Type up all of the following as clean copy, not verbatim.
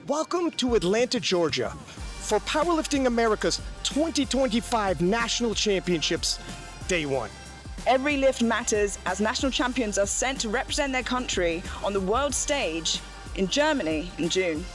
Welcome to Atlanta, Georgia, for Powerlifting America's 2025 National Championships, Day 1. Every lift matters as national champions are sent to represent their country on the world stage in Germany in June.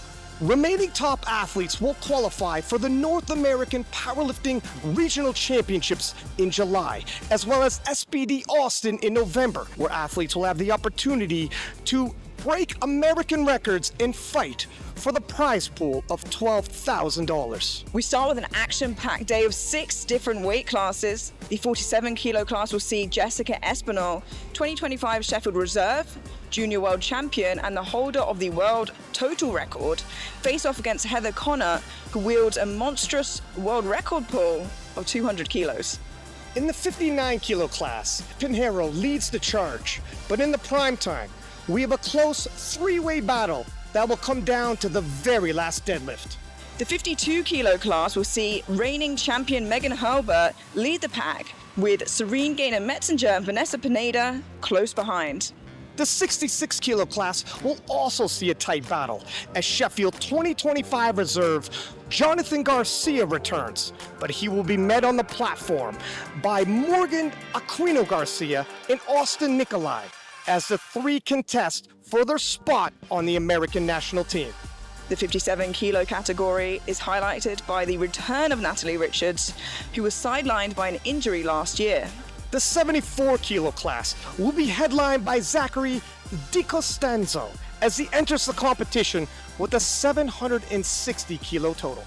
Remaining top athletes will qualify for the North American Powerlifting Regional Championships in July, as well as SPD Austin in November, where athletes will have the opportunity to break American records and fight for the prize pool of $12,000. We start with an action-packed day of 6 different weight classes. The 47 kilo class will see Jessica Espinal, 2025 Sheffield Reserve, Junior World Champion and the holder of the world total record, face off against Heather Connor, who wields a monstrous world record pull of 200 kilos. In the 59 kilo class, Pinheiro leads the charge, but in the Primetime, we have a close 3-way battle that will come down to the very last deadlift. The 52 kilo class will see reigning champion Megan Hurlburt lead the pack, with Serene Gaynor-Metzinger and Vanessa Pineda close behind. The 66 kilo class will also see a tight battle as Sheffield 2025 reserve Jonathan Garcia returns, but he will be met on the platform by Morgan Aquino Garcia and Austin Nikolai as the 3 contest for their spot on the American national team. The 57 kilo category is highlighted by the return of Natalie Richards, who was sidelined by an injury last year. The 74 kilo class will be headlined by Zachary DiCostanzo as he enters the competition with a 760 kilo total.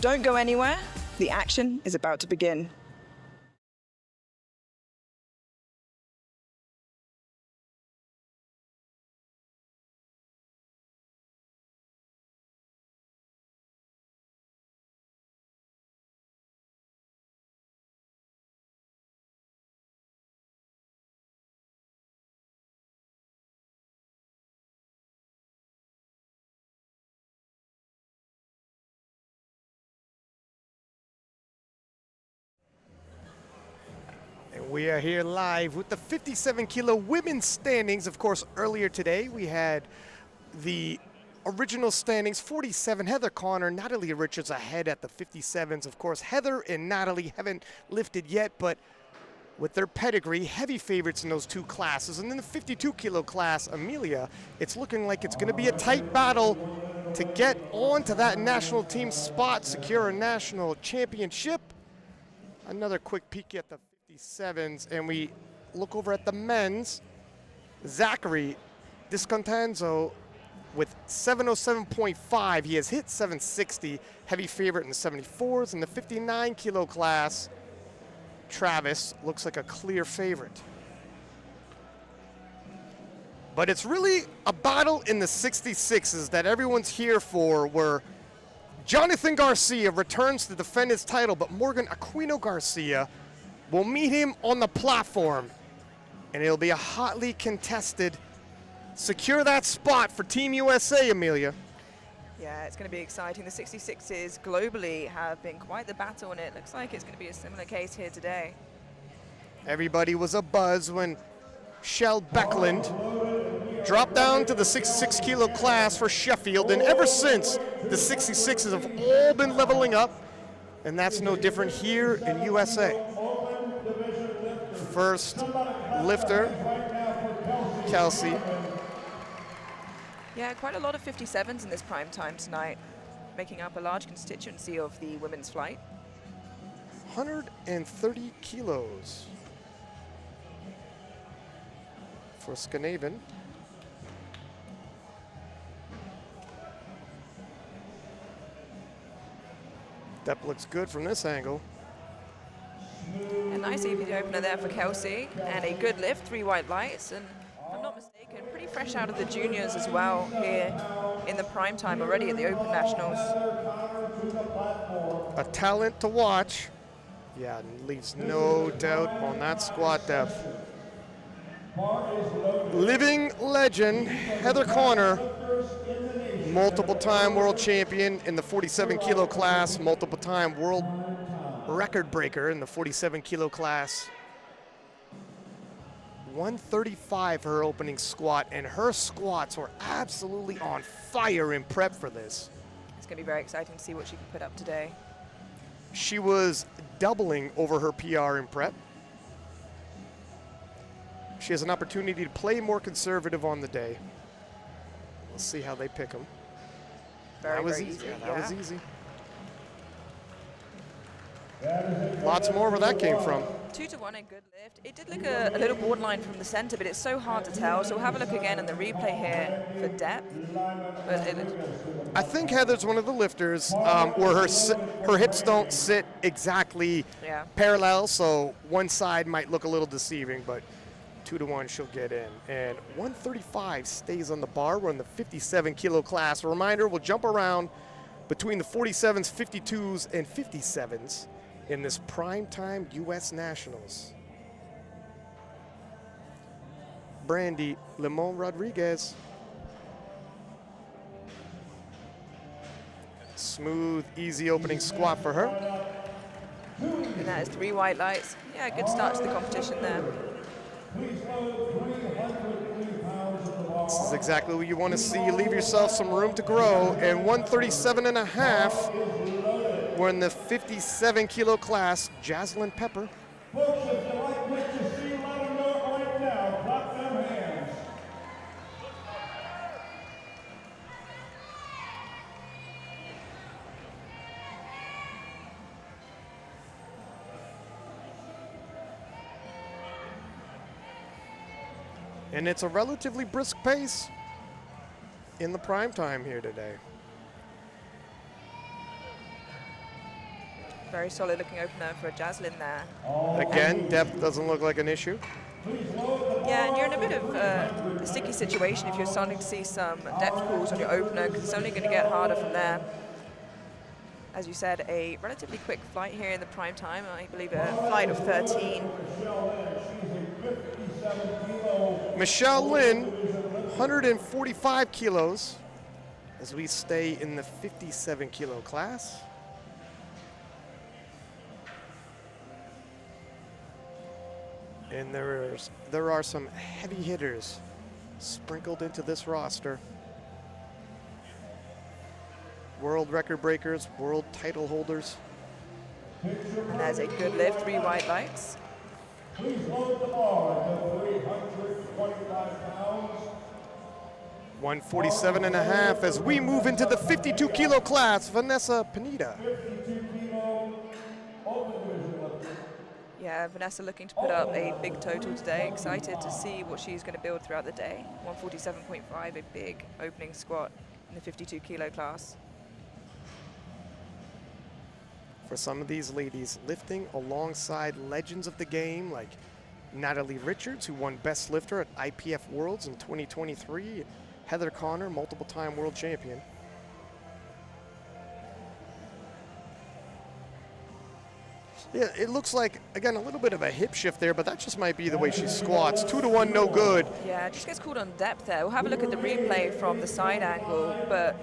Don't go anywhere, the action is about to begin. We are here live with the 57 kilo women's standings. Of course, earlier today we had the original standings, 47, Heather Connor, Natalie Richards ahead at the 57s. Of course, Heather and Natalie haven't lifted yet, but with their pedigree, heavy favorites in those 2 classes. And in the 52 kilo class, Amelia, it's looking like it's gonna be a tight battle to get onto that national team spot, secure a national championship. Another quick peek at the 57s, and we look over at the men's. Zachary DiCostanzo with 707.5. He has hit 760, heavy favorite in the 74s. In the 59 kilo class, Travis looks like a clear favorite. But it's really a battle in the 66s that everyone's here for, where Jonathan Garcia returns to defend his title, but Morgan Aquino Garcia will meet him on the platform, and it'll be a hotly contested secure that spot for Team USA, Amelia. Yeah, it's going to be exciting. The 66s globally have been quite the battle, and it looks like it's going to be a similar case here today. Everybody was abuzz when Shell Beckland dropped down to the 66 kilo class for Sheffield, and ever since, the 66s have all been leveling up, and that's no different here in USA. First lifter, Kelsey. Yeah, quite a lot of 57s in this prime time tonight, making up a large constituency of the women's flight. 130 kilos for Skanaven. That looks good from this angle. A nice EPD opener there for Kelsey, and a good lift, 3 white lights, and if I'm not mistaken, pretty fresh out of the juniors as well here in the prime time already at the Open Nationals. A talent to watch. Yeah, leaves no doubt on that squat depth. Living legend, Heather Connor, multiple-time world champion in the 47 kilo class, multiple-time world record breaker in the 47 kilo class. 135 her opening squat, and her squats were absolutely on fire in prep for this. It's going to be very exciting to see what she can put up today. She was doubling over her PR in prep. She has an opportunity to play more conservative on the day. We'll see how they pick them. Very, that was very easy. easy. That was easy. Lots more where that came from. 2-1, a good lift. It did look a little borderline from the center, but it's so hard to tell. So we'll have a look again in the replay here for depth. But I think Heather's one of the lifters where her hips don't sit exactly parallel, so one side might look a little deceiving, but 2-1 she'll get in. And 135 stays on the bar. We're in the 57 kilo class. A reminder, we'll jump around between the 47s, 52s, and 57s in this Primetime U.S. Nationals. Brandy Limon Rodriguez. Smooth, easy opening squat for her. And that is 3 white lights. Yeah, good start to the competition there. This is exactly what you want to see. You leave yourself some room to grow. And 137.5. We're in the 57 kilo class. Jaslyn Pepper. Folks, if you like what you see, let them know it right now. Clap them hands. And it's a relatively brisk pace in the prime time here today. Very solid looking opener for Jaslyn there. Again, depth doesn't look like an issue. Yeah, and you're in a bit of a sticky situation if you're starting to see some depth pulls on your opener, because it's only going to get harder from there. As you said, a relatively quick flight here in the prime time. I believe a flight of 13. Michelle Lynn, 145 kilos, as we stay in the 57 kilo class. And there are some heavy hitters sprinkled into this roster. World record breakers, world title holders. And there's a good lift, 3 white lights. Please load the bar to 325 pounds. 147.5 as we move into the 52 kilo class. Vanessa Pineda. 52 kilo open division lifter. Yeah, Vanessa looking to put up a big total today. Excited to see what she's going to build throughout the day. 147.5, a big opening squat in the 52 kilo class. For some of these ladies, lifting alongside legends of the game like Natalie Richards, who won Best Lifter at IPF Worlds in 2023, and Heather Connor, multiple-time world champion. Yeah, it looks like, again, a little bit of a hip shift there, but that just might be the way she squats. 2-1, no good. Yeah, just gets called on depth there. We'll have a look at the replay from the side angle, but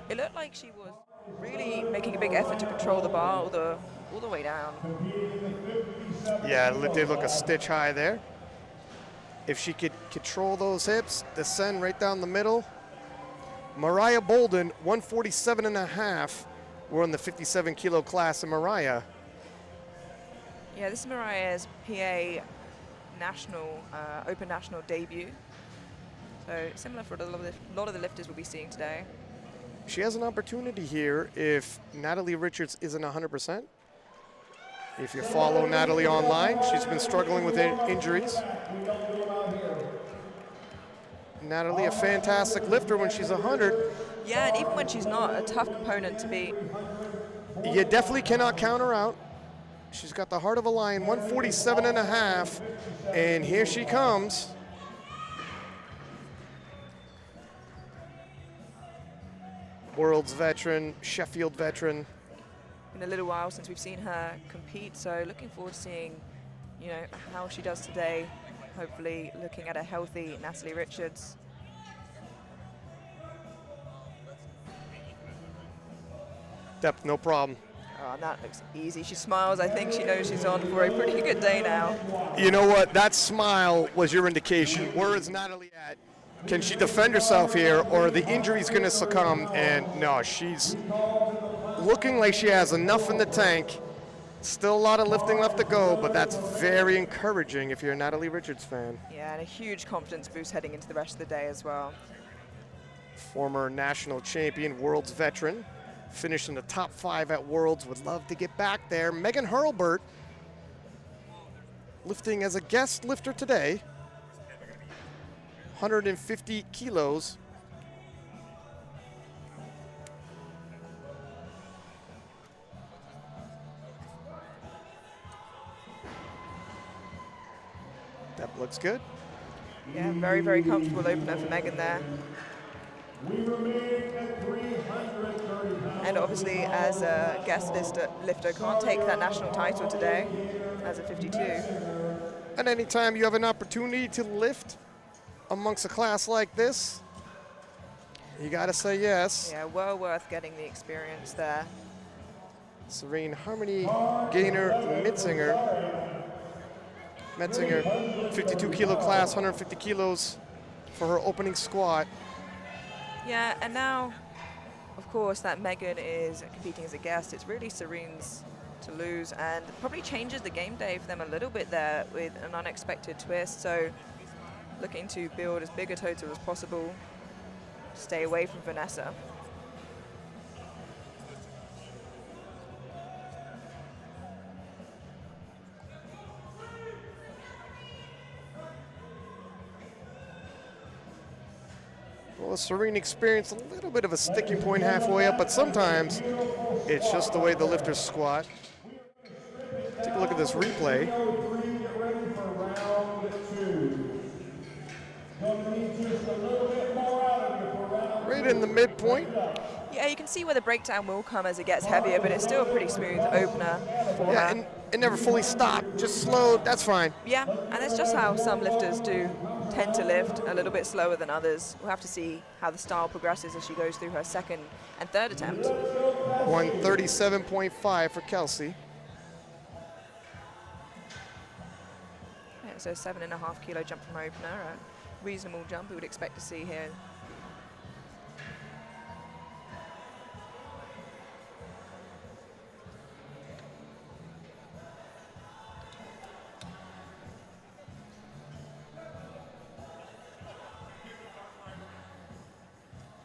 it looked like she was really making a big effort to control the bar all the way down. Yeah, it did look a stitch high there. If she could control those hips, descend right down the middle. Mariah Bolden, 147.5. We're in the 57 kilo class, and Mariah. Yeah, this is Mariah's PA national, open national debut. So similar for a lot of the lifters we'll be seeing today. She has an opportunity here if Natalie Richards isn't 100%. If you follow Natalie online, she's been struggling with injuries. Natalie, a fantastic lifter when she's 100. Yeah, and even when she's not, a tough opponent to beat. You definitely cannot count her out. She's got the heart of a lion, 147.5, and here she comes. World's veteran, Sheffield veteran. Been a little while since we've seen her compete, so looking forward to seeing, you know, how she does today. Hopefully looking at a healthy Natalie Richards. Depth, no problem. Oh, and that looks easy. She smiles. I think she knows she's on for a pretty good day now. You know what? That smile was your indication. Where is Natalie at? Can she defend herself here, or the injury's going to succumb? And no, she's looking like she has enough in the tank. Still a lot of lifting left to go, but that's very encouraging if you're a Natalie Richards fan. Yeah, and a huge confidence boost heading into the rest of the day as well. Former national champion, Worlds veteran, finished in the top 5 at Worlds, would love to get back there. Megan Hurlburt lifting as a guest lifter today, 150 kilos. That looks good. Yeah, very, very comfortable opener for Megan there. And obviously, as a guest lifter, can't take that national title today as a 52. And anytime you have an opportunity to lift amongst a class like this, you got to say yes. Yeah, well worth getting the experience there. Serene Harmony Gaynor Metzinger, 52 kilo class, 150 kilos for her opening squat. Yeah, and now, of course, that Megan is competing as a guest. It's really Serene's to lose, and probably changes the game day for them a little bit there with an unexpected twist. So looking to build as big a total as possible, stay away from Vanessa. Well, Serene experienced a little bit of a sticking point halfway up, but sometimes it's just the way the lifters squat. Take a look at this replay. Right in the midpoint. Yeah, you can see where the breakdown will come as it gets heavier, but it's still a pretty smooth opener for her. And it never fully stopped, just slowed, that's fine. Yeah, and it's just how some lifters do tend to lift a little bit slower than others. We'll have to see how the style progresses as she goes through her second and third attempt. 137.5 for Kelsey. Yeah, so 7.5 kilo jump from her opener, a reasonable jump we would expect to see here.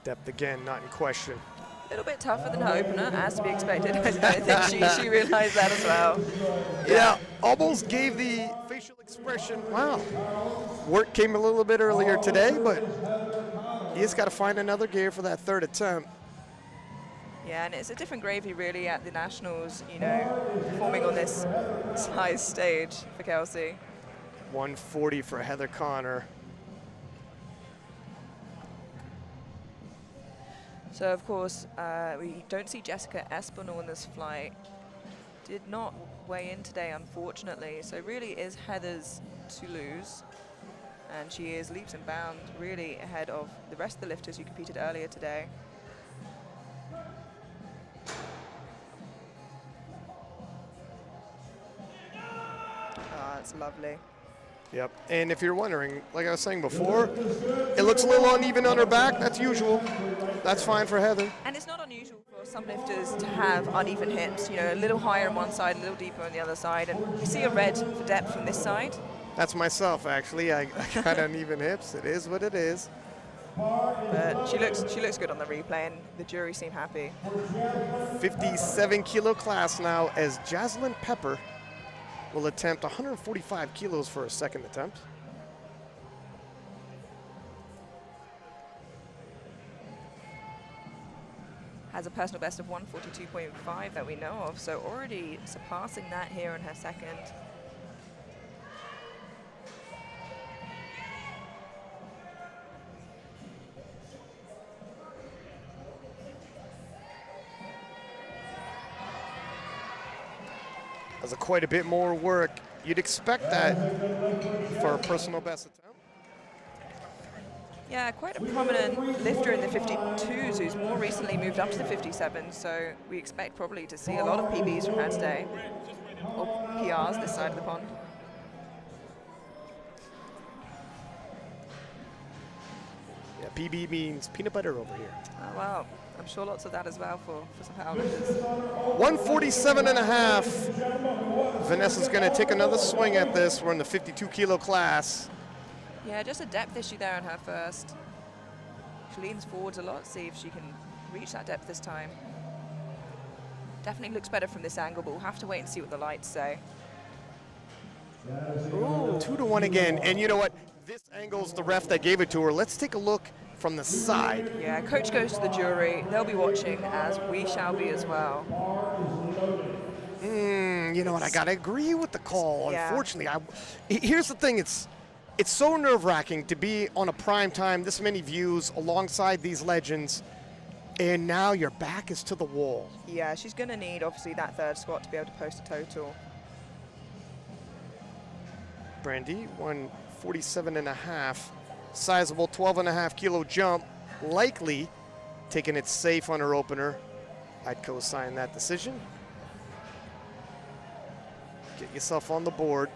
Depth again, not in question. A little bit tougher than her opener, as to be expected. I think she realized that as well. Yeah, almost gave the facial expression. Wow. Work came a little bit earlier today, but he's got to find another gear for that third attempt. Yeah, and it's a different gravy really at the Nationals, you know, performing on this size stage for Kelsey. 140 for Heather Connor. So, of course, we don't see Jessica Espinal in this flight. Did not weigh in today, unfortunately. So really is Heather's to lose. And she is leaps and bounds really ahead of the rest of the lifters who competed earlier today. Ah, it's lovely. Yep, and if you're wondering, like I was saying before, it looks a little uneven on her back. That's usual. That's fine for Heather. And it's not unusual for some lifters to have uneven hips, you know, a little higher on one side, a little deeper on the other side. And you see a red for depth from this side. That's myself, actually. I got uneven hips. It is what it is. But she looks good on the replay, and the jury seem happy. 57 kilo class now as Jaslyn Pepper will attempt 145 kilos for a second attempt. Has a personal best of 142.5 that we know of, so already surpassing that here in her second. That's quite a bit more work. You'd expect that for a personal best attempt. Yeah, quite a prominent lifter in the 52s who's more recently moved up to the 57, so we expect probably to see a lot of PBs from her today, or PRs this side of the pond. PB means peanut butter over here. Oh, wow. I'm sure lots of that as well for some powerlifters. 147.5. Vanessa's going to take another swing at this. We're in the 52 kilo class. Yeah, just a depth issue there on her first. She leans forwards a lot, see if she can reach that depth this time. Definitely looks better from this angle, but we'll have to wait and see what the lights say. Ooh, 2-1 again. And you know what? This angle's the ref that gave it to her. Let's take a look from the side. Yeah, coach goes to the jury. They'll be watching, as we shall be as well. You know what? I got to agree with the call. Yeah. Unfortunately, here's the thing. It's so nerve-wracking to be on a prime time, this many views alongside these legends, and now your back is to the wall. Yeah, she's going to need, obviously, that third squat to be able to post a total. Brandy, 147.5. Sizable 12.5 kilo jump, likely taking it safe on her opener. I'd co-sign that decision. Get yourself on the board.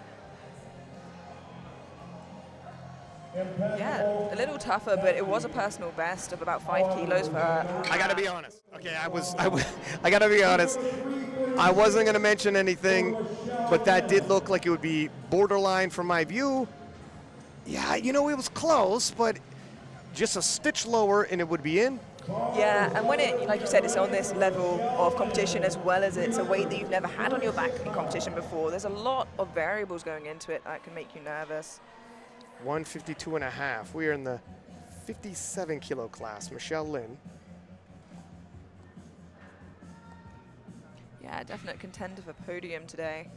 Yeah, a little tougher, but it was a personal best of about 5 kilos for her. I gotta be honest. Okay, I gotta be honest. I wasn't gonna mention anything, but that did look like it would be borderline from my view. Yeah, you know, it was close, but just a stitch lower and it would be in. Yeah, and when it, like you said, it's on this level of competition as well as it's a weight that you've never had on your back in competition before, there's a lot of variables going into it that can make you nervous. 152.5. We are in the 57 kilo class. Michelle Lynn. Yeah, definite contender for podium today.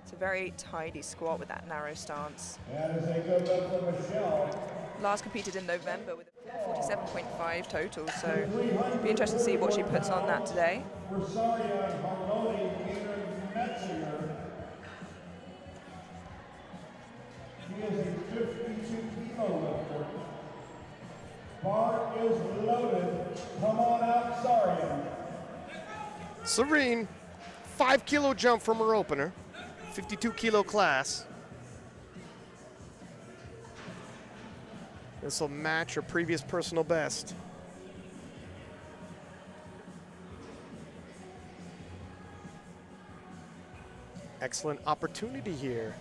It's a very tidy squat with that narrow stance. That is a good look for Michelle. Last competed in November with a 47.5 total, so it'll be interesting to see what she puts on that today. Rosaria Hargoni Metzinger. She is a 52 kilo lifter. Bar is loaded. Come on out, Sarian. Serene, 5 kilo jump from her opener. 52 kilo class. This will match her previous personal best. Excellent opportunity here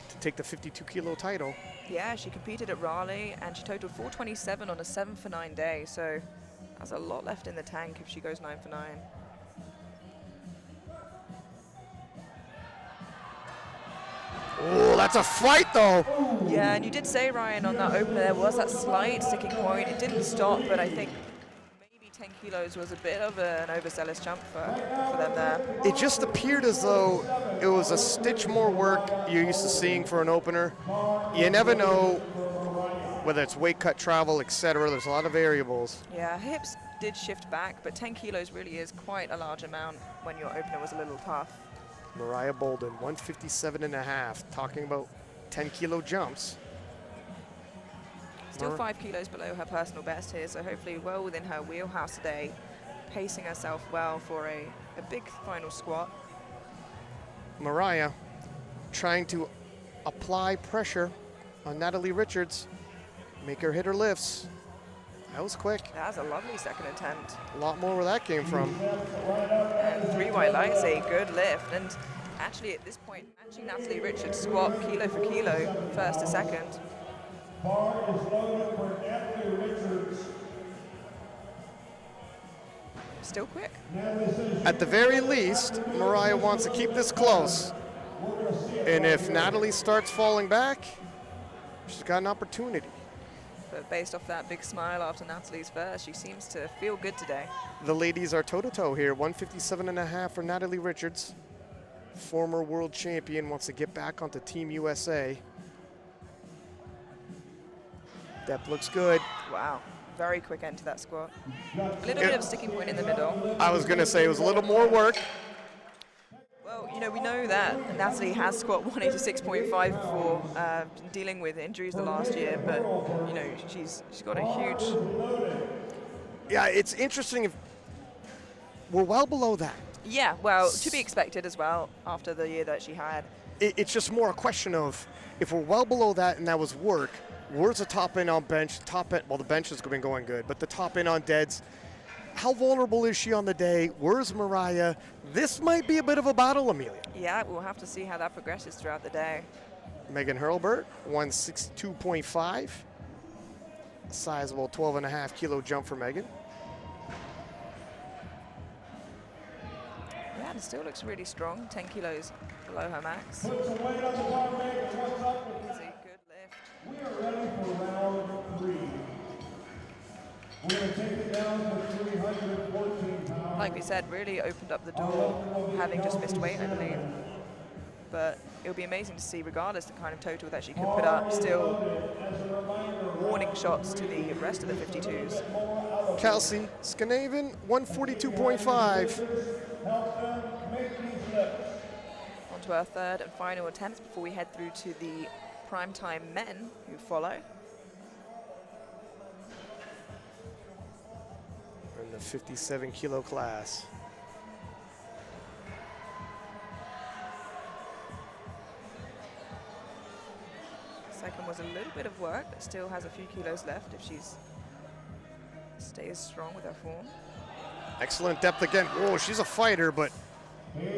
to take the 52 kilo title. Yeah, she competed at Raleigh and she totaled 427 on a 7 for 9 day, so that's a lot left in the tank if she goes 9 for 9. Oh, that's a fight though. Yeah, and you did say, Ryan, on that opener there was that slight sticking point. It didn't stop, but I think maybe 10 kilos was a bit of an overzealous jump for them there. It just appeared as though it was a stitch more work you're used to seeing for an opener. You never know whether it's weight cut, travel, etc. There's a lot of variables. Yeah, hips did shift back, but 10 kilos really is quite a large amount when your opener was a little tough. Mariah Bolden, 157.5, talking about 10 kilo jumps. Still 5 kilos below her personal best here, so hopefully well within her wheelhouse today, pacing herself well for a big final squat. Mariah trying to apply pressure on Natalie Richards, make her hit her lifts. That was quick. That was a lovely second attempt. A lot more where that came from. And 3 white lights, a good lift. And actually at this point, matching Natalie Richards' squat kilo for kilo, first to second. Bar is loaded for Natalie Richards. Still quick. At the very least, Mariah wants to keep this close. And if Natalie starts falling back, she's got an opportunity. But based off that big smile after Natalie's first, she seems to feel good today. The ladies are toe-to-toe here. 157.5 for Natalie Richards. Former world champion, wants to get back onto Team USA. Depth looks good. Wow, very quick end to that squat. A little bit of a sticking point in the middle. I was gonna say it was a little more work. Well, you know, we know that Natalie has squat 186.5 before, dealing with injuries the last year, but, you know, she's got a huge... Yeah, it's interesting. If we're well below that. Yeah, well, to be expected as well after the year that she had. It's just more a question of if we're well below that and that was work, where's the top end on bench? Top end, well, the bench has been going good, but the top end on deads, how vulnerable is she on the day? Where's Mariah? This might be a bit of a battle, Amelia. Yeah, we'll have to see how that progresses throughout the day. Megan Hurlburt, 162.5. A sizable 12.5 kilo jump for Megan. Yeah, and it still looks really strong, 10 kilos below her max. Put some weight on the bar, Megan. What's up with It's a good lift. We are ready for round 3. We're going to take it down to 314 pounds. Like we said, really opened up the door, having just missed weight, I believe. But it'll be amazing to see, regardless the kind of total that she could put up, still warning shots to the rest of the 52s. Kelsey Skanaven, 142.5. On to our third and final attempts before we head through to the Primetime men who follow. We're in the 57 kilo class. Second was a little bit of work, but still has a few kilos left if she's stays strong with her form. Excellent depth again. Whoa, she's a fighter, but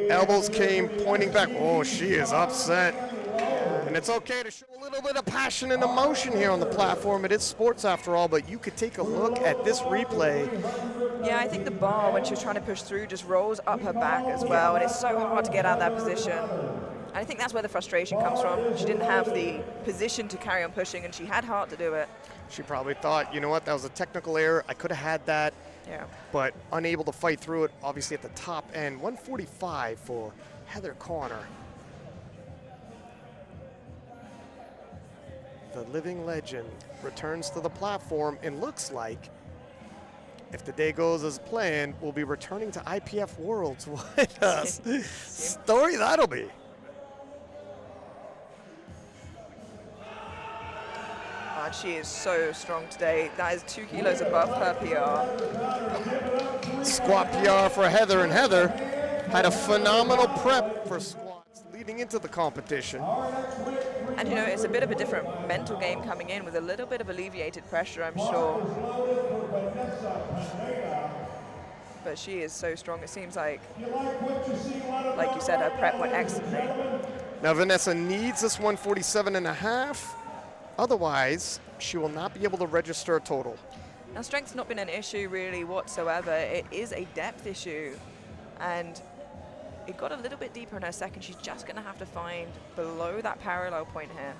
elbows came pointing back. Oh, she is upset. And it's okay to show a little bit of passion and emotion here on the platform. It is sports after all, but you could take a look at this replay. Yeah, I think the bar, when she was trying to push through, just rolls up her back as well, and it's so hard to get out of that position. And I think that's where the frustration comes from. She didn't have the position to carry on pushing, and she had heart to do it. She probably thought, you know what, that was a technical error. I could have had that, Yeah. but unable to fight through it, obviously at the top end. 145 for Heather Connor. The living legend returns to the platform and looks like, if the day goes as planned, we'll be returning to IPF Worlds. What a story that'll be. And she is so strong today. That is 2 kilos above her PR. Squat PR for Heather, and Heather had a phenomenal prep for squats leading into the competition. And you know, it's a bit of a different mental game coming in with a little bit of alleviated pressure, I'm sure. But she is so strong. It seems like you said, her prep went excellently. Now Vanessa needs this 147.5. Otherwise, she will not be able to register a total. Now, strength's not been an issue really whatsoever. It is a depth issue. And it got a little bit deeper in her second. She's just going to have to find below that parallel point here.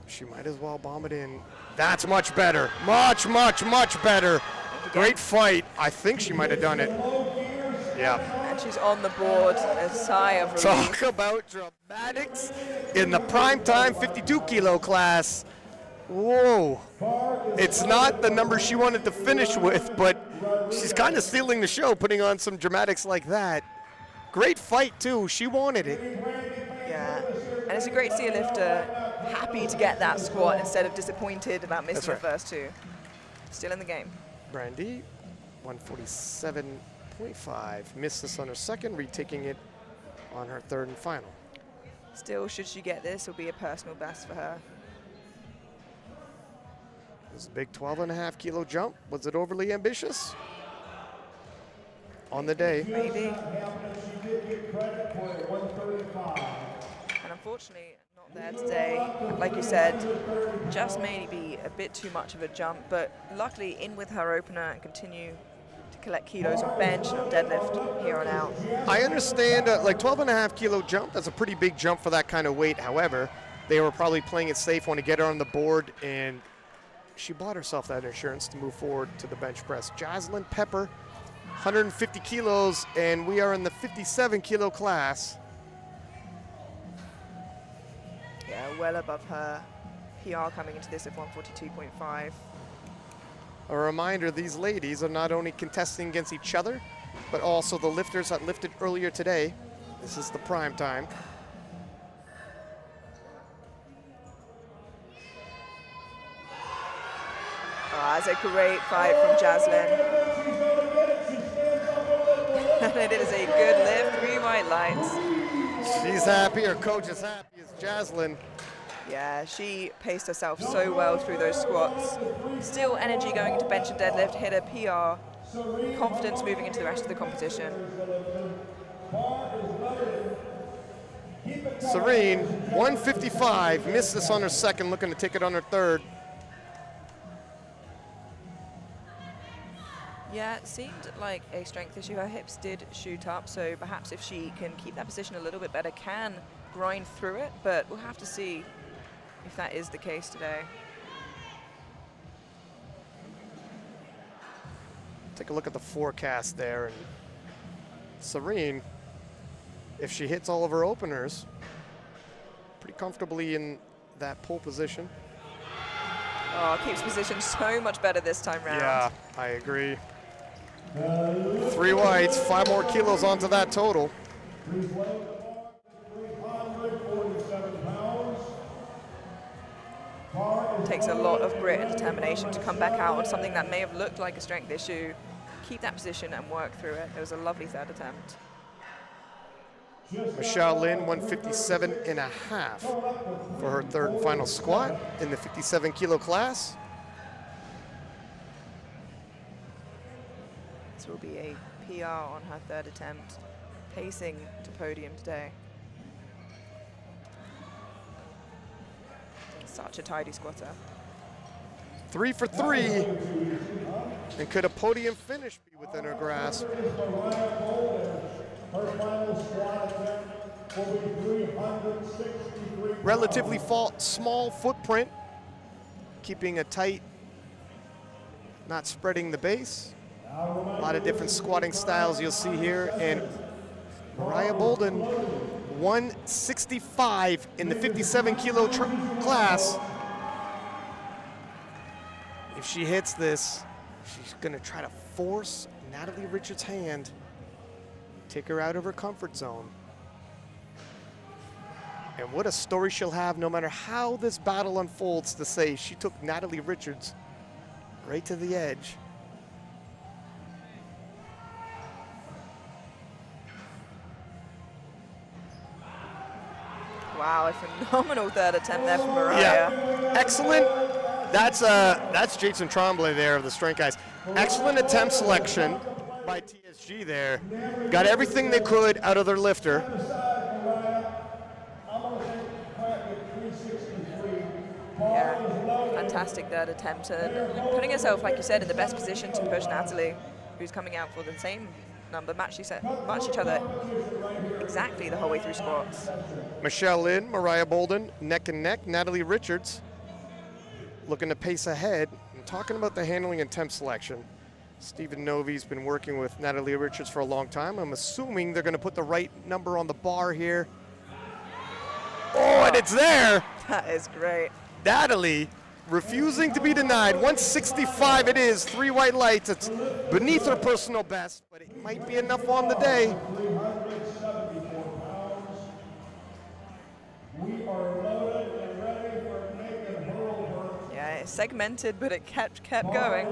She might as well bomb it in. That's much better. Much, much, much better. Great fight. I think she might have done it. Yeah. And she's on the board. A sigh of relief. Talk about dramatics in the Primetime 52 kilo class. Whoa. It's not the number she wanted to finish with, but she's kind of stealing the show, putting on some dramatics like that. Great fight, too. She wanted it. Yeah. And it's a great to see a lifter happy to get that squat instead of disappointed about missing the first two. Still in the game. Brandy, 147.5. Missed this on her second, retaking it on her third and final. Still, should she get this, it'll be a personal best for her. This is a big 12.5 kilo jump. Was it overly ambitious? On the day. Maybe. And unfortunately, not there today. Like you said, just maybe a bit too much of a jump, but luckily in with her opener and continue to collect kilos on bench and on deadlift here on out. I understand, like 12.5 kilo jump, that's a pretty big jump for that kind of weight. However, they were probably playing it safe, want to get her on the board, and she bought herself that insurance to move forward to the bench press. Jocelyn Pepper, 150 kilos, and we are in the 57 kilo class. Yeah, well above her PR coming into this at 142.5. A reminder, these ladies are not only contesting against each other, but also the lifters that lifted earlier today. This is the prime time. Oh, that's a great fight from Jaslyn. it is a good lift, 3 white lights. She's happy, her coach is happy, it's Jaslyn. Yeah, she paced herself so well through those squats. Still energy going into bench and deadlift, hit a PR. Confidence moving into the rest of the competition. Serene, 155, missed this on her second, looking to take it on her third. Yeah, it seemed like a strength issue. Her hips did shoot up, so perhaps if she can keep that position a little bit better, can grind through it, but we'll have to see if that is the case today. Take a look at the forecast there, and Serene, if she hits all of her openers, pretty comfortably in that pole position. Oh, keeps position so much better this time round. Yeah, I agree. 3 whites, 5 more kilos onto that total. Takes a lot of grit and determination to come back out on something that may have looked like a strength issue, keep that position and work through it. It was a lovely third attempt. Michelle Lynn, 157.5 for her third and final squat in the 57 kilo class. This will be a PR on her third attempt, pacing to podium today. Such a tidy squatter. 3 for 3. And could a podium finish be within her grasp? Relatively small footprint, keeping a tight, not spreading the base. A lot of different squatting styles you'll see here. And Mariah Bolden, 165 in the 57 kilo class. If she hits this, she's gonna try to force Natalie Richards' hand, take her out of her comfort zone. And what a story she'll have no matter how this battle unfolds, to say she took Natalie Richards right to the edge. Wow, a phenomenal third attempt there from Mariah. Yeah, excellent. That's Jason Tremblay there of the strength guys. Excellent attempt selection by TSG there. Got everything they could out of their lifter. Yeah, fantastic third attempt, and putting herself, like you said, in the best position to push Natalie, who's coming out for the same number, match each other exactly the whole way through squats. Michelle Lynn, Mariah Bolden, neck and neck. Natalie Richards looking to pace ahead. I'm talking about the handling and temp selection. Stephen Novi's been working with Natalie Richards for a long time. I'm assuming they're going to put the right number on the bar here. Oh, and it's there. That is great. Natalie refusing to be denied. 165 it is, 3 white lights. It's beneath her personal best, but it might be enough on the day. Yeah, it's segmented, but it kept going.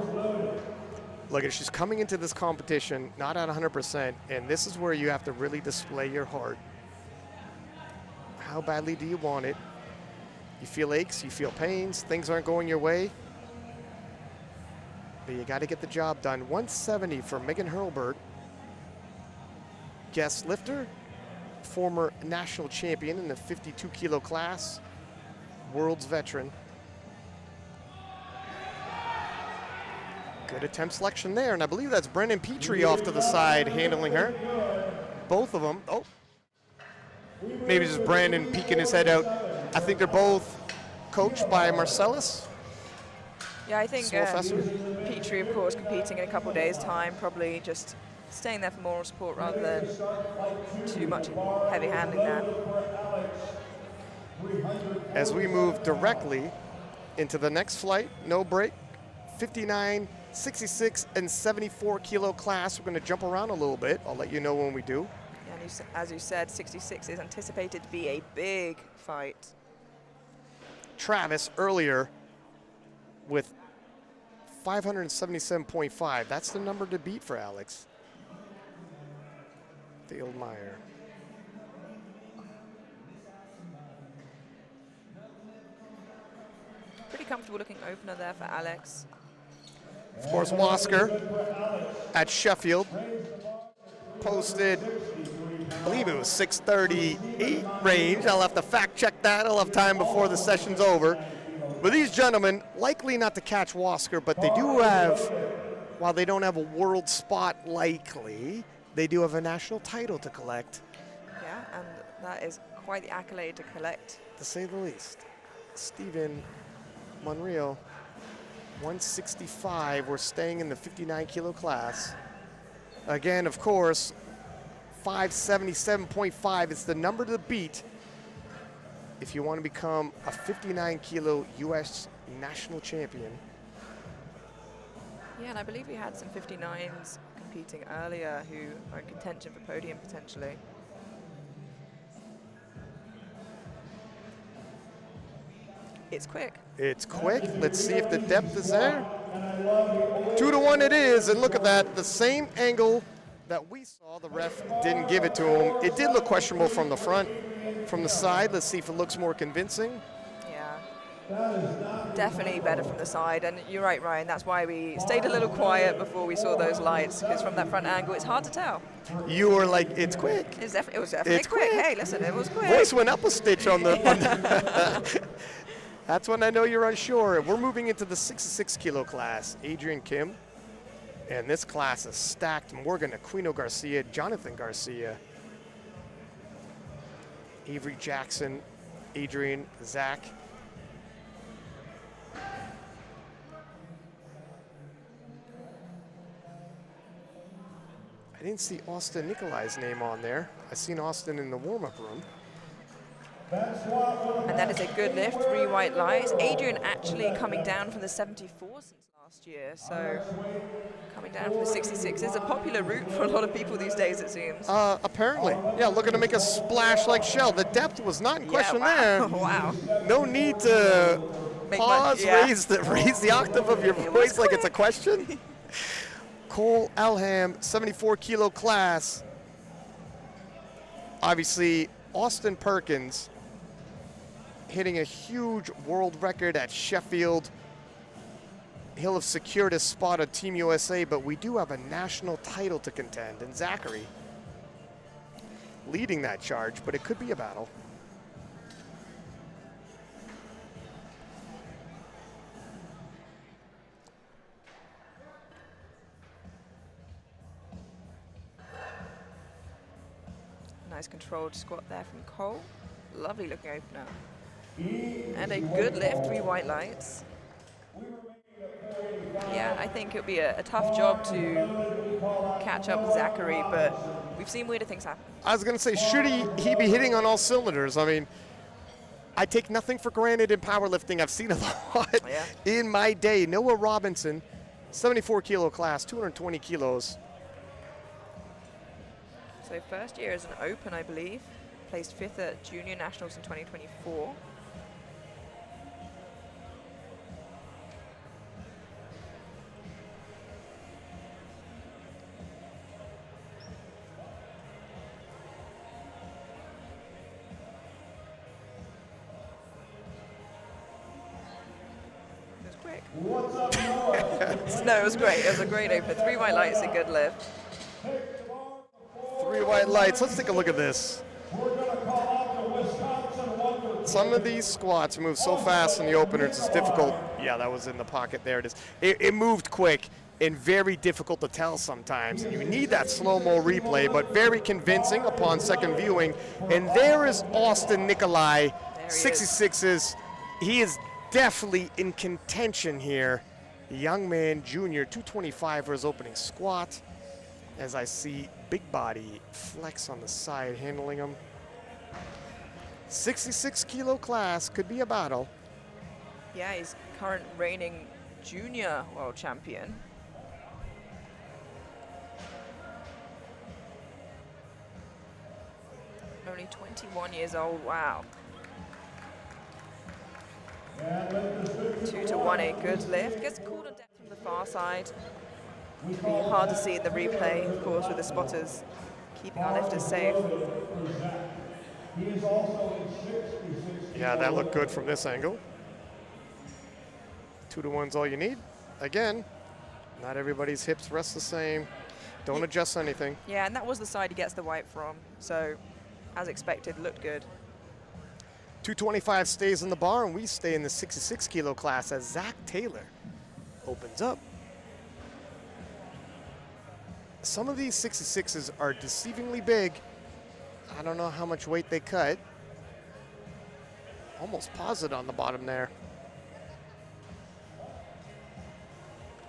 Look, if she's coming into this competition not at 100%, and this is where you have to really display your heart. How badly do you want it? You feel aches, you feel pains, things aren't going your way. But you got to get the job done. 170 for Megan Hurlburt. Guest lifter, former national champion in the 52 kilo class, world's veteran. Good attempt selection there, and I believe that's Brendan Petrie off to the side handling her. Both of them. Oh, maybe just Brandon peeking his head out. I think they're both coached by Marcellus. Yeah, I think Petrie, of course, competing in a couple days' time, probably just staying there for moral support rather than too much heavy handling there. As we move directly into the next flight, no break, 59, 66, and 74 kilo class. We're going to jump around a little bit. I'll let you know when we do. And as you said, 66 is anticipated to be a big fight. Travis earlier with 577.5. That's the number to beat for Alex. Dale Meyer. Pretty comfortable looking opener there for Alex. Of course, Wasker at Sheffield posted, I believe it was 6:38 range. I'll have to fact check that. I'll have time before the session's over. But these gentlemen, likely not to catch Wasker, but they do have, while they don't have a world spot likely, they do have a national title to collect. Yeah, and that is quite the accolade to collect. To say the least. Stephen Monreal, 165. We're staying in the 59 kilo class. Again, of course, 577.5 is the number to beat if you want to become a 59 kilo U.S. national champion. Yeah, and I believe we had some 59s competing earlier who are in contention for podium potentially. It's quick. It's quick. Let's see if the depth is there. 2-to-1 it is, and look at that. The same angle that we saw, the ref didn't give it to him. It did look questionable from the front. From the side, let's see if it looks more convincing. Yeah, definitely better from the side. And you're right, Ryan, that's why we stayed a little quiet before we saw those lights, because from that front angle, it's hard to tell. You were like, it's quick. It was definitely quick. Hey, listen, it was quick. Voice went up a stitch on the That's when I know you're unsure. We're moving into the 66 kilo class. Adrian Kim. And this class is stacked. Morgan Aquino Garcia, Jonathan Garcia, Avery Jackson, Adrian, Zach. I didn't see Austin Nikolai's name on there. I seen Austin in the warm-up room. And that is a good lift, 3 white lights. Adrian actually coming down from the 74 since last year, so coming down from the 66 is a popular route for a lot of people these days, it seems. Apparently. Yeah, looking to make a splash like Shell. The depth was not in question there. Wow. No need to pause, raise the octave of your voice like it's a question. Cole Elham, 74 kilo class. Obviously, Austin Perkins hitting a huge world record at Sheffield. He'll have secured his spot at Team USA, but we do have a national title to contend, and Zachary leading that charge, but it could be a battle. Nice controlled squat there from Cole. Lovely looking opener. And a good lift, 3 white lights. Yeah, I think it'll be a tough job to catch up with Zachary, but we've seen weirder things happen. I was going to say, should he be hitting on all cylinders? I mean, I take nothing for granted in powerlifting. I've seen a lot in my day. Noah Robinson, 74 kilo class, 220 kilos. So first year as an open, I believe. Placed 5th at Junior Nationals in 2024. It was quick. No, it was great. It was a great open. 3 white lights, a good lift. 3 white lights. Let's take a look at this. Some of these squats move so fast in the openers, it's difficult. Yeah, that was in the pocket. There it is. It moved quick and very difficult to tell sometimes. And you need that slow-mo replay, but very convincing upon second viewing. And there is Austin Nikolai, 66s. He is definitely in contention here. Young man, junior, 225 for his opening squat. As I see big body flex on the side, handling him. 66 kilo class could be a battle. Yeah, he's current reigning junior world champion. Only 21 years old, wow. 2-to-1, a good lift. Gets called a depth from the far side. It'll be hard to see in the replay, of course, with the spotters keeping our lifters safe. He is also in 66. Yeah, that looked good from this angle. 2 to 1's all you need. Again, not everybody's hips rest the same. Don't adjust anything. Yeah, and that was the side he gets the white from. So, as expected, looked good. 225 stays in the bar, and we stay in the 66 kilo class as Zach Taylor opens up. Some of these 66s are deceivingly big. I don't know how much weight they cut. Almost paused on the bottom there.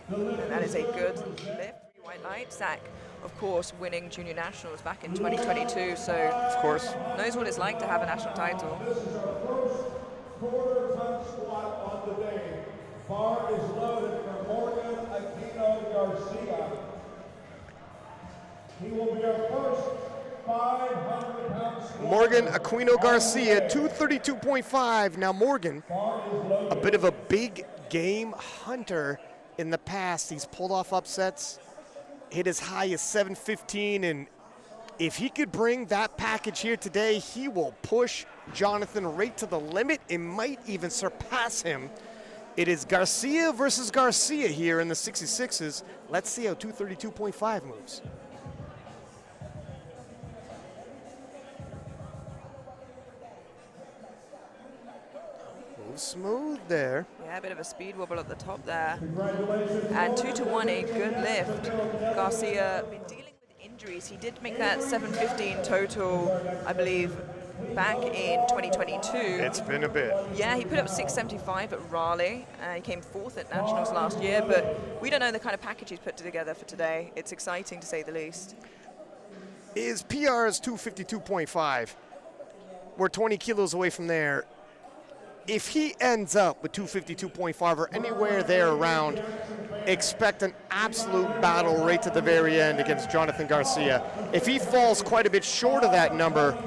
And that is a good lift. 3 white lights. Zach, of course, winning junior nationals back in 2022, so Of course. knows what it's like to have a national title. This is our first quarter-ton squat on the day. Bar is loaded for Morgan Aquino Garcia. He will be our first 500-pound squat. Morgan Aquino Garcia, 232.5. Now Morgan, a bit of a big game hunter in the past. He's pulled off upsets, hit as high as 715, and if he could bring that package here today, he will push Jonathan right to the limit. It might even surpass him. It is Garcia versus Garcia here in the 66s. Let's see how 232.5 moves. Moves smooth there. Yeah, a bit of a speed wobble at the top there. And 2 to 1, a good lift. Garcia been dealing with injuries. He did make that 715 total, I believe, back in 2022. It's been a bit. Yeah, he put up 675 at Raleigh. He came 4th at Nationals last year, but we don't know the kind of package he's put together for today. It's exciting to say the least. His PR is 252.5. We're 20 kilos away from there. If he ends up with 252.5 or anywhere there around, expect an absolute battle right to the very end against Jonathan Garcia. If he falls quite a bit short of that number,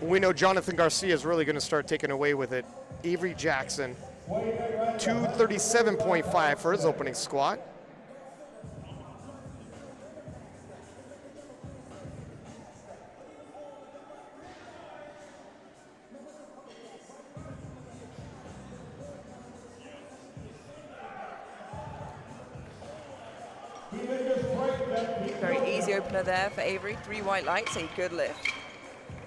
we know Jonathan Garcia is really going to start taking away with it. Avery Jackson, 237.5 for his opening squat. Very easy opener there for Avery. 3 white lights, a good lift.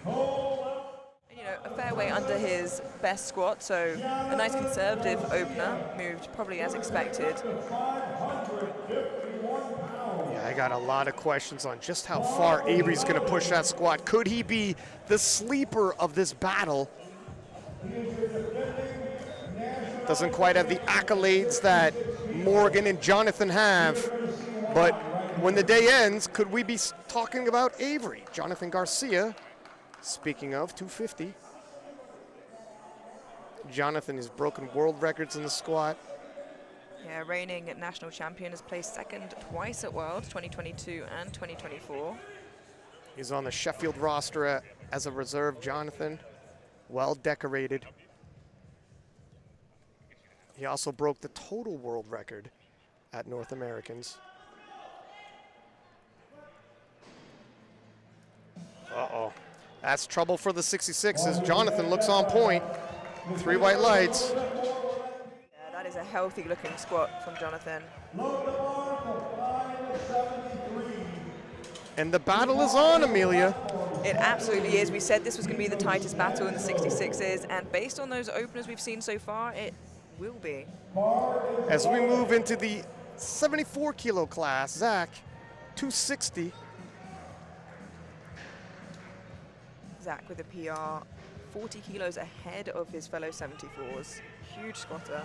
You know, a fair way under his best squat, so a nice conservative opener, moved probably as expected. Yeah, I got a lot of questions on just how far Avery's going to push that squat. Could he be the sleeper of this battle? Doesn't quite have the accolades that Morgan and Jonathan have, but when the day ends, could we be talking about Avery? Jonathan Garcia, speaking of 250. Jonathan has broken world records in the squat. Yeah, reigning national champion, has placed 2nd twice at Worlds, 2022 and 2024. He's on the Sheffield roster as a reserve, Jonathan. Well decorated. He also broke the total world record at North Americans. Uh-oh. That's trouble for the 66s. Jonathan looks on point. 3 white lights. Yeah, that is a healthy looking squat from Jonathan. And the battle is on, Amelia. It absolutely is. We said this was going to be the tightest battle in the 66s, and based on those openers we've seen so far, it will be. As we move into the 74 kilo class, Zach, 260. Zach with a PR, 40 kilos ahead of his fellow 74s. Huge squatter.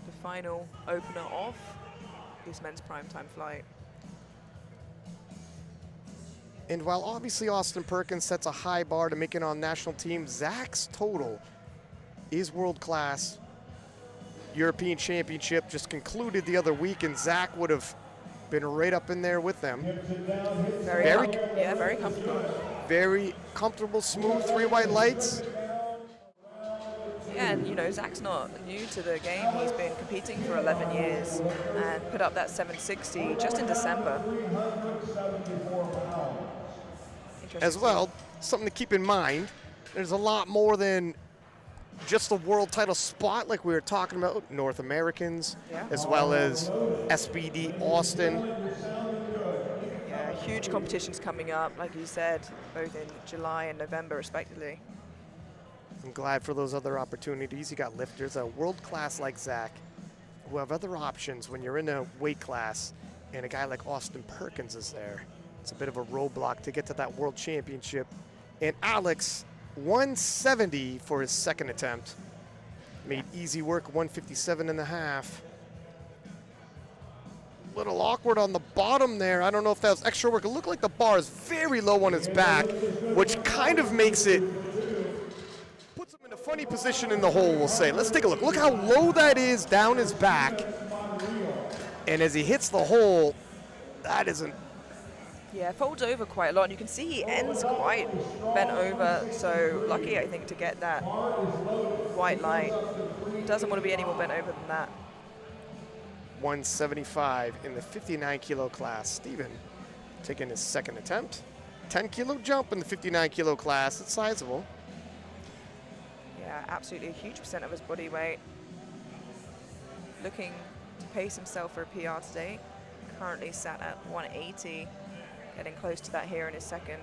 The final opener of this men's primetime flight. And while obviously Austin Perkins sets a high bar to make it on national team, Zach's total is world class. European Championship just concluded the other week, and Zach would have been right up in there with them. Very comfortable. Very comfortable, smooth 3 white lights. Yeah, and you know, Zach's not new to the game. He's been competing for 11 years and put up that 760 just in December. 374 pounds. As well, something to keep in mind, there's a lot more than just a world title spot like we were talking about, North Americans, as well as SBD Austin. Yeah, huge competitions coming up, like you said, both in July and November respectively. I'm glad for those other opportunities. You got lifters, a world class like Zach, who have other options when you're in a weight class, and a guy like Austin Perkins is there. It's a bit of a roadblock to get to that world championship. And Alex, 170 for his second attempt. Made easy work, 157 and a half. Little awkward on the bottom there. I don't know if that was extra work. It looked like the bar is very low on his back, which kind of makes it, puts him in a funny position in the hole, we'll say. Let's take a look. Look how low that is down his back. And as he hits the hole, that isn't. Yeah, folds over quite a lot, and you can see he ends quite bent over, so lucky, I think, to get that white light. Doesn't want to be any more bent over than that. 175 in the 59 kilo class. Steven taking his second attempt. 10 kilo jump in the 59 kilo class. It's sizable. Yeah, absolutely a huge percent of his body weight. Looking to pace himself for a PR today. Currently sat at 180. Getting close to that here in his second.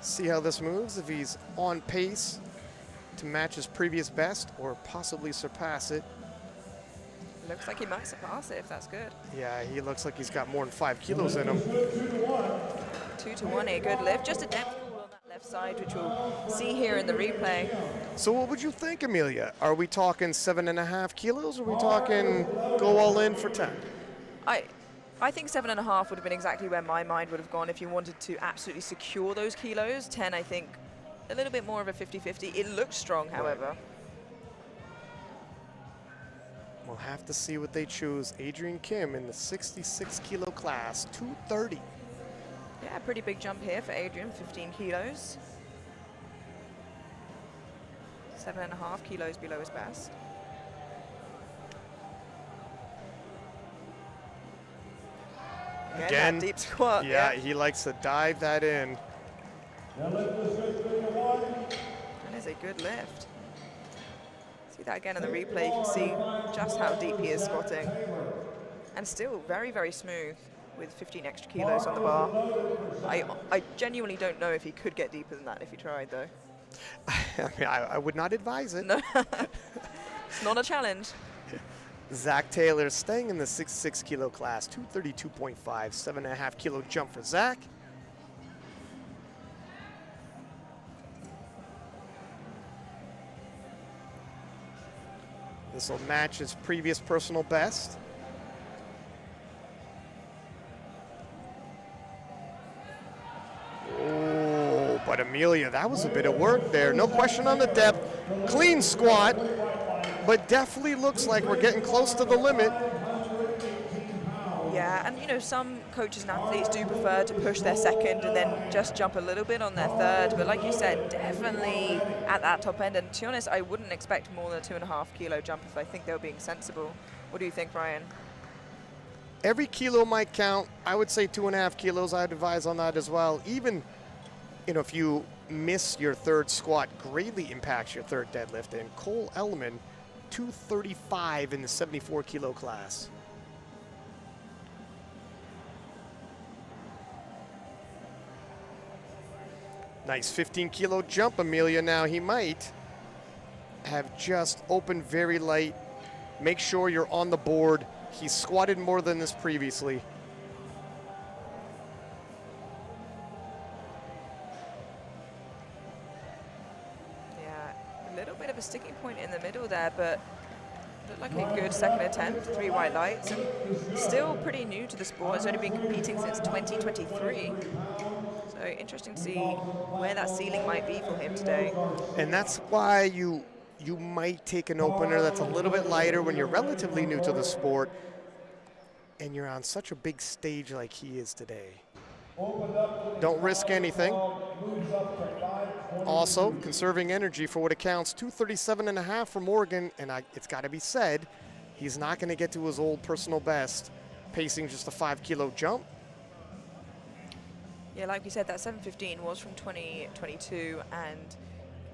See how this moves, if he's on pace to match his previous best or possibly surpass it. Looks like he might surpass it if that's good. Yeah, he looks like he's got more than 5 kilos in him. 2 to 1, a good lift. Just a depth fall on that left side, which we'll see here in the replay. So what would you think, Amelia? Are we talking 7.5 kilos, or are we talking go all in for 10? I think 7.5 would have been exactly where my mind would have gone if you wanted to absolutely secure those kilos. 10, I think, a little bit more of a 50-50. It looks strong, however. We'll have to see what they choose. Adrian Kim in the 66 kilo class, 230. Yeah, pretty big jump here for Adrian, 15 kilos. 7.5 kilos below his best. Again, that deep squat. Yeah, he likes to dive that in. That is a good lift. See that again in the replay. You can see just how deep he is squatting. And still very, very smooth with 15 extra kilos on the bar. I genuinely don't know if he could get deeper than that if he tried, though. I mean, I would not advise it. No, it's not a challenge. Zach Taylor staying in the 66 kilo class, 232.5, 7.5 kilo jump for Zach. This will match his previous personal best. Oh, but Amelia, that was a bit of work there. No question on the depth. Clean squat, but definitely looks like we're getting close to the limit. Yeah, and you know, some coaches and athletes do prefer to push their second and then just jump a little bit on their third. But like you said, definitely at that top end. And to be honest, I wouldn't expect more than a 2.5 kilo jump if I think they were being sensible. What do you think, Ryan? Every kilo might count. I would say 2.5 kilos. I'd advise on that as well. Even, you know, if you miss your third squat, greatly impacts your third deadlift. And Cole Elliman, 235 in the 74 kilo class. Nice 15 kilo jump, Amelia. Now he might have just opened very light. Make sure you're on the board. He's squatted more than this previously. Yeah, a little bit of a sticking point in the middle there, but looked like a good second attempt, 3 white lights, and still pretty new to the sport. Has only been competing since 2023. So interesting to see where that ceiling might be for him today. And that's why you might take an opener that's a little bit lighter when you're relatively new to the sport and you're on such a big stage like he is today. Don't risk anything. Also, conserving energy for what it counts. 237.5 for Morgan, and it's got to be said, he's not going to get to his old personal best, pacing just a 5-kilo jump. Yeah, like we said, that 7:15 was from 2022, and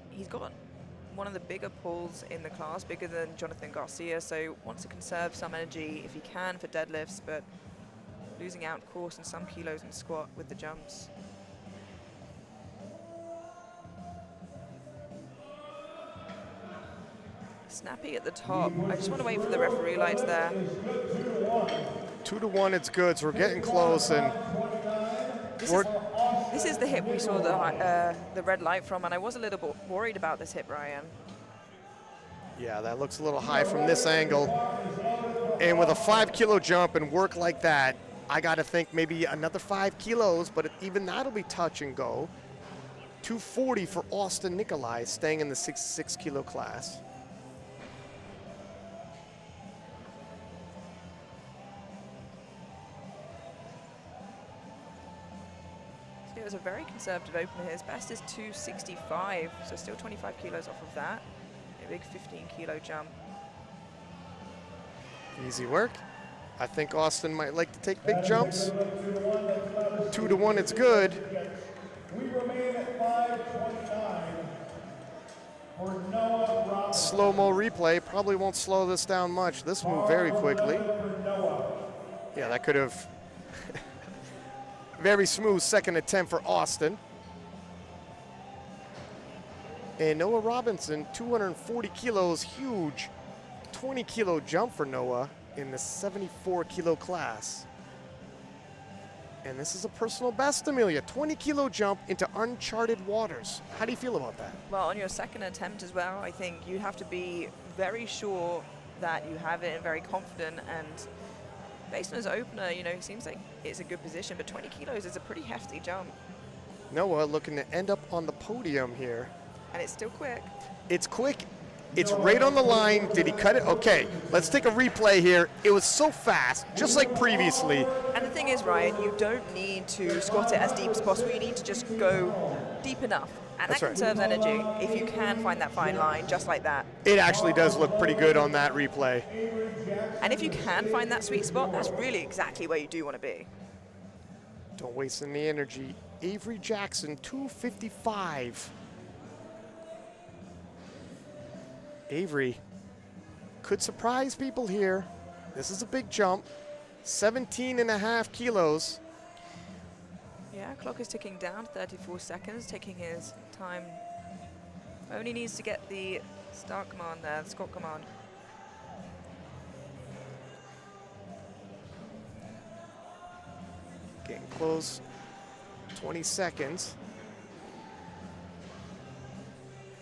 he's got one of the bigger pulls in the class, bigger than Jonathan Garcia, so wants to conserve some energy if he can for deadlifts, but losing out, of course, in some kilos in squat with the jumps. Snappy at the top. I just want to wait for the referee lights there. 2-1, it's good, so we're getting close, and this is the hip we saw the red light from, and I was a little bit worried about this hip, Ryan. yeah, that looks a little high from this angle. And with a 5-kilo jump and work like that, I got to think maybe another 5 kilos, but even that'll be touch and go. 240 for Austin Nikolai, staying in the 66-kilo class. It was a very conservative opener. His best is 265, so still 25 kilos off of that. A big 15-kilo jump. Easy work. I think Austin might like to take big jumps. 2-1, it's good. We remain at 5:29 for Noah Roberts. Slow-mo replay probably won't slow this down much. This moved very quickly. Yeah, that could have... Very smooth second attempt for Austin. And Noah Robinson, 240 kilos, huge 20-kilo jump for Noah in the 74-kilo class. And this is a personal best, Amelia, 20-kilo jump into uncharted waters. How do you feel about that? Well, on your second attempt as well, I think you have to be very sure that you have it and very confident, and based on his opener, you know, he seems like it's a good position, but 20 kilos is a pretty hefty jump. Noah looking to end up on the podium here. And it's still quick. It's quick. It's right on the line. Did he cut it? Okay, let's take a replay here. It was so fast, just like previously. And the thing is, Ryan, you don't need to squat it as deep as possible. You need to just go deep enough. And That's that right. conserves energy if you can find that fine line, just like that. It actually does look pretty good on that replay. And if you can find that sweet spot, that's really exactly where you do want to be. Don't waste any energy. Avery Jackson, 255. Avery could surprise people here. This is a big jump. 17.5 kilos. Yeah, clock is ticking down, 34 seconds, taking his time. Only needs to get the start command there, the squat command. Getting close. 20 seconds.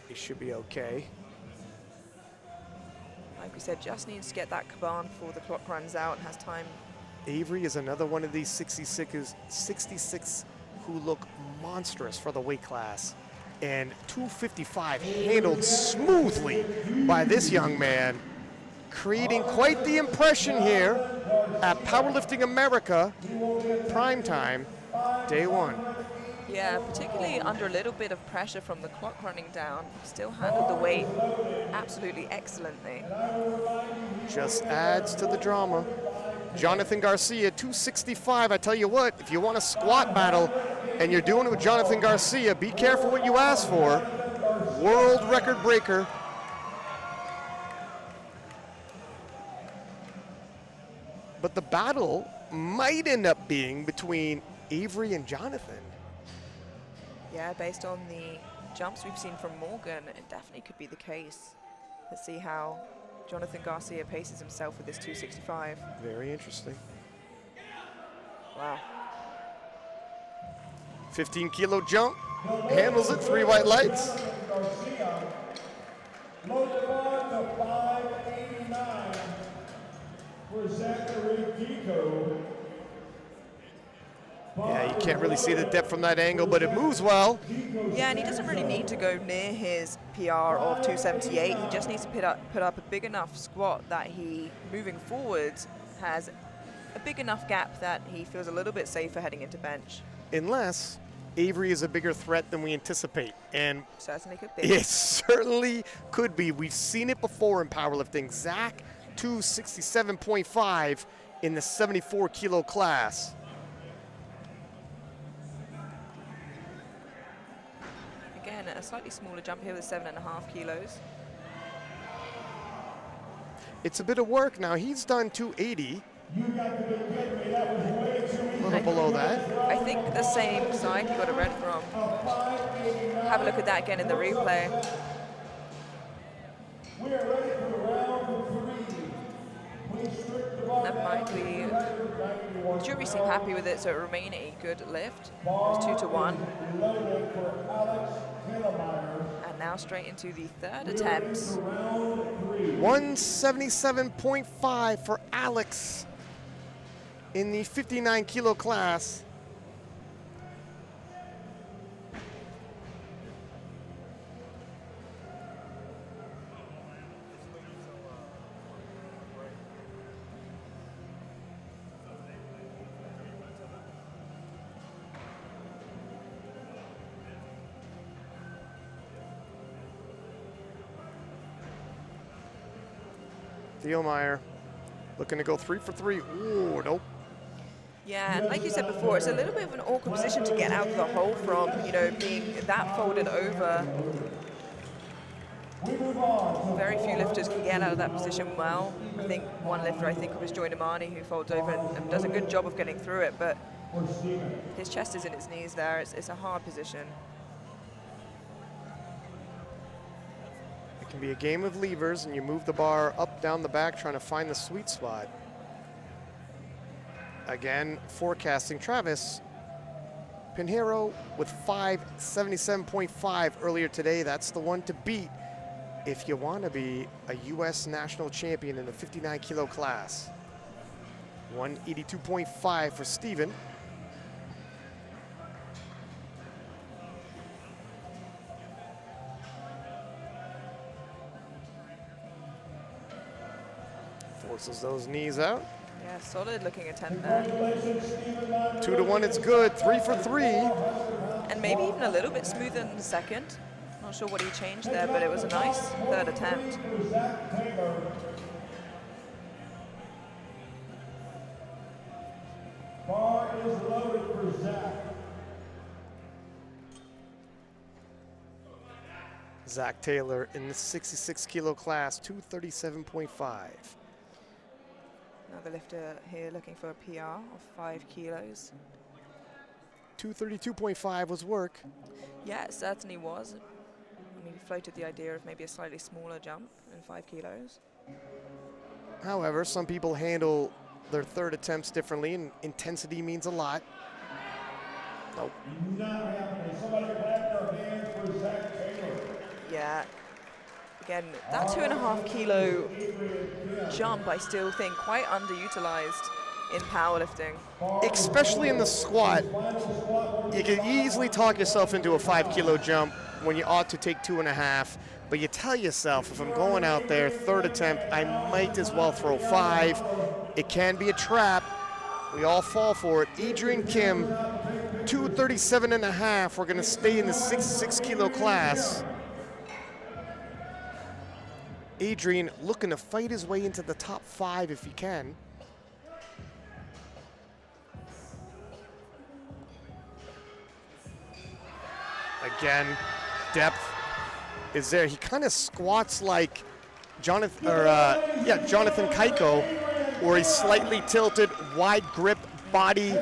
He should be okay. Like we said, just needs to get that command before the clock runs out and has time. Avery is another one of these 66 who look monstrous for the weight class. And 255 handled smoothly by this young man, creating quite the impression here at Powerlifting America Primetime, day 1. Yeah, particularly under a little bit of pressure from the clock running down, still handled the weight absolutely excellently. Just adds to the drama. Jonathan Garcia, 265. I tell you what, if you want a squat battle and you're doing it with Jonathan Garcia, be careful what you ask for. World record breaker. But the battle might end up being between Avery and Jonathan. Yeah, based on the jumps we've seen from Morgan, it definitely could be the case. Let's see how Jonathan Garcia paces himself with this 265. Very interesting. Wow. 15-kilo jump, handles it, 3 white lights. Loaded on to 589 for Zachary Dico. Yeah, you can't really see the depth from that angle, but it moves well. Yeah, and he doesn't really need to go near his PR of 278. He just needs to put up a big enough squat that he, moving forward, has a big enough gap that he feels a little bit safer heading into bench. unless Avery is a bigger threat than we anticipate. And Certainly could be. it certainly could be. We've seen it before in powerlifting. Zach, 267.5 in the 74 kilo class. Again, a slightly smaller jump here with 7.5 kilos. It's a bit of work now. He's done 280. A little below that. I think the same side he got a red from. Have a look at that again in the replay. Never mind, the jury seem happy with it, so it remained a good lift. It was 2-1. And now straight into the third attempt. 177.5 for Alex in the 59 kilo class. Thielmeyer looking to go 3 for 3. Ooh, nope. Yeah, and like you said before, it's a little bit of an awkward position to get out of the hole from, you know, being that folded over. Very few lifters can get out of that position well. I think one lifter, it was Joy Namani, who folds over and does a good job of getting through it, but his chest is in his knees there. It's a hard position. It can be a game of levers, and you move the bar up, down the back, trying to find the sweet spot. Again, forecasting Travis Pinheiro with 577.5 earlier today. That's the one to beat if you want to be a U.S. national champion in the 59 kilo class. 182.5 for Steven. Forces those knees out. Yeah, solid looking attempt there. 2-1, it's good. 3 for 3. And maybe even a little bit smoother than the second. Not sure what he changed there, but it was a nice third attempt. Bar is loaded for Zach. Zach Taylor in the 66 kilo class, 237.5. Another lifter here looking for a PR of 5 kilos. 232.5 was work. Yeah, it certainly was. I mean, he floated the idea of maybe a slightly smaller jump than 5 kilos. However, some people handle their third attempts differently, and intensity means a lot. Nope. Somebody clap their hands for Zach Taylor. Yeah. Again, that 2.5 kilo jump, I still think, quite underutilized in powerlifting. Especially in the squat, you can easily talk yourself into a 5 kilo jump when you ought to take 2.5. But you tell yourself, if I'm going out there, third attempt, I might as well throw 5. It can be a trap. We all fall for it. Adrian Kim, 237.5. We're going to stay in the 66 kilo class. Adrian looking to fight his way into the top 5 if he can. Again, depth is there. He kind of squats like Jonathan Kaiko, where he's slightly tilted, wide grip, body.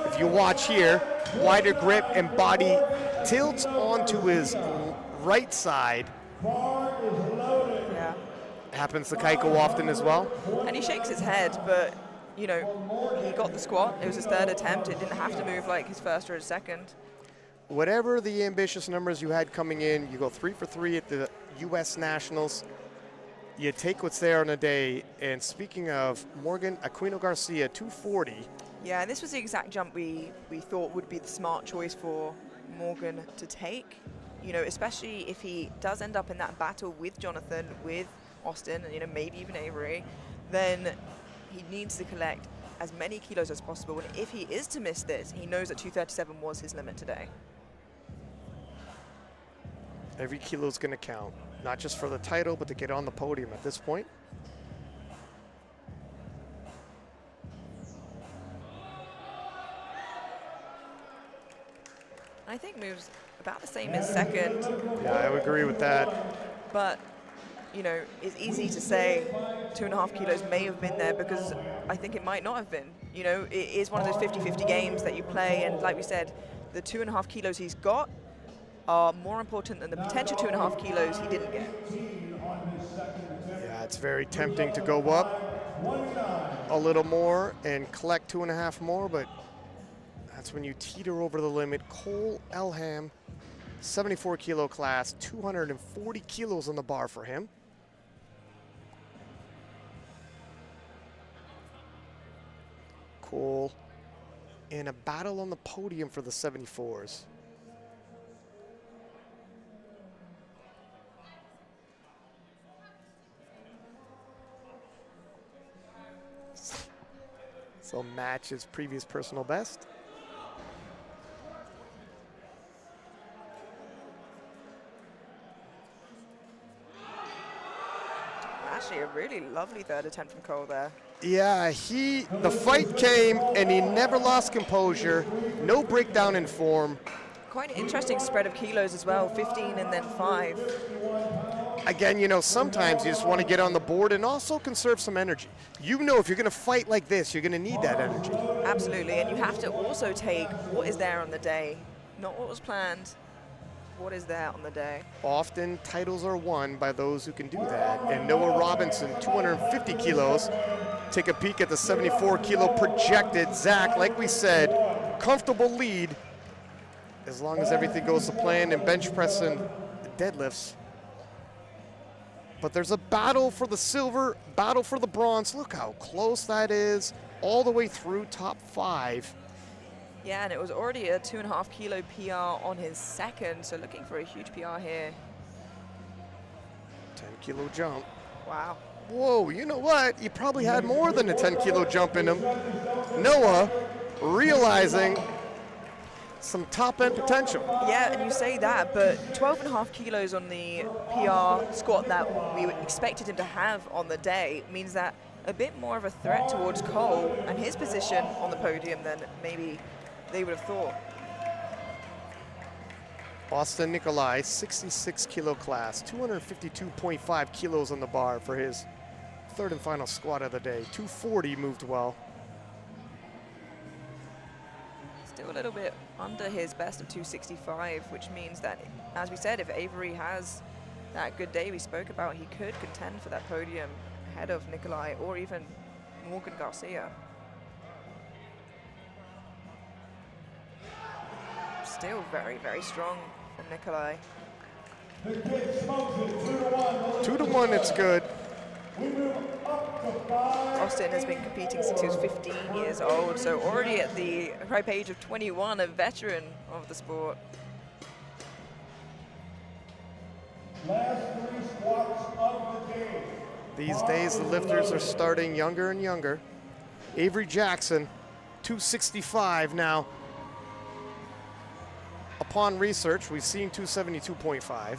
If you watch here, wider grip and body tilts onto his right side. Yeah. Happens to Kaiko often as well. And he shakes his head, but, you know, he got the squat. It was his third attempt. It didn't have to move like his first or his second. Whatever the ambitious numbers you had coming in, you go 3 for 3 at the U.S. Nationals. You take what's there on a day. And speaking of Morgan Aquino Garcia, 240. Yeah, and this was the exact jump we thought would be the smart choice for Morgan to take. You know, especially if he does end up in that battle with Jonathan, with Austin, and, you know, maybe even Avery, then he needs to collect as many kilos as possible. And if he is to miss this, he knows that 237 was his limit today. Every kilo is going to count, not just for the title, but to get on the podium at this point. I think moves about the same as second. Yeah, I would agree with that. But, you know, it's easy to say 2.5 kilos may have been there, because I think it might not have been. You know, it is one of those 50-50 games that you play, and like we said, the 2.5 kilos he's got are more important than the potential 2.5 kilos he didn't get. Yeah, it's very tempting to go up a little more and collect 2.5 more, but that's when you teeter over the limit. Cole Elham, 74 kilo class, 240 kilos on the bar for him. Cole in a battle on the podium for the 74s. So match his previous personal best. Actually, a really lovely third attempt from Cole there. Yeah, the fight came and he never lost composure. No breakdown in form. Quite an interesting spread of kilos as well, 15 and then 5. Again, you know, sometimes you just want to get on the board and also conserve some energy. You know, if you're going to fight like this, you're going to need that energy. Absolutely, and you have to also take what is there on the day, not what was planned, what is there on the day. Often titles are won by those who can do that. And Noah Robinson, 250 kilos. Take a peek at the 74 kilo projected. Zach, like we said, comfortable lead as long as everything goes to plan and bench press and deadlifts. But there's a battle for the silver, battle for the bronze. Look how close that is, all the way through top 5. Yeah, and it was already a 2.5 kilo PR on his second, so looking for a huge PR here. 10 kilo jump. Wow. Whoa, you know what? He probably had more than a 10 kilo jump in him. Noah realizing some top end potential. Yeah, and you say that, but 12.5 kilos on the PR squat that we expected him to have on the day means that a bit more of a threat towards Cole and his position on the podium than maybe they would have thought. Austin Nikolai, 66 kilo class, 252.5 kilos on the bar for his third and final squat of the day. 240 moved well. Still a little bit under his best of 265, which means that, as we said, if Avery has that good day we spoke about, he could contend for that podium ahead of Nikolai or even Morgan Garcia. Still very, very strong from Nikolai. 2-1, it's good. Austin has been competing since he was 15 years old, so already at the ripe age of 21, a veteran of the sport. Last 3 squats of the day. These days, the lifters are starting younger and younger. Avery Jackson, 265 now. Upon research, we've seen 272.5.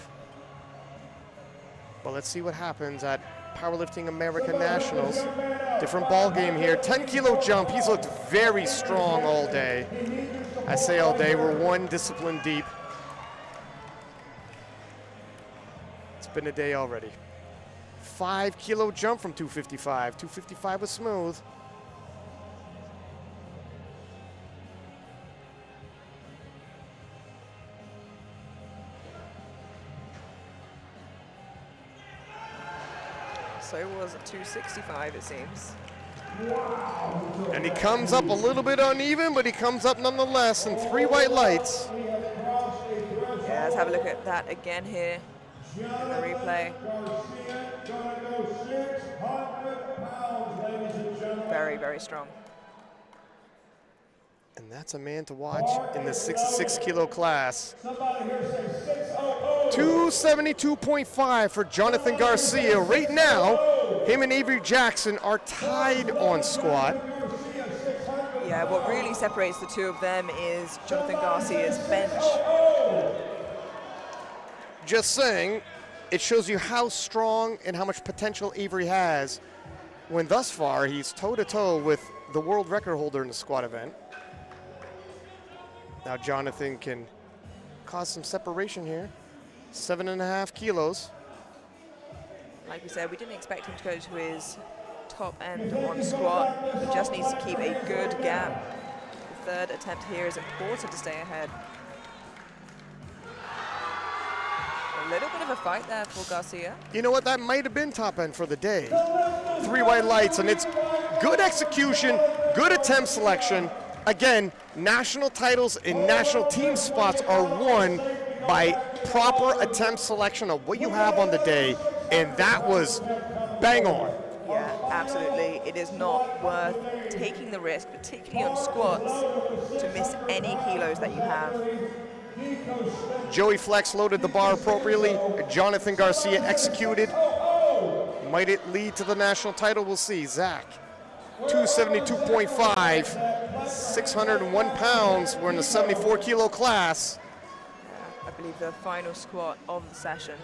But let's see what happens at Powerlifting America Nationals. Different ball game here. 10 kilo jump. He's looked very strong all day. I say all day, we're one discipline deep. It's been a day already. 5 kilo jump from 255. 255 was smooth. So was 265, it seems. And he comes up a little bit uneven, but he comes up nonetheless in 3 white lights. Yeah, let's have a look at that again here in the replay. Very, very strong. And that's a man to watch in the 66 kilo class. 272.5 for Jonathan Garcia. Right now, him and Avery Jackson are tied on squat. Yeah, what really separates the two of them is Jonathan Garcia's bench. Just saying, it shows you how strong and how much potential Avery has when thus far he's toe-to-toe with the world record holder in the squat event. Now Jonathan can cause some separation here. 7.5 kilos. Like we said, we didn't expect him to go to his top end on squat. He just needs to keep a good gap. The third attempt here is important to stay ahead. A little bit of a fight there for Garcia. You know what, that might have been top end for the day. 3 white lights, and it's good execution, good attempt selection. Again, national titles and national team spots are won by proper attempt selection of what you have on the day, and that was bang on. Yeah, absolutely. It is not worth taking the risk, particularly on squats, to miss any kilos that you have. Joey Flex loaded the bar appropriately. Jonathan Garcia executed. Might it lead to the national title? We'll see. Zach, 272.5, 601 pounds. We're in the 74 kilo class. I believe the final squat of the session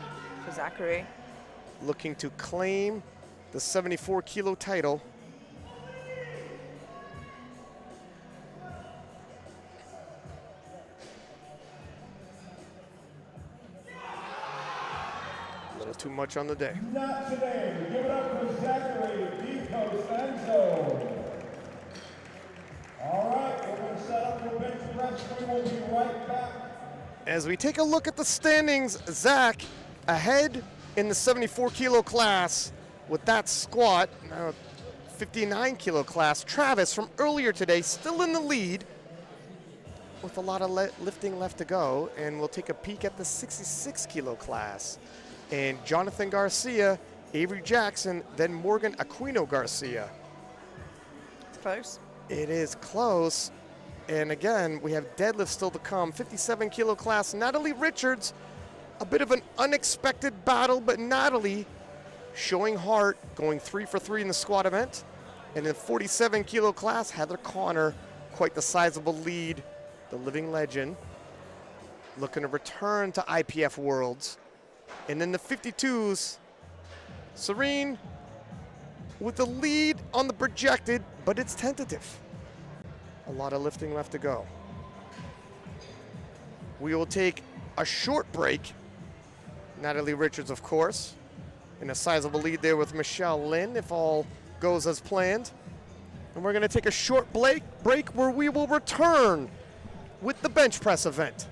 for Zachary. Looking to claim the 74 kilo title. A little too much on the day. Not today. Give it up for Zachary DiCostanzo. All right, we're going to set up for bench press. We will be right back. As we take a look at the standings, Zach ahead in the 74 kilo class with that squat. Now 59 kilo class. Travis from earlier today still in the lead with a lot of lifting left to go. And we'll take a peek at the 66 kilo class. And Jonathan Garcia, Avery Jackson, then Morgan Aquino Garcia. It's close. It is close. And again, we have deadlift still to come. 57 kilo class, Natalie Richards. A bit of an unexpected battle, but Natalie showing heart, going 3 for 3 in the squat event. And in the 47 kilo class, Heather Connor, quite the sizable lead, the living legend, looking to return to IPF Worlds. And then the 52s, Serene with the lead on the projected, but it's tentative. A lot of lifting left to go. We will take a short break. Natalie Richards, of course, in a sizable lead there with Michelle Lynn, if all goes as planned. And we're going to take a short break where we will return with the bench press event.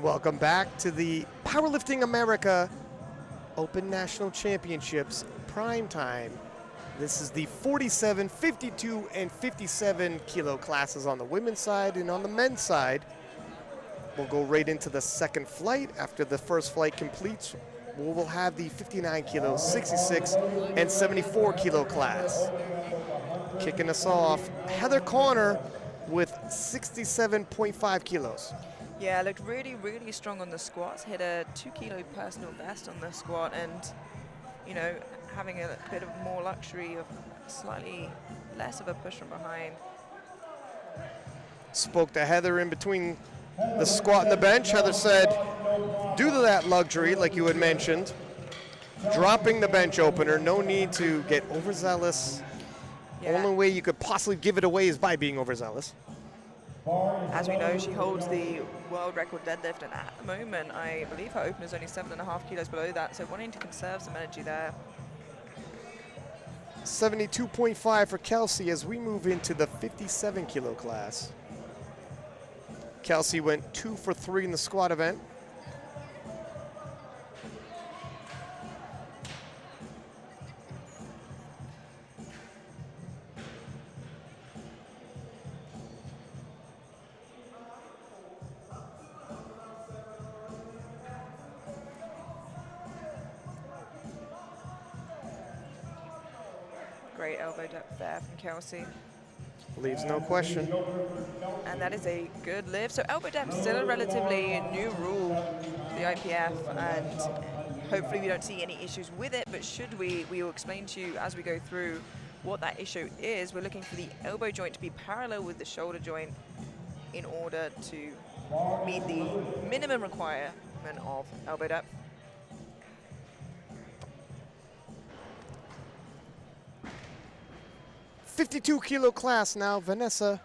Welcome back to the Powerlifting America Open National Championships Primetime. This is the 47, 52, and 57 kilo classes on the women's side, and on the men's side, we'll go right into the second flight. After the first flight completes, we will have the 59 kilo, 66, and 74 kilo class. Kicking us off, Heather Connor with 67.5 kilos. Yeah, looked really, really strong on the squats. Hit a 2 kilo personal best on the squat, and, you know, having a bit of more luxury of slightly less of a push from behind. Spoke to Heather in between the squat and the bench. Heather said, due to that luxury, like you had mentioned, dropping the bench opener, no need to get overzealous. Yeah. Only way you could possibly give it away is by being overzealous. As we know, she holds the world record deadlift, and at the moment, I believe her opener is only 7.5 kilos below that, so wanting to conserve some energy there. 72.5 for Kelsey as we move into the 57 kilo class. Kelsey went 2 for 3 in the squat event. Great elbow depth there from Kelsey. Leaves no question. And that is a good lift. So elbow depth still a relatively new rule for the IPF, and hopefully we don't see any issues with it, but should we will explain to you as we go through what that issue is. We're looking for the elbow joint to be parallel with the shoulder joint in order to meet the minimum requirement of elbow depth. '52 kilo class now, Vanessa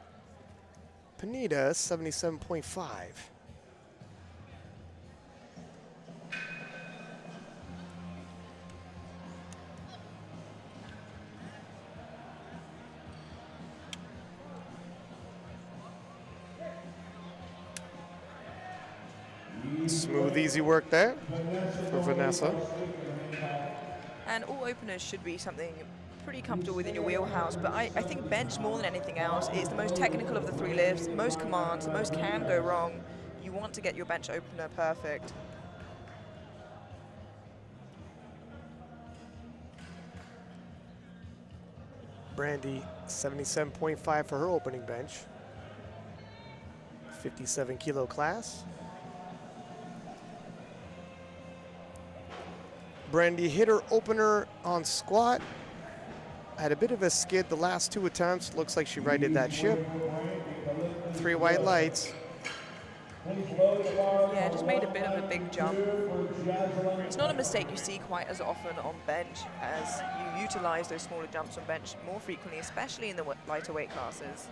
Pineda, 77.5. Smooth, easy work there for Vanessa. And all openers should be something pretty comfortable within your wheelhouse, but I think bench more than anything else is the most technical of the 3 lifts, most commands, the most can go wrong. You want to get your bench opener perfect. Brandy, 77.5 for her opening bench. 57 kilo class. Brandy hit her opener on squat. Had a bit of a skid the last 2 attempts. Looks like she righted that ship. 3 white lights. Yeah, just made a bit of a big jump. It's not a mistake you see quite as often on bench, as you utilize those smaller jumps on bench more frequently, especially in the lighter weight classes.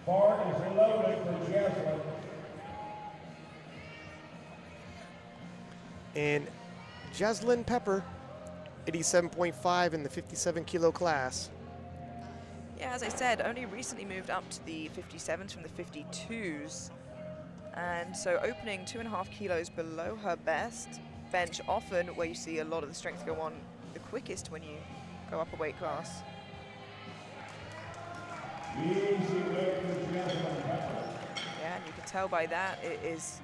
Bar is loaded for Jaslyn. And Jaslyn Pepper, 87.5 in the 57 kilo class. Yeah, as I said, only recently moved up to the 57s from the 52s. And so opening 2.5 kilos below her best bench, often where you see a lot of the strength go on the quickest when you go up a weight class. Easy lift for Jaslyn Pepper. Yeah, and you can tell by that it is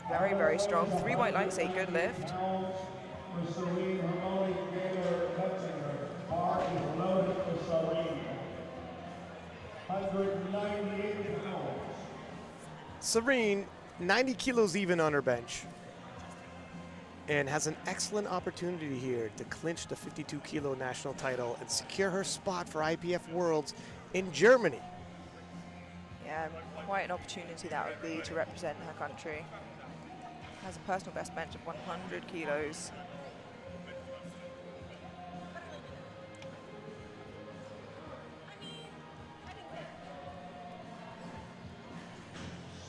very, very strong. 3 white lights, a good lift. For Serene Harmonic Gaylor Hutzinger. Bar is loaded for Serene. 198 pounds. Serene, 90 kilos even on her bench. And has an excellent opportunity here to clinch the 52 kilo national title and secure her spot for IPF Worlds in Germany. Yeah, quite an opportunity that would be to represent her country. Has a personal best bench of 100 kilos.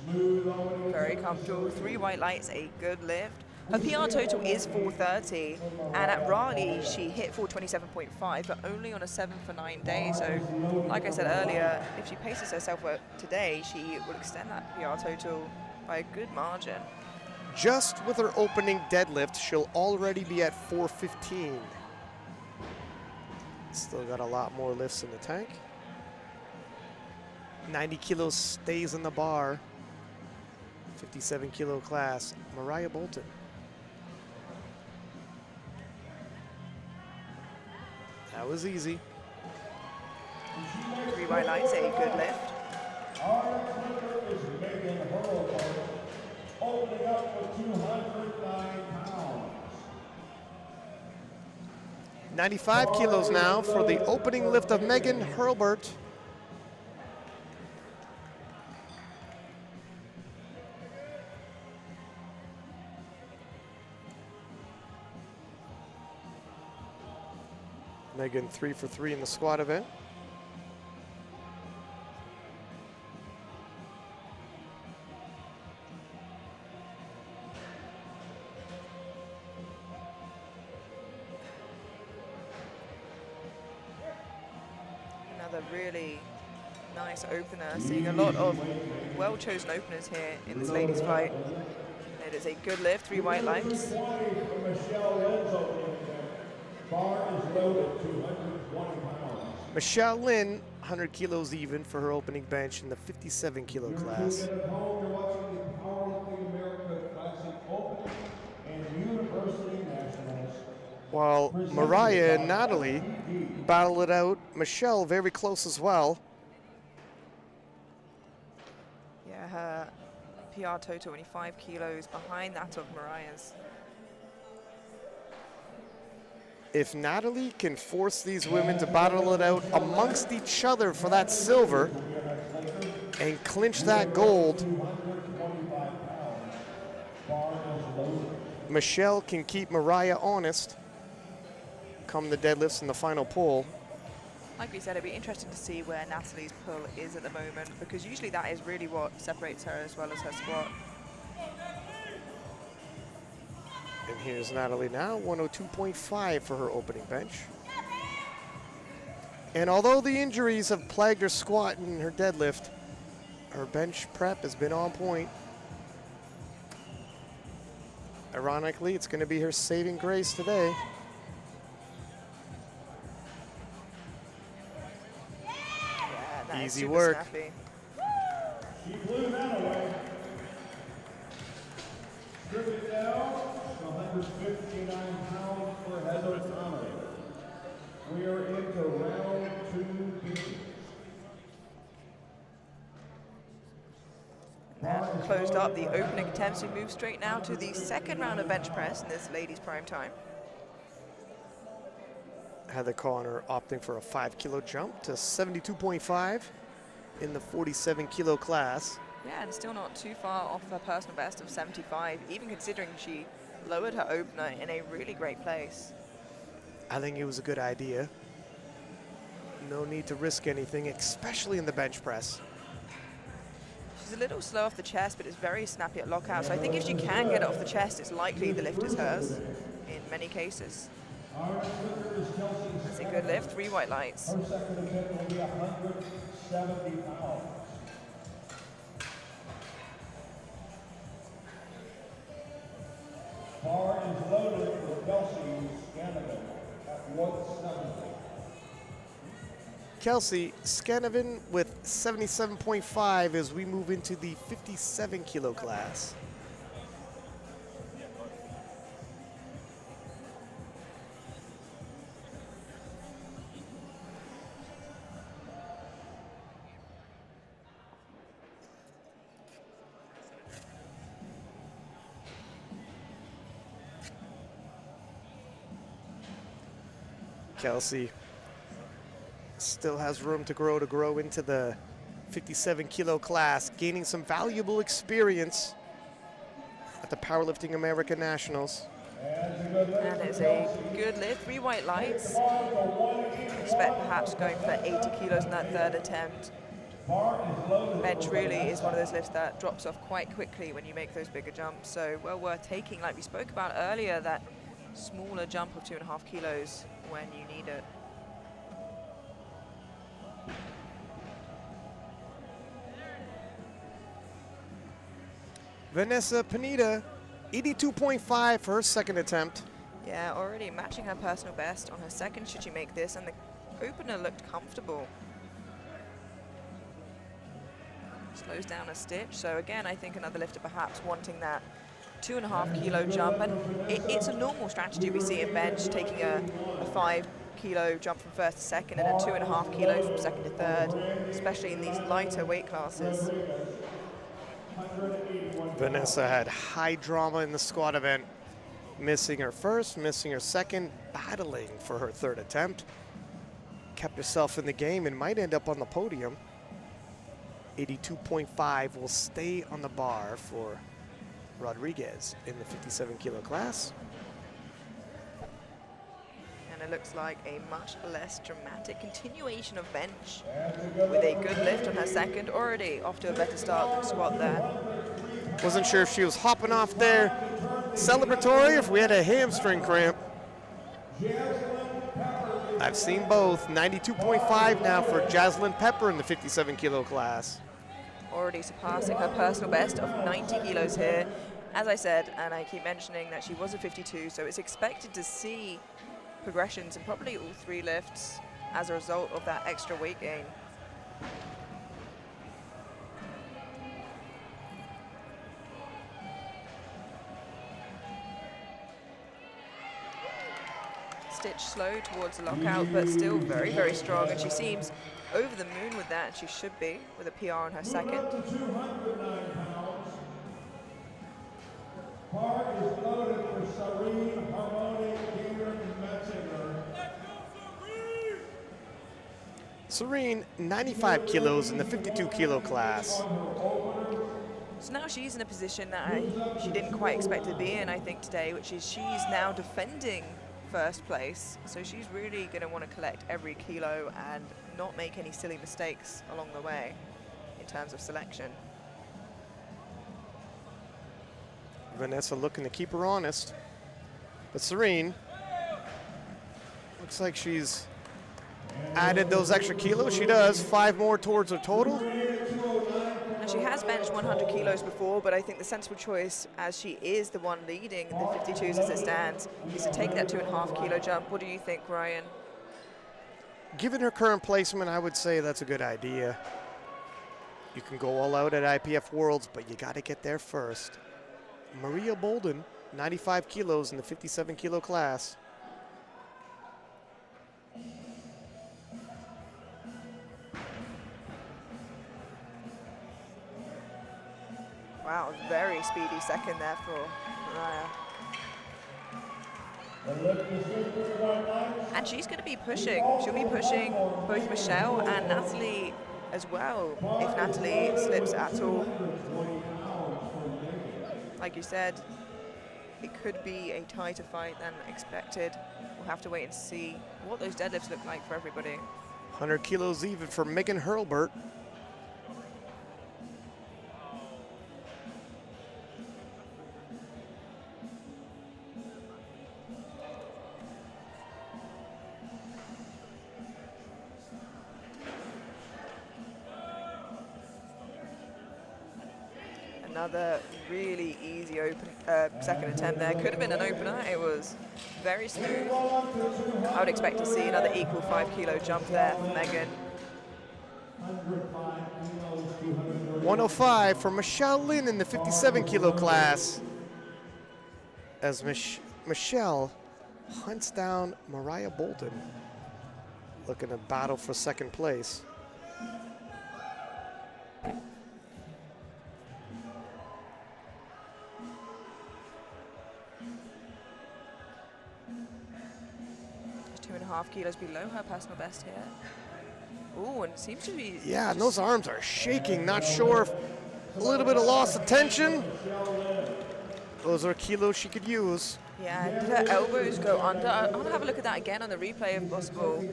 Very comfortable. 3 white lights, a good lift. Her PR total is 430, and at Raleigh she hit 427.5, but only on a 7 for 9 day. So, like I said earlier, if she paces herself today, she will extend that PR total by a good margin. Just with her opening deadlift, she'll already be at 415. Still got a lot more lifts in the tank. 90 kilos stays in the bar. 57 kilo class, Mariah Bolton. That was easy. 3 white lights, a good lift. Our clinker is Megan Hurlbut, opening up with 209 pounds. 95 kilos now for the opening lift of Megan Hurlbut. Megan 3 for 3 in the squat event. Another really nice opener. Seeing a lot of well-chosen openers here in this ladies' fight. It is a good lift, 3 white lights. 20 for Michelle Lynn's opening event. Bar is loaded, 220 pounds. Michelle Lynn, 100 kilos even for her opening bench in the 57 kilo class. At home, you're watching the Powerlifting America Classic Open and University Nationals. While Mariah and Natalie battle it out, Michelle very close as well. Yeah, her PR total only 5 kilos behind that of Mariah's. If Natalie can force these women to battle it out amongst each other for that silver and clinch that gold, Michelle can keep Mariah honest come the deadlifts and the final pull. Like we said, it'd be interesting to see where Natalie's pull is at the moment, because usually that is really what separates her as well as her squat. And here's Natalie now, 102.5 for her opening bench. And although the injuries have plagued her squat and her deadlift, her bench prep has been on point. Ironically, it's going to be her saving grace today. Yeah, that is Easy super work. snappy. She blew that away. Stripping it down, 159 pounds for Heather Thomas. We are into round 2B. That closed up the opening attempts. We move straight now to the second round of bench press in this ladies' prime time. Heather Connor opting for a 5 kilo jump to 72.5 in the 47 kilo class. Yeah, and still not too far off her personal best of 75, even considering she lowered her opener in a really great place. I think it was a good idea. No need to risk anything, especially in the bench press. She's a little slow off the chest, but is very snappy at lockout. So I think if she can get it off the chest, it's likely the lift is hers in many cases. That's a good lift, 3 white lights. Her second event will be 170 pounds. Bar is loaded for Kelsey Scanavan at 170. Kelsey Scanavan with 77.5 as we move into the 57 kilo class. Kelsey still has room to grow into the 57 kilo class, gaining some valuable experience at the Powerlifting America Nationals. And it's a good lift, 3 white lights. Expect perhaps going for 80 kilos in that third attempt. Bench really is one of those lifts that drops off quite quickly when you make those bigger jumps, so well worth taking, like we spoke about earlier, that smaller jump of 2.5 kilos when you need it. Vanessa Pineda, 82.5 for her second attempt. Yeah, already matching her personal best on her second should she make this, and the opener looked comfortable. Slows down a stitch, so again, I think another lifter perhaps wanting that 2.5 kilo jump, and it's a normal strategy we see in bench, taking a 5 kilo jump from first to second and a 2.5 kilo from second to third, especially in these lighter weight classes. Vanessa had high drama in the squat event, missing her first, missing her second, battling for her third attempt. Kept herself in the game and might end up on the podium. 82.5 will stay on the bar for Rodriguez in the 57 kilo class. And it looks like a much less dramatic continuation of bench with a good lift on her second, already off to a better start than squat there. Wasn't sure if she was hopping off there celebratory, if we had a hamstring cramp. I've seen both. 92.5 now for Jaslyn Pepper in the 57 kilo class. Already surpassing her personal best of 90 kilos here. As I said, and I keep mentioning that she was a 52, so it's expected to see progressions in probably all three lifts as a result of that extra weight gain. Stitch slow towards the lockout, but still very, very strong, and she seems over the moon with that, and she should be, with a PR on her second. Bar is loaded for Serene, Harmony, Gingrich, and Metzinger. Serene, 95 kilos in the 52 kilo class. So now she's in a position that she didn't quite expect to be in, I think, today, which is she's now defending first place. So she's really going to want to collect every kilo and not make any silly mistakes along the way in terms of selection. Vanessa looking to keep her honest. But Serene, looks like she's added those extra kilos. She does, 5 more towards her total. Now she has benched 100 kilos before, but I think the sensible choice, as she is the one leading the 52s as it stands, is to take that 2.5 kilo jump. What do you think, Ryan? Given her current placement, I would say that's a good idea. You can go all out at IPF Worlds, but you got to get there first. Maria Bolden, 95 kilos in the 57 kilo class. Wow, very speedy second there for Mariah. And she's going to be pushing. She'll be pushing both Michelle and Natalie as well, if Natalie slips at all. Like you said, it could be a tighter fight than expected. We'll have to wait and see what those deadlifts look like for everybody. 100 kilos even for Megan Hurlbert. Another really easy second attempt there. Could have been an opener. It was very smooth. I would expect to see another equal 5 kilo jump there for Megan. 105 for Michelle Lynn in the 57 kilo class. As Michelle hunts down Mariah Bolton, looking to battle for second place. Just 2.5 kilos below her personal best here. Ooh, and it seems to be... Yeah, and those arms are shaking. Not sure if a little bit of loss of tension. Those are kilos she could use. Yeah, did her elbows go under? I want to have a look at that again on the replay if possible,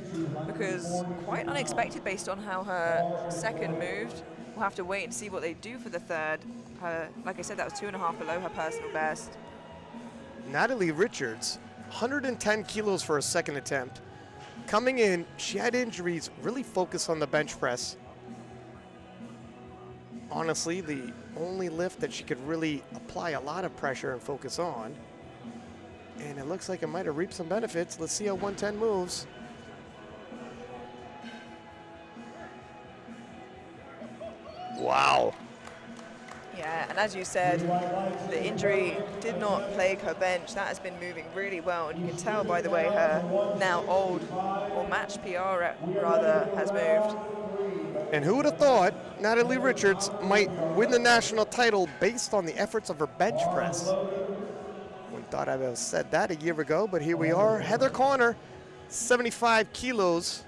because quite unexpected based on how her second moved. We'll have to wait and see what they do for the third. Like I said, that was 2.5 below her personal best. Natalie Richards, 110 kilos for her second attempt. Coming in, she had injuries, really focused on the bench press. Honestly, the only lift that she could really apply a lot of pressure and focus on. And it looks like it might have reaped some benefits. Let's see how 110 moves. Wow. Yeah, and as you said, the injury did not plague her bench. That has been moving really well, and you can tell by the way her now old, or matched PR rather, has moved. And who would have thought Natalie Richards might win the national title based on the efforts of her bench press? Wouldn't thought I would have said that a year ago, but here we are. Heather Connor, 75 kilos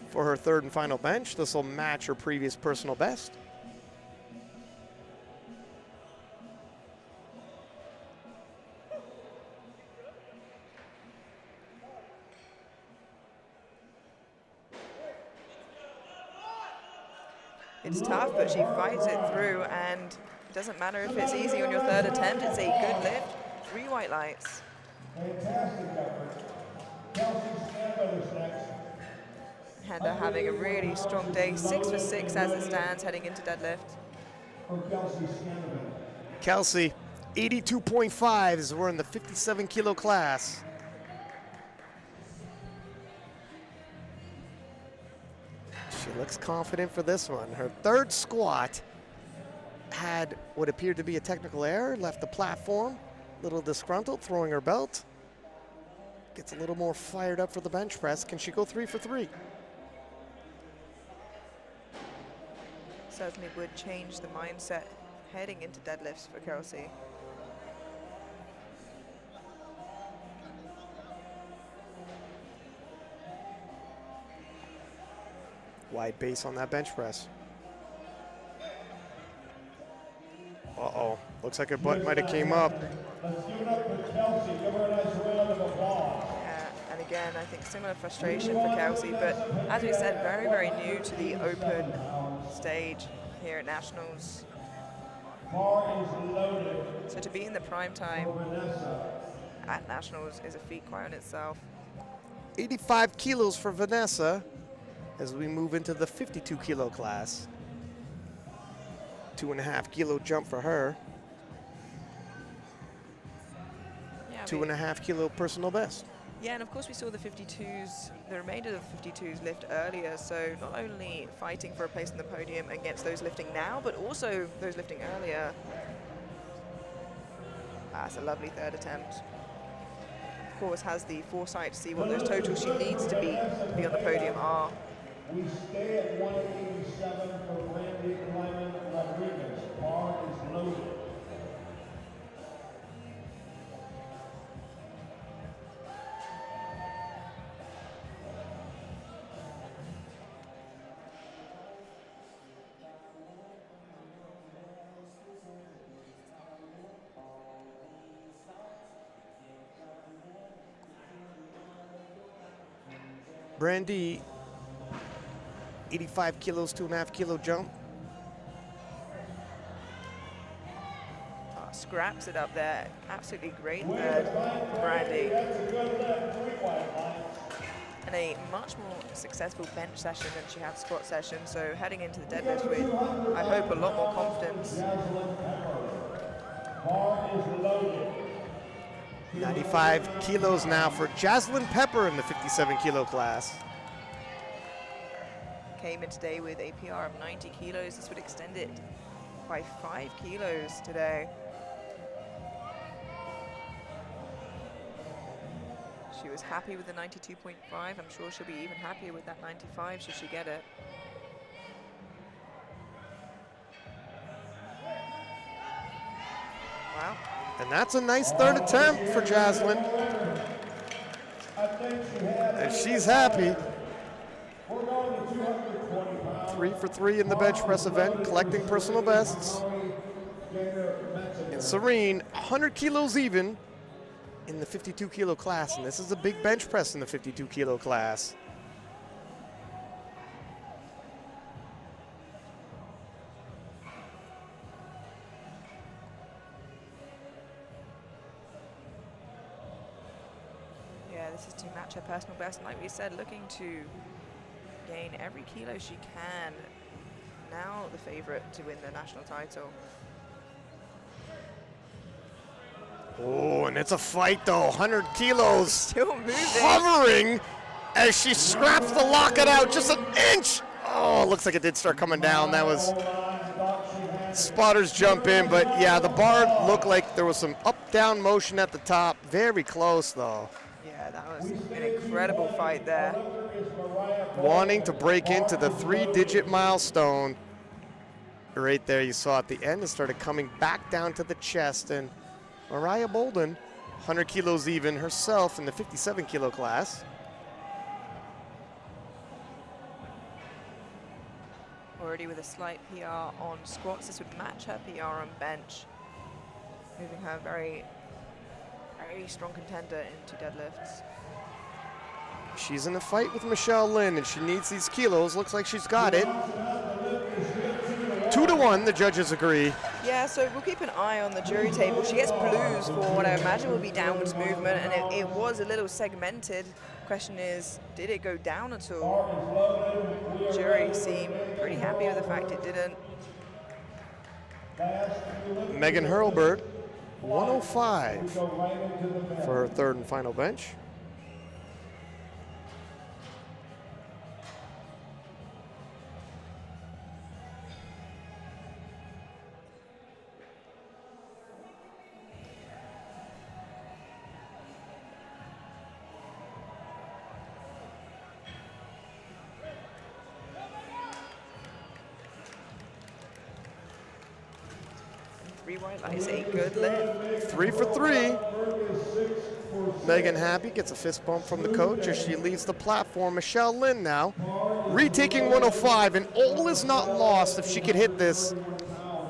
for her third and final bench. This will match her previous personal best. It's tough, but she fights it through, and it doesn't matter if it's easy on your third attempt. It's a good lift. 3 white lights. Fantastic effort. Kelsey Stanford is next. Heather having a really strong day. 6 for 6 as it stands heading into deadlift. From Kelsey Stanford. Kelsey, 82.5 as we're in the 57 kilo class. She looks confident for this one. Her third squat had what appeared to be a technical error, left the platform, a little disgruntled, throwing her belt. Gets a little more fired up for the bench press. Can she go 3 for 3? Certainly would change the mindset heading into deadlifts for Kelsey. Wide base on that bench press. Uh-oh, looks like her butt might have came up. Let's give it up for Kelsey. Give her a nice round of applause. Yeah, and again, I think similar frustration for Kelsey, but as we said, very, very new to the open stage here at Nationals. Bar is loaded So to be in the prime time for Vanessa. at Nationals is a feat quite on itself. 85 kilos for Vanessa as we move into the 52 kilo class. 2.5 kilo jump for her. Yeah, 2.5 kilo personal best. Yeah, and of course we saw the 52s, the remainder of the 52s lift earlier, so not only fighting for a place on the podium against those lifting now, but also those lifting earlier. That's a lovely third attempt. Of course, has the foresight to see what those totals she needs to be on the podium are. We stay at 187 for Brandy Lyman Rodriguez. Bar is loaded. Brandy, 85 kilos, 2.5 kilo jump. Scraps it up there. Absolutely great third for Brandy. And a much more successful bench session than she had squat session. So heading into the deadlift with, I hope, a lot more confidence. Bar is loaded. 95 kilos now for Jaslyn Pepper in the 57 kilo class. Came in today with a PR of 90 kilos. This would extend it by 5 kilos today. She was happy with the 92.5. I'm sure she'll be even happier with that 95 should she get it. Wow. And that's a nice third attempt for Jaslyn. And she's happy. 3 for 3 in the bench press event, collecting personal bests. And Serene, 100 kilos even in the 52 kilo class, and this is a big bench press in the 52 kilo class. Yeah, this is to match her personal best, and like we said, looking to gain every kilo she can. Now the favorite to win the national title. Oh, and it's a fight though, 100 kilos. Still moving. Hovering as she scraps the locket out just an inch. Oh, looks like it did start coming down. That was spotters jump in, but yeah, the bar looked like there was some up-down motion at the top. Very close though. Yeah, that was an incredible fight there. Wanting to break into the 3-digit milestone. Right there, you saw at the end, it started coming back down to the chest, and Mariah Bolden, 100 kilos even herself in the 57 kilo class. Already with a slight PR on squats. This would match her PR on bench. Moving her very, very strong contender into deadlifts. She's in a fight with Michelle Lin, and she needs these kilos. Looks like she's got it. 2-1, the judges agree. Yeah, so we'll keep an eye on the jury table. She gets blues for what I imagine will be downwards movement, and it was a little segmented. Question is, did it go down at all? Jury seemed pretty happy with the fact it didn't. Megan Hurlburt, 105 for her third and final bench. Three white lights, a good lift. 3 for 3. Megan Happy gets a fist bump from the coach as she leaves the platform. Michelle Lin now retaking 105, and all is not lost if she could hit this.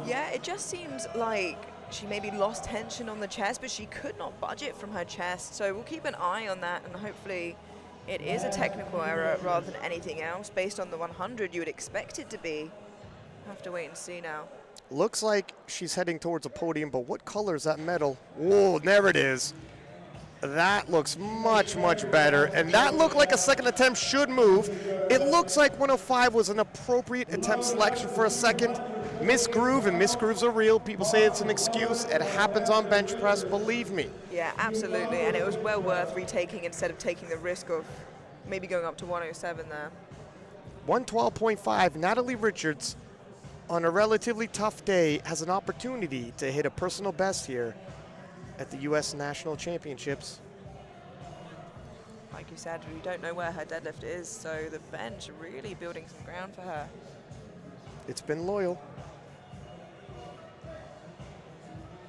Yeah, it just seems like she maybe lost tension on the chest, but she could not budge it from her chest. So we'll keep an eye on that, and hopefully it is a technical error rather than anything else. Based on the 100, you would expect it to be. Have to wait and see now. Looks like she's heading towards a podium, but what color is that medal? Whoa, there it is. That looks much, much better. And that looked like a second attempt should move. It looks like 105 was an appropriate attempt selection for a second. Misgroove, and misgrooves are real. People say it's an excuse. It happens on bench press, believe me. Yeah, absolutely. And it was well worth retaking instead of taking the risk of maybe going up to 107 there. 112.5, Natalie Richards, on a relatively tough day, has an opportunity to hit a personal best here at the U.S. National Championships. Like you said, we don't know where her deadlift is, so the bench really building some ground for her. It's been loyal.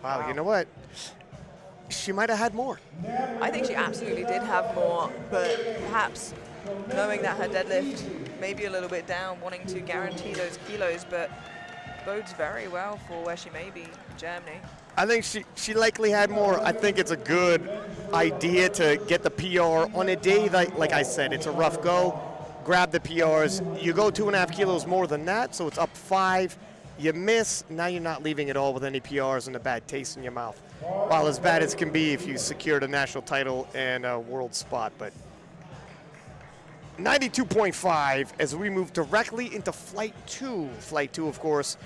Wow, you know what? She might have had more. I think she absolutely did have more, but perhaps knowing that her deadlift may be a little bit down, wanting to guarantee those kilos, but bodes very well for where she may be in Germany. I think she likely had more. I think it's a good idea to get the PR on a day like I said, it's a rough go. Grab the PRs. You go 2.5 kilos more than that, so it's up 5. You miss, now you're not leaving it all with any PRs and a bad taste in your mouth. While as bad as can be if you secured a national title and a world spot, but 92.5 as we move directly into Flight 2. Flight 2, of course,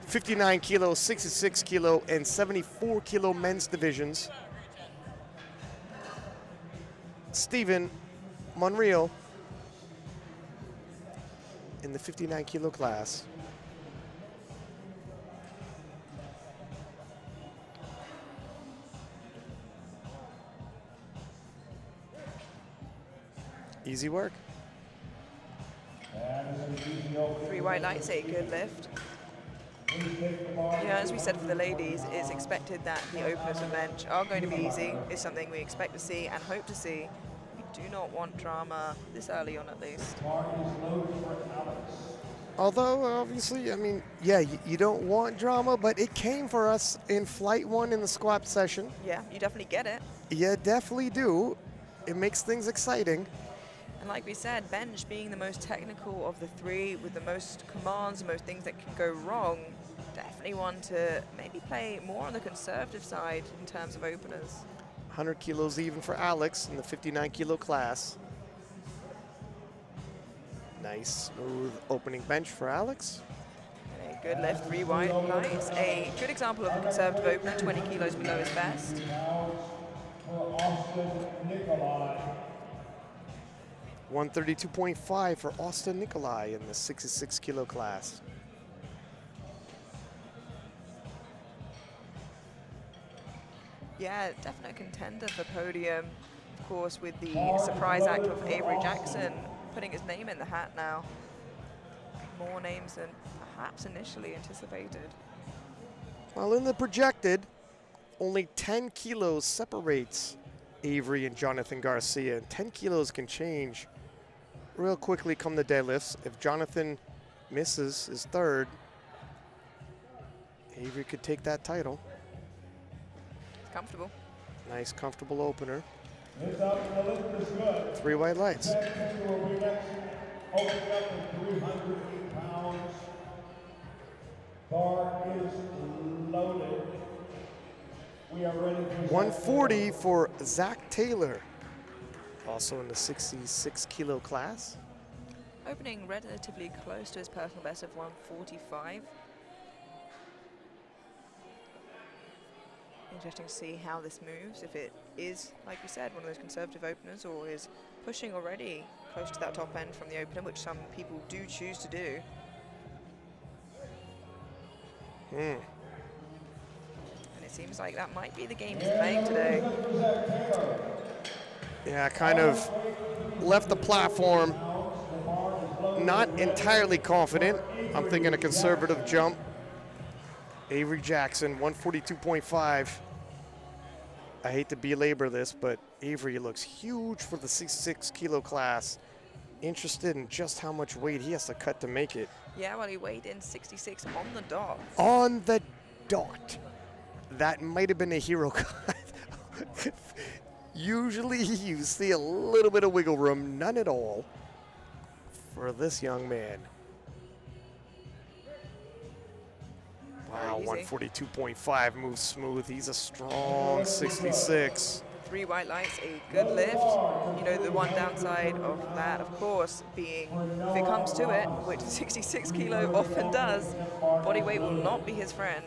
59 kilo, 66 kilo, and 74 kilo men's divisions. Stephen Monreal in the 59 kilo class. Easy work. 3 white lights, a good lift. You know, as we said for the ladies, it's expected that the openers of bench are going to be easy. It's something we expect to see and hope to see. We do not want drama this early on, at least. Although, obviously, I mean, yeah, you don't want drama, but it came for us in Flight 1 in the squat session. Yeah, you definitely get it. You definitely do. It makes things exciting. And like we said, bench being the most technical of the three with the most commands, the most things that can go wrong, definitely one to maybe play more on the conservative side in terms of openers. 100 kilos even for Alex in the 59 kilo class. Nice smooth opening bench for Alex. And a good lift, 3 wide lights. A good example of a conservative opener, 20 kilos below his best. For Austin Nikolai. 132.5 for Austin Nikolai in the 66 kilo class. Yeah, definite contender for podium. Of course, with the surprise act of Avery Jackson putting his name in the hat now. More names than perhaps initially anticipated. Well, in the projected, only 10 kilos separates Avery and Jonathan Garcia. And 10 kilos can change real quickly come the deadlifts. If Jonathan misses his third, Avery could take that title. It's comfortable. Nice, comfortable opener. Lift up, the lift is good. 3 white lights. Next will be next, opening up at 308 pounds. Bar is loaded. We are ready for 140 for Zach Taylor, also in the 66 kilo class. Opening relatively close to his personal best of 145. Interesting to see how this moves, if it is, like we said, one of those conservative openers, or is pushing already close to that top end from the opener, which some people do choose to do. And it seems like that might be the game he's playing today. Yeah, kind of left the platform not entirely confident. I'm thinking a conservative jump. Avery Jackson, 142.5. I hate to belabor this, but Avery looks huge for the 66 kilo class. Interested in just how much weight he has to cut to make it. Yeah, well, he weighed in 66 on the dot. On the dot. That might have been a hero cut. Usually you see a little bit of wiggle room, none at all for this young man. Wow, 142.5 moves smooth. He's a strong 66. 3 white lights, a good lift. You know, the one downside of that, of course, being if it comes to it, which 66 kilo often does, body weight will not be his friend.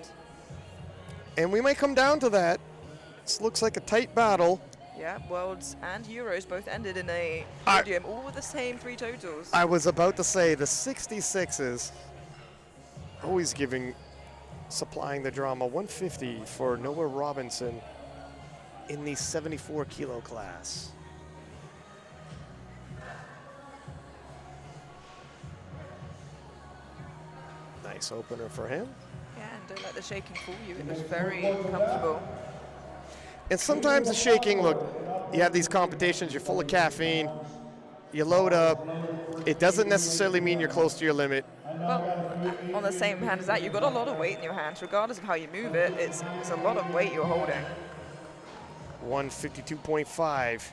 And we might come down to that. This looks like a tight battle. Yeah, Worlds and Euros both ended in a podium, all with the same 3 totals. I was about to say the 66s always supplying the drama. 150 for Noah Robinson in the 74 kilo class. Nice opener for him. Yeah, and don't let the shaking fool you. It was very comfortable. And sometimes the shaking, look, you have these competitions, you're full of caffeine, you load up. It doesn't necessarily mean you're close to your limit. Well, on the same hand as that, you've got a lot of weight in your hands. Regardless of how you move it, it's a lot of weight you're holding. 152.5.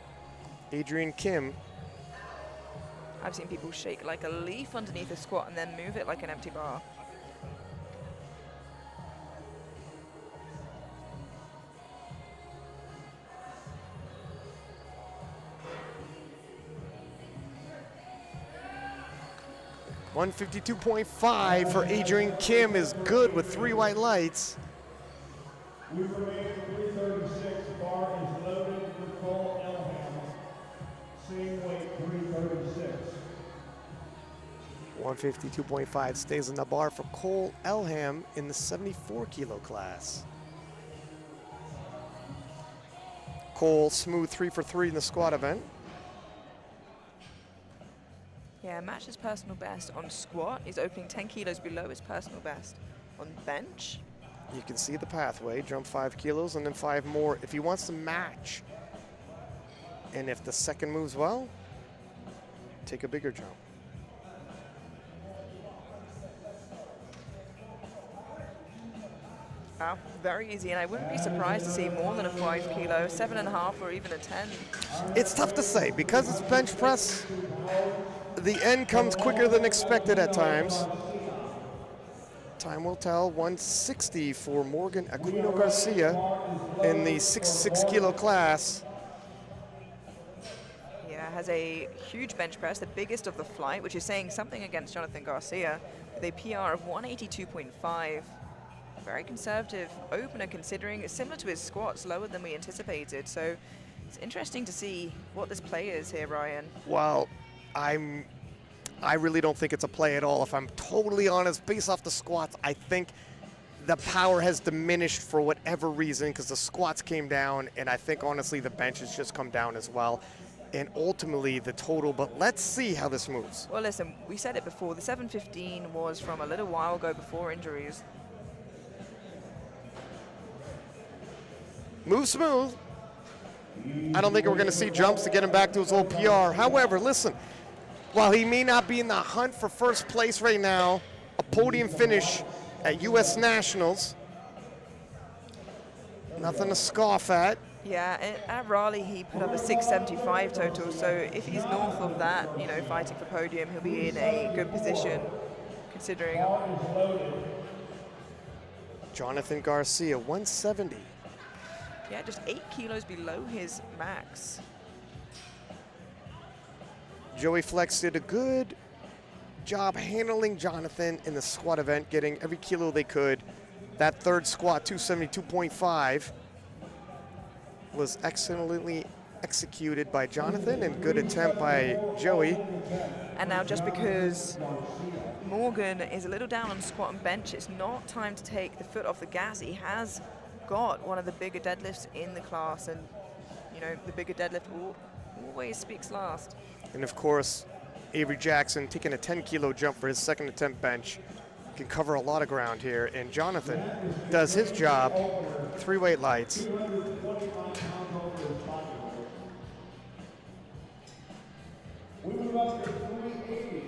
Adrian Kim. I've seen people shake like a leaf underneath a squat and then move it like an empty bar. $152.5 for Adrian Kim is good with 3 white lights. We remain at 336. Bar is loaded with Cole Elham. Same weight, 336. 152.5 stays in the bar for Cole Elham in the 74 kilo class. Cole smooth 3 for 3 in the squat event. Yeah, matched his personal best on squat. He's opening 10 kilos below his personal best. On bench, You can see the pathway, jump 5 kilos and then 5 more if he wants to match. And if the second moves well, take a bigger jump. Wow, very easy, and I wouldn't be surprised to see more than a 5 kilo, 7.5, or even a 10. It's tough to say because it's bench press. The end comes quicker than expected at times. Time will tell. 160 for Morgan Aquino Garcia in the 66 kilo class. Yeah, has a huge bench press, the biggest of the flight, which is saying something against Jonathan Garcia, with a PR of 182.5. Very conservative opener, considering it's similar to his squats, lower than we anticipated. So it's interesting to see what this play is here, Ryan. Well, I really don't think it's a play at all. If I'm totally honest, based off the squats, I think the power has diminished for whatever reason because the squats came down, and I think honestly the bench has just come down as well, and ultimately the total. But let's see how this moves. Well, listen, we said it before. The 715 was from a little while ago before injuries. Move smooth. I don't think we're going to see jumps to get him back to his old PR. However, listen, while he may not be in the hunt for first place right now, a podium finish at U.S. Nationals, nothing to scoff at. Yeah, at Raleigh he put up a 675 total, so if he's north of that, you know, fighting for podium, he'll be in a good position, considering. Jonathan Garcia, 170. Yeah, just 8 kilos below his max. Joey Flex did a good job handling Jonathan in the squat event, getting every kilo they could. That third squat, 272.5, was excellently executed by Jonathan and good attempt by Joey. And now just because Morgan is a little down on squat and bench, it's not time to take the foot off the gas. He has got one of the bigger deadlifts in the class, and you know, the bigger deadlift always speaks last. And of course, Avery Jackson taking a 10 kilo jump for his second attempt bench. Can cover a lot of ground here, and Jonathan does his job. 3 weight lights. We move up to 380.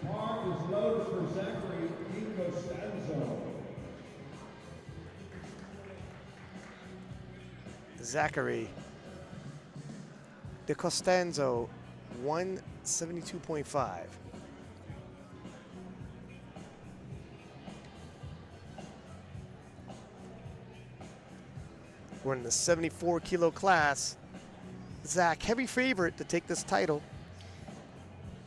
Bar is loaded for Zachary Costanzo. Zachary De Costanzo, 172.5. We're in the 74 kilo class. Zach, heavy favorite to take this title.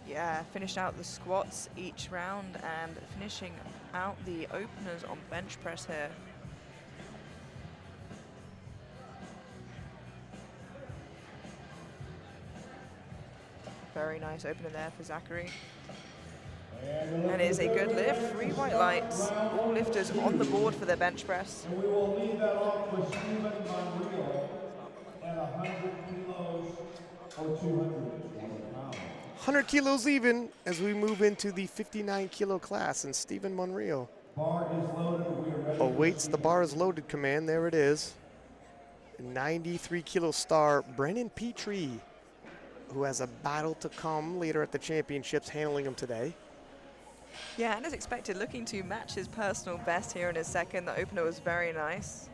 Yeah, finished out the squats each round and finishing out the openers on bench press here. Very nice opener there for Zachary. And it is a good lift, 3 white lights, all lifters on the board for their bench press. And we will leave that off with Stephen Monreal at 100 kilos or 220 pounds. 100 kilos even as we move into the 59 kilo class, and Stephen Monreal Bar is loaded. We are ready. awaits the bar is loaded command. There it is. 93 kilo star Brennan Petrie, who has a battle to come later at the championships, handling him today. Yeah, and as expected, looking to match his personal best here in his second. The opener was very nice.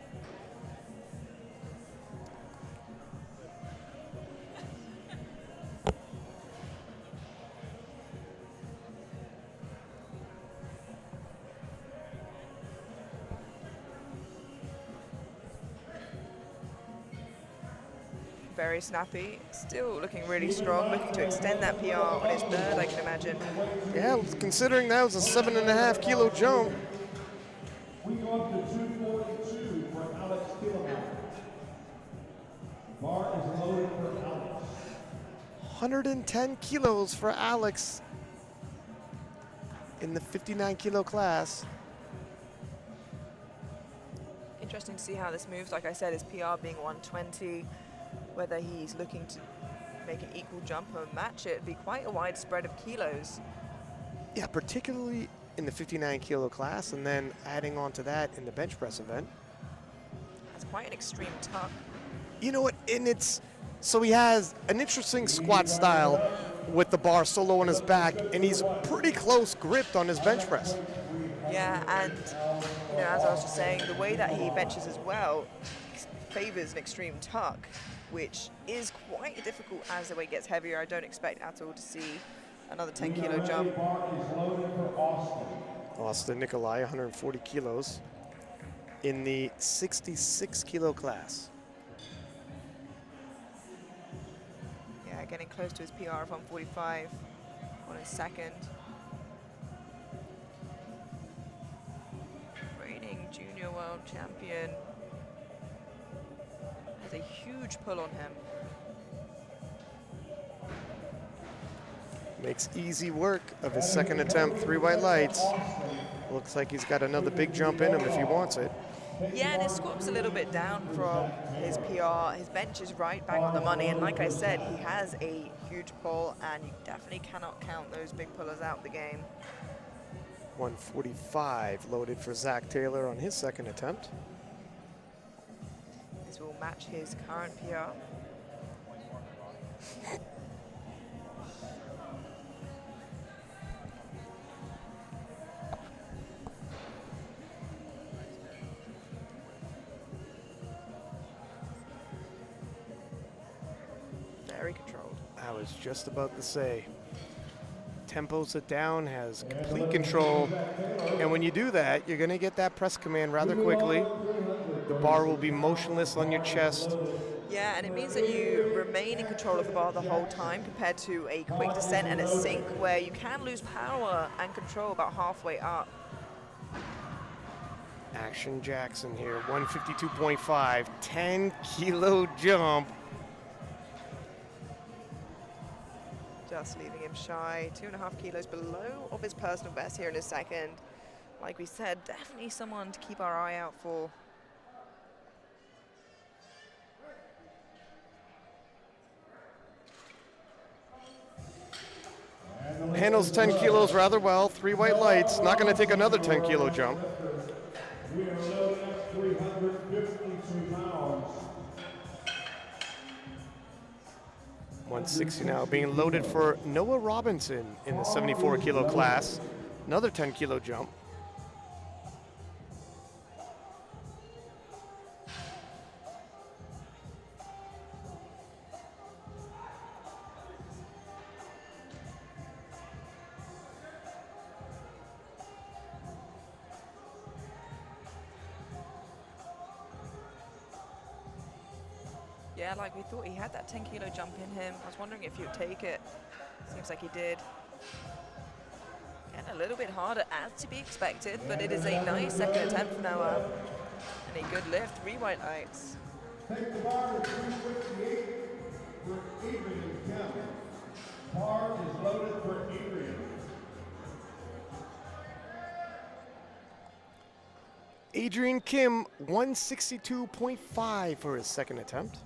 Very snappy, still looking really strong, looking to extend that PR on his third, I can imagine. Yeah, considering that was a 7.5 kilo jump. We go up to 242 for Alex Kilometer. Bar is loaded for Alex. 110 kilos for Alex in the 59 kilo class. Interesting to see how this moves. Like I said, his PR being 120, whether he's looking to make an equal jump or match it, it'd be quite a wide spread of kilos. Yeah, particularly in the 59 kilo class, and then adding on to that in the bench press event. That's quite an extreme tuck. You know what, and it's, so he has an interesting squat style with the bar so low on his back, and he's pretty close gripped on his bench press. Yeah, and you know, as I was just saying, the way that he benches as well favors an extreme tuck, which is quite difficult as the weight gets heavier. I don't expect at all to see another 10-kilo jump. Austin Nikolai, 140 kilos in the 66-kilo class. Yeah, getting close to his PR of 145 on his second. Reigning junior world champion has a huge pull on him. Makes easy work of his second attempt, 3 white lights. Looks like he's got another big jump in him if he wants it. Yeah, and his squat's a little bit down from his PR. His bench is right bang on the money, and like I said, he has a huge pull, and you definitely cannot count those big pullers out the game. 145 loaded for Zach Taylor on his second attempt. This will match his current PR. Very controlled. I was just about to say, tempos it down, has complete control, and when you do that, you're gonna get that press command rather quickly. The bar will be motionless on your chest. Yeah, and it means that you remain in control of the bar the whole time compared to a quick descent and a sink where you can lose power and control about halfway up. Action Jackson here, 152.5, 10-kilo jump. Just leaving him shy, 2.5 kilos below of his personal best here in his second. Like we said, definitely someone to keep our eye out for. Handles 10 kilos rather well, 3 white lights, not gonna take another 10-kilo jump. We are loaded at 352 pounds. 160 now, being loaded for Noah Robinson in the 74-kilo class. Another 10-kilo jump. Yeah, like we thought he had that 10-kilo jump in him. I was wondering if he would take it. Seems like he did. Getting a little bit harder as to be expected, but it is a nice second attempt from Noah. And a good lift, 3 white lights. Take the bar to 358 for Adrian Kim. Bar is loaded for Adrian. Adrian Kim, 162.5 for his second attempt.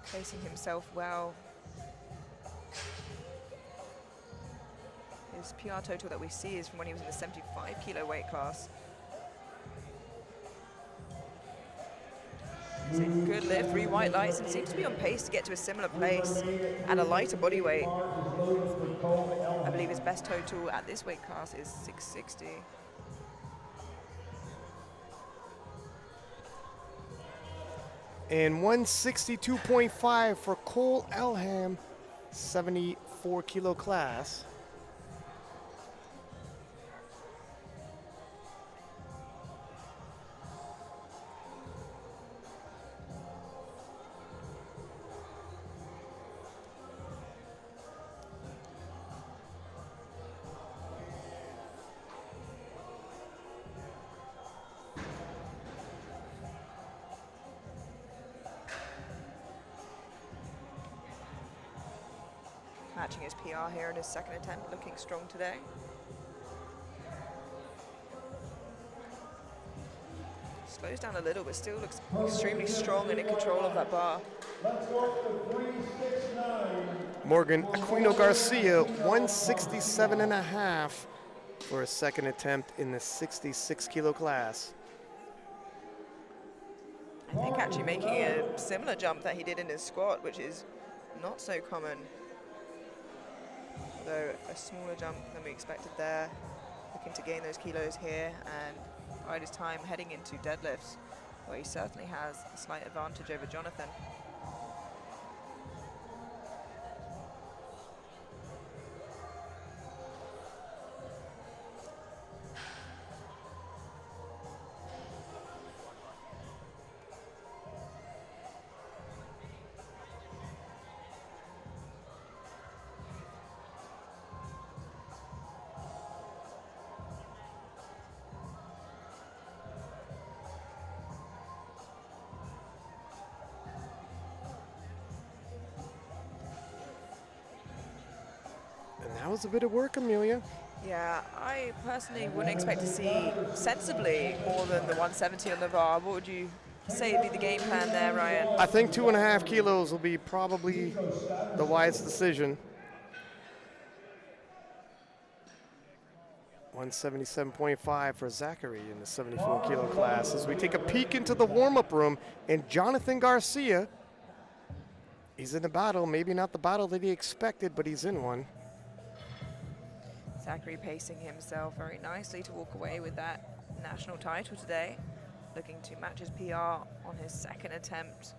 Placing himself well. His PR total that we see is from when he was in the 75-kilo weight class. He's in good lift, 3 white lights, and seems to be on pace to get to a similar place at a lighter body weight. I believe his best total at this weight class is 660. And 162.5 for Cole Elham, 74-kilo class. Matching his PR here in his second attempt, looking strong today. Slows down a little, but still looks extremely strong and in control of that bar. Let's work the 369. Morgan Aquino Garcia, 167.5 for a second attempt in the 66-kilo class. I think actually making a similar jump that he did in his squat, which is not so common. Although a smaller jump than we expected there. Looking to gain those kilos here and bide his time heading into deadlifts, where he certainly has a slight advantage over Jonathan. And that was a bit of work, Amelia. Yeah, I personally wouldn't expect to see sensibly more than the 170 on the bar. What would you say would be the game plan there, Ryan? I think 2.5 kilos will be probably the wise decision. 177.5 for Zachary in the 74 kilo class as we take a peek into the warm-up room, and Jonathan Garcia, he's in a battle, maybe not the battle that he expected, but he's in one. Zachary pacing himself very nicely to walk away with that national title today, looking to match his PR on his second attempt.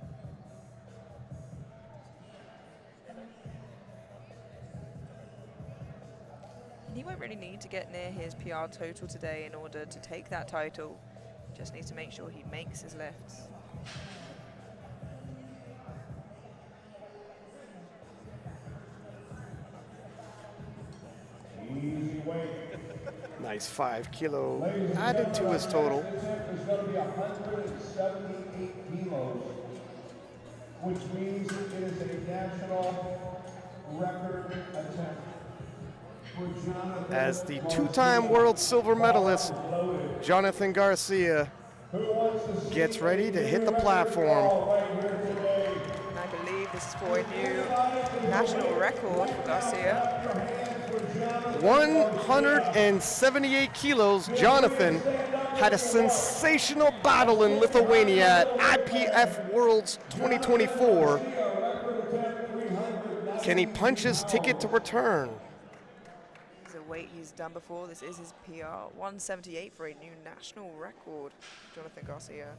He won't really need to get near his PR total today in order to take that title. Just needs to make sure he makes his lifts. Easy weight. Nice 5 kilo added to his total. This attempt is going to be 178 kilos, which means it is a national record attempt. As the two-time world silver medalist, Jonathan Garcia gets ready to hit the platform. And I believe this is for a new national record for Garcia. 178 kilos. Jonathan had a sensational battle in Lithuania at IPF Worlds 2024. Can he punch his ticket to return? It's a weight he's done before. This is his PR. 178 for a new national record, Jonathan Garcia.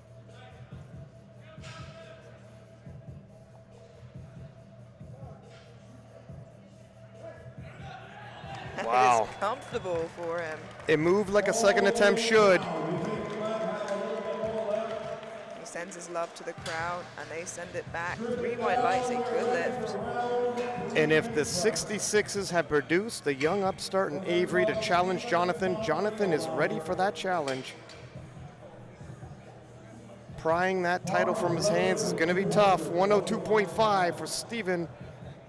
Wow. That is comfortable for him. It moved like a second attempt should. He sends his love to the crowd, and they send it back. 3 white lights, a good lift. And if the 66s have produced the young upstart in Avery to challenge Jonathan, Jonathan is ready for that challenge. Prying that title from his hands is going to be tough. 102.5 for Stephen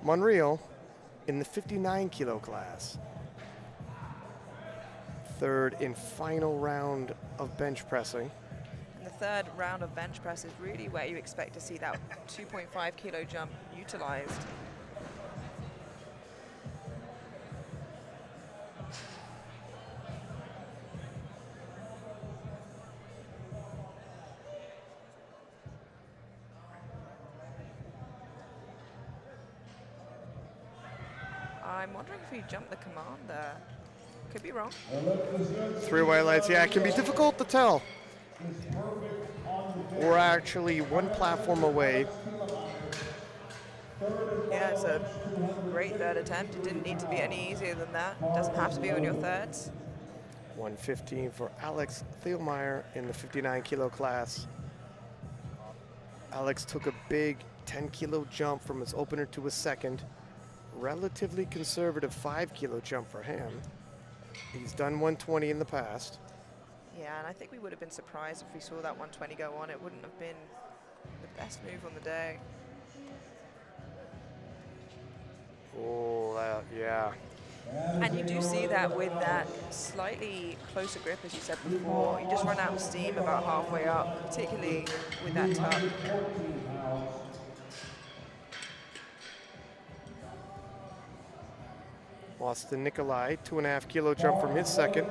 Monreal in the 59 kilo class. Third and final round of bench pressing. And the third round of bench press is really where you expect to see that 2.5 kilo jump utilized. I'm wondering if he jumped the command there. Could be wrong. 3 white lights, yeah, it can be difficult to tell. We're actually one platform away. Yeah, it's a great third attempt. It didn't need to be any easier than that. It doesn't have to be on your thirds. 115 for Alex Thielmeyer in the 59 kilo class. Alex took a big 10 kilo jump from his opener to his second. Relatively conservative 5 kilo jump for him. He's done 120 in the past. Yeah, and I think we would have been surprised if we saw that 120 go on. It wouldn't have been the best move on the day. Oh, yeah. And you do see that with that slightly closer grip, as you said before. You just run out of steam about halfway up, particularly with that tuck. Austin Nikolai, 2.5 kilo jump from his second.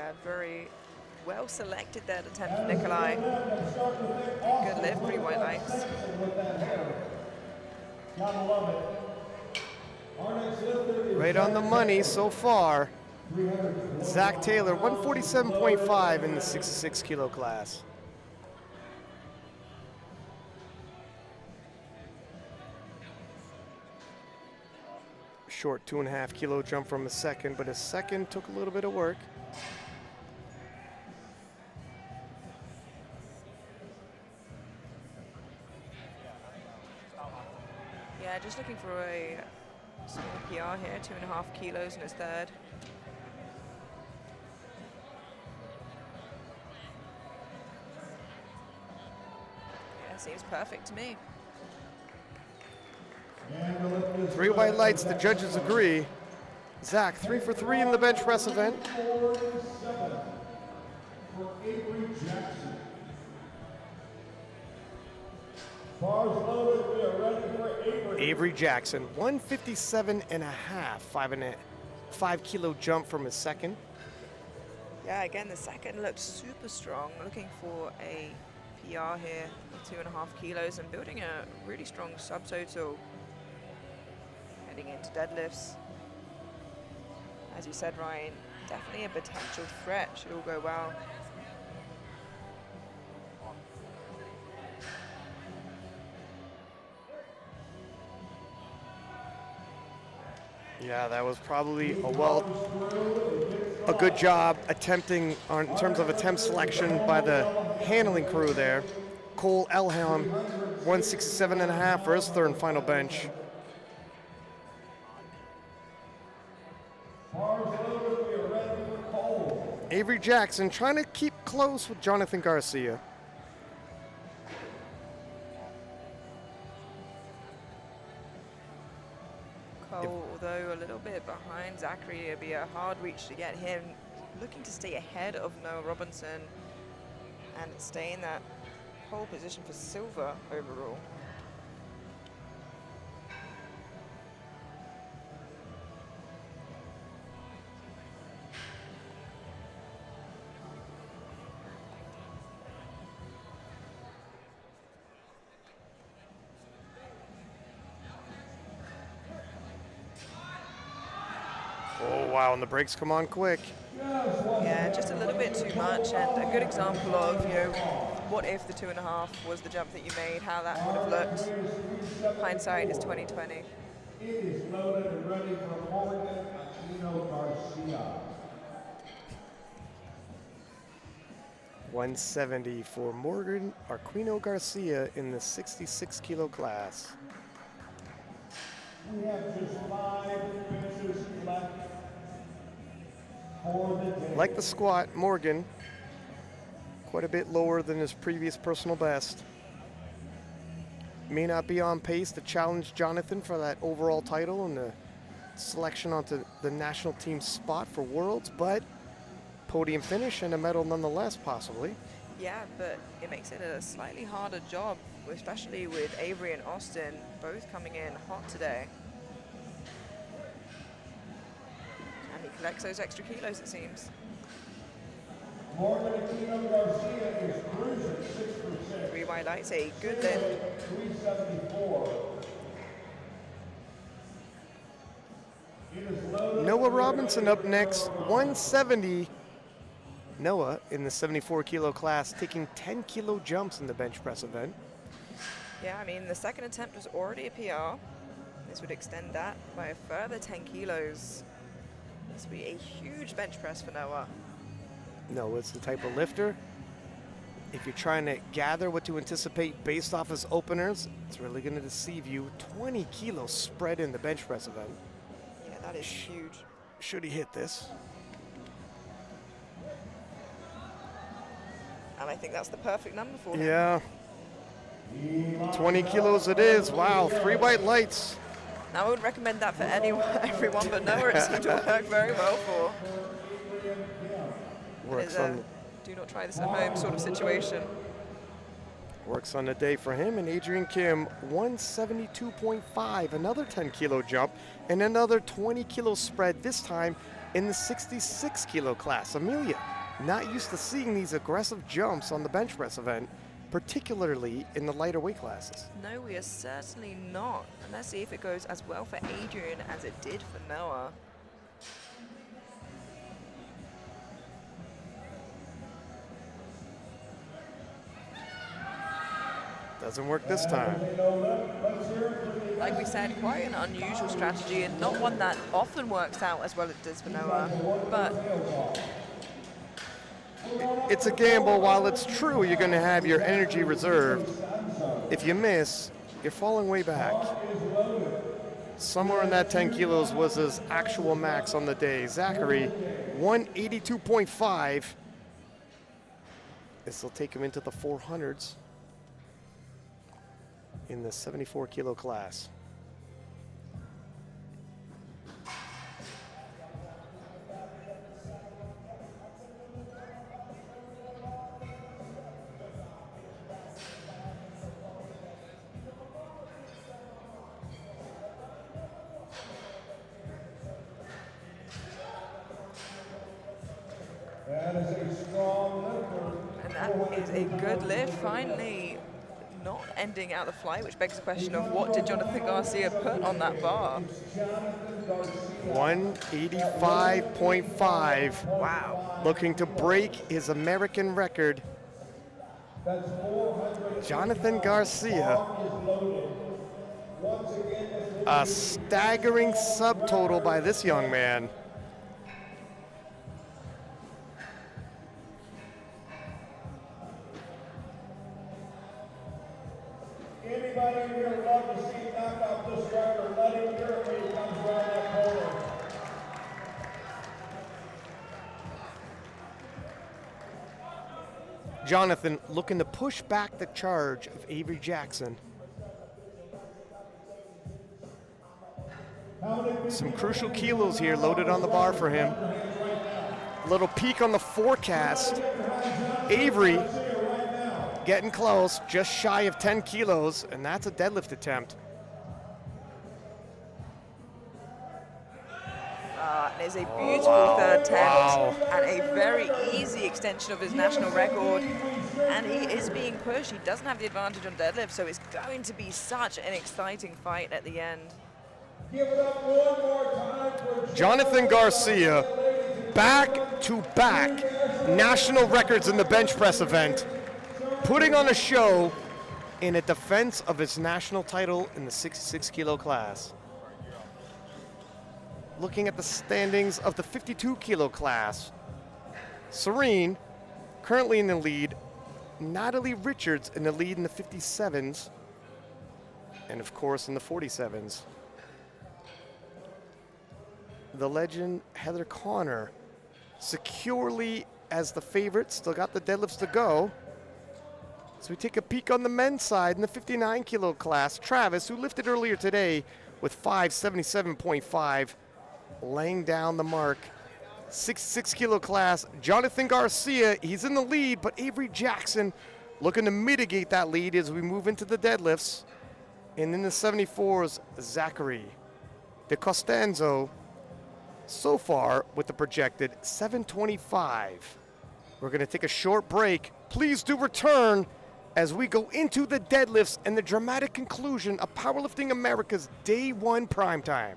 Yeah, very well selected that attempt from Nikolai. Good lift, pretty white lights. Right on the money so far. Zach Taylor, 147.5 in the 66 kilo class. Short 2.5 kilo jump from a second, but a second took a little bit of work. Yeah, just looking for a small PR here, 2.5 kilos in his third. Yeah, seems perfect to me. 3 white lights, the judges agree. Zach, 3 for 3 in the bench press event. Avery Jackson, 157 and a half, 5 kilo jump from his second. Yeah, again, the second looked super strong. Looking for a PR here with 2.5 kilos and building a really strong subtotal. Heading into deadlifts. As you said, Ryan, definitely a potential threat. Should all go well. Yeah, that was probably a good job attempting in terms of attempt selection by the handling crew there. Cole Elhelm, 167 and a half for his third and final bench. Avery Jackson trying to keep close with Jonathan Garcia. Cole, although a little bit behind Zachary, it'll be a hard reach to get him. Looking to stay ahead of Noah Robinson and stay in that pole position for silver overall. Oh, wow, and the brakes come on quick. Yeah, just a little bit too much, and a good example of, you know, what if the 2.5 was the jump that you made, how that would have looked. Hindsight is 20/20. It is loaded and ready for Morgan Aquino Garcia. 170 for Morgan Aquino Garcia in the 66 kilo class. We have just 5 benches left for the day. Like the squat, Morgan, quite a bit lower than his previous personal best. May not be on pace to challenge Jonathan for that overall title and the selection onto the national team spot for Worlds, but podium finish and a medal nonetheless, possibly. Yeah, but it makes it a slightly harder job, especially with Avery and Austin both coming in hot today. And he collects those extra kilos, it seems. Morgan Aquino Garcia is cruising 6%. 3 white lights, a good lift. 374. It is loaded. Noah Robinson up next, 170. Noah in the 74 kilo class taking 10 kilo jumps in the bench press event. Yeah, I mean, the second attempt was already a PR. This would extend that by a further 10 kilos. This would be a huge bench press for Noah. Noah's the type of lifter. If you're trying to gather what to anticipate based off his openers, it's really going to deceive you. 20 kilos spread in the bench press event. Yeah, that is huge. Should he hit this? And I think that's the perfect number for him. Yeah. 20 kilos it is. Wow, 3 white lights. Now, I wouldn't recommend that for anyone, everyone, but Noah it seemed to work very well for. Works It is on, do not try this at home sort of situation. works on the day for him. And Adrian Kim, 172.5, another 10 kilo jump, and another 20 kilo spread, this time in the 66 kilo class. Amelia. Not used to seeing these aggressive jumps on the bench press event, particularly in the lighter weight classes. No, we are certainly not. And let's see if it goes as well for Adrian as it did for Noah. Doesn't work this time. Like we said, quite an unusual strategy and not one that often works out as well as it does for Noah. But It's a gamble. While it's true you're going to have your energy reserved, if you miss, you're falling way back. Somewhere in that 10 kilos was his actual max on the day. Zachary, 182.5. This will take him into the 400s in the 74 kilo class. That is a strong lifter. and that is a good lift. Finally, not ending out the flight, which begs the question of what did Jonathan Garcia put on that bar? 185.5. Wow. Looking to break his American record. Jonathan Garcia. A staggering subtotal by this young man. Anybody here would love to see knock out this record, let him hear it when he comes around that corner. Jonathan looking to push back the charge of Avery Jackson. Some crucial kilos here loaded on the bar for him. A little peek on the forecast. Avery getting close, just shy of 10 kilos, and that's a deadlift attempt. It is a beautiful third attempt Wow. and a very easy extension of his national record. And he is being pushed. He doesn't have the advantage on deadlift, so it's going to be such an exciting fight at the end. Give it up one more time for Jonathan Garcia, back-to-back national records in the bench press event, putting on a show in a defense of his national title in the 66 kilo class. Looking at the standings of the 52 kilo class, Serene currently in the lead, Natalie Richards in the lead in the 57s, and of course in the 47s. The legend Heather Connor securely as the favorite, still got the deadlifts to go. So we take a peek on the men's side in the 59 kilo class. Travis, who lifted earlier today with 577.5, laying down the mark. 66 kilo class, Jonathan Garcia, he's in the lead, but Avery Jackson looking to mitigate that lead as we move into the deadlifts. And in the 74s, Zachary De Costanzo, so far with the projected 725. We're going to take a short break. Please do return as we go into the deadlifts and the dramatic conclusion of Powerlifting America's Day 1 Primetime.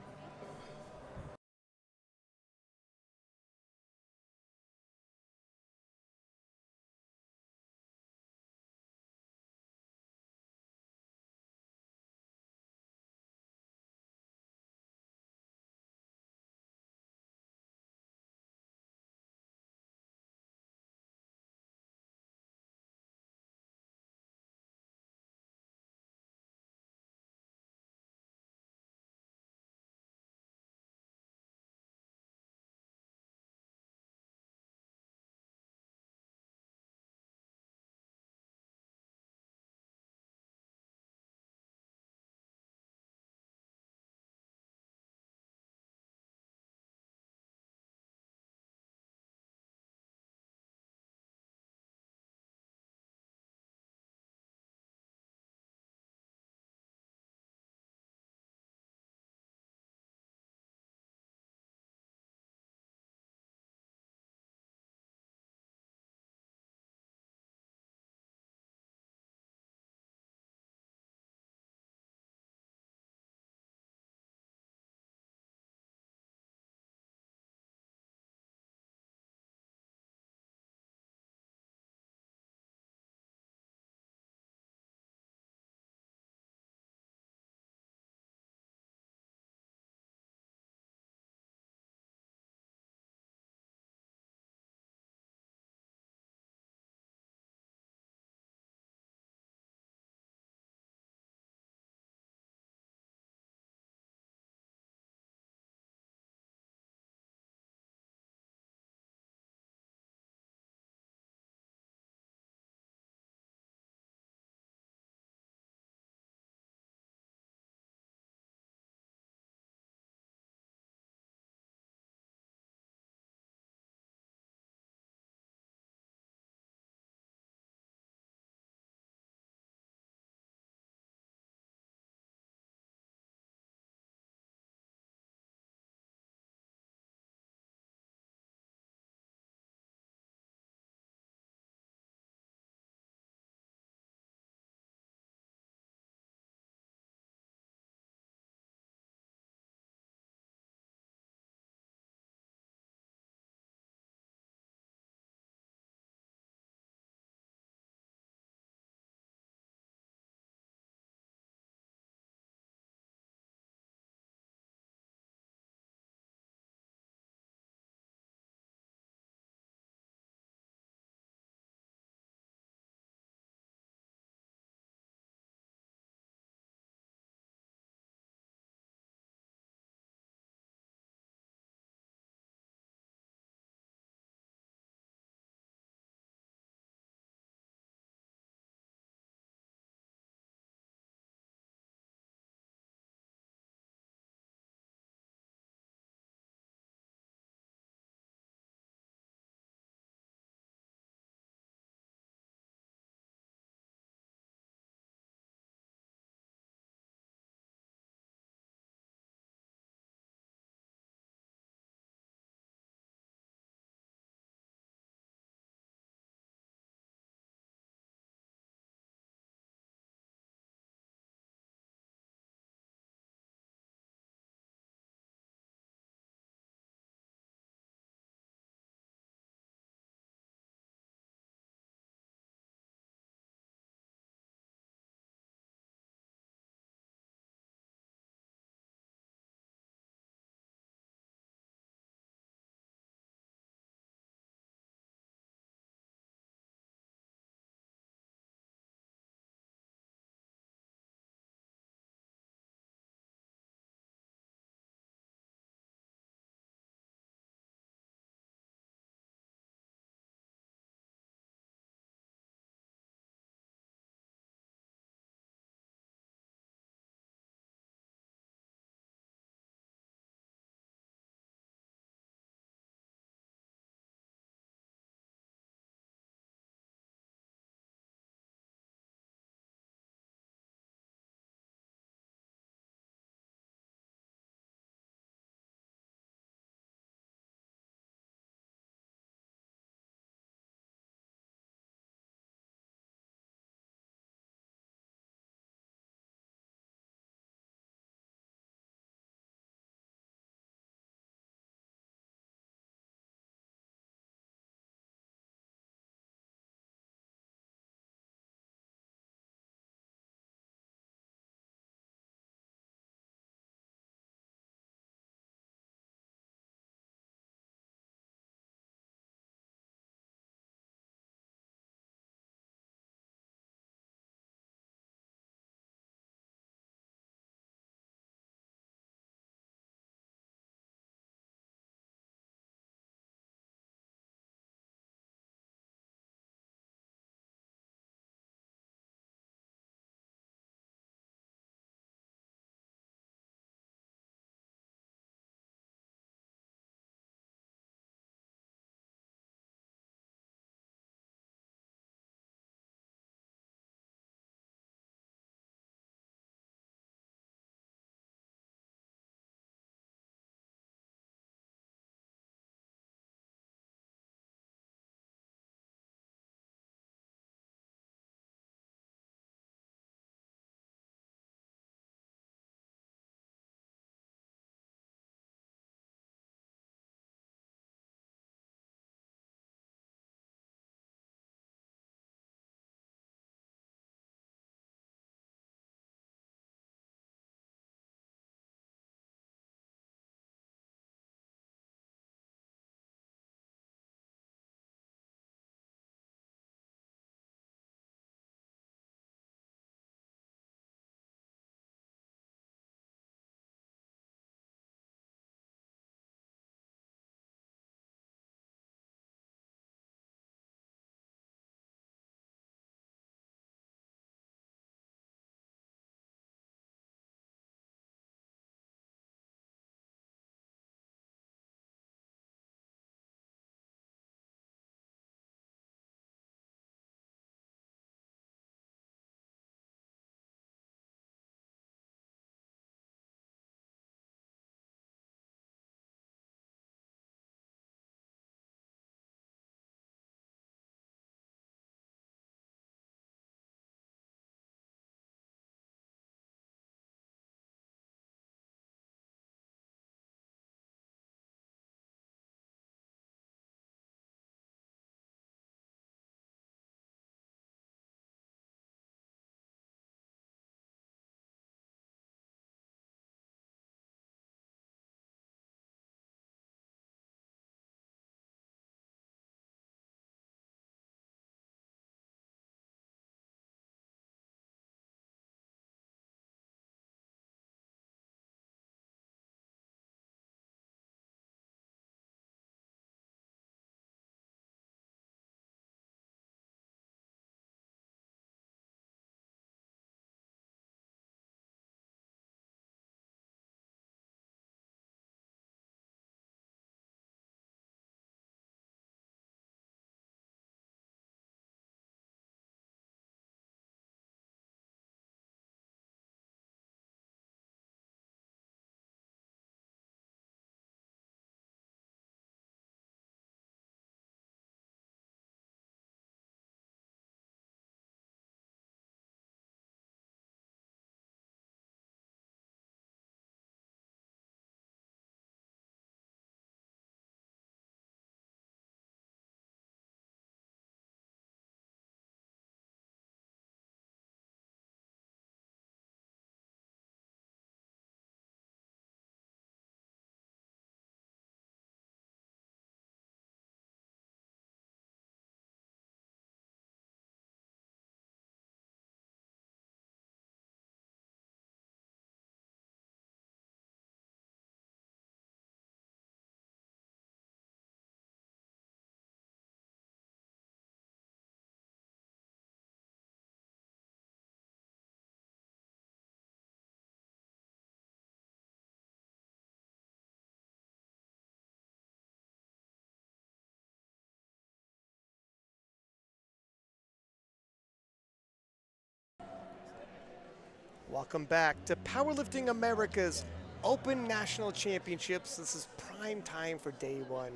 Welcome back to Powerlifting America's Open National Championships. This is prime time for day one,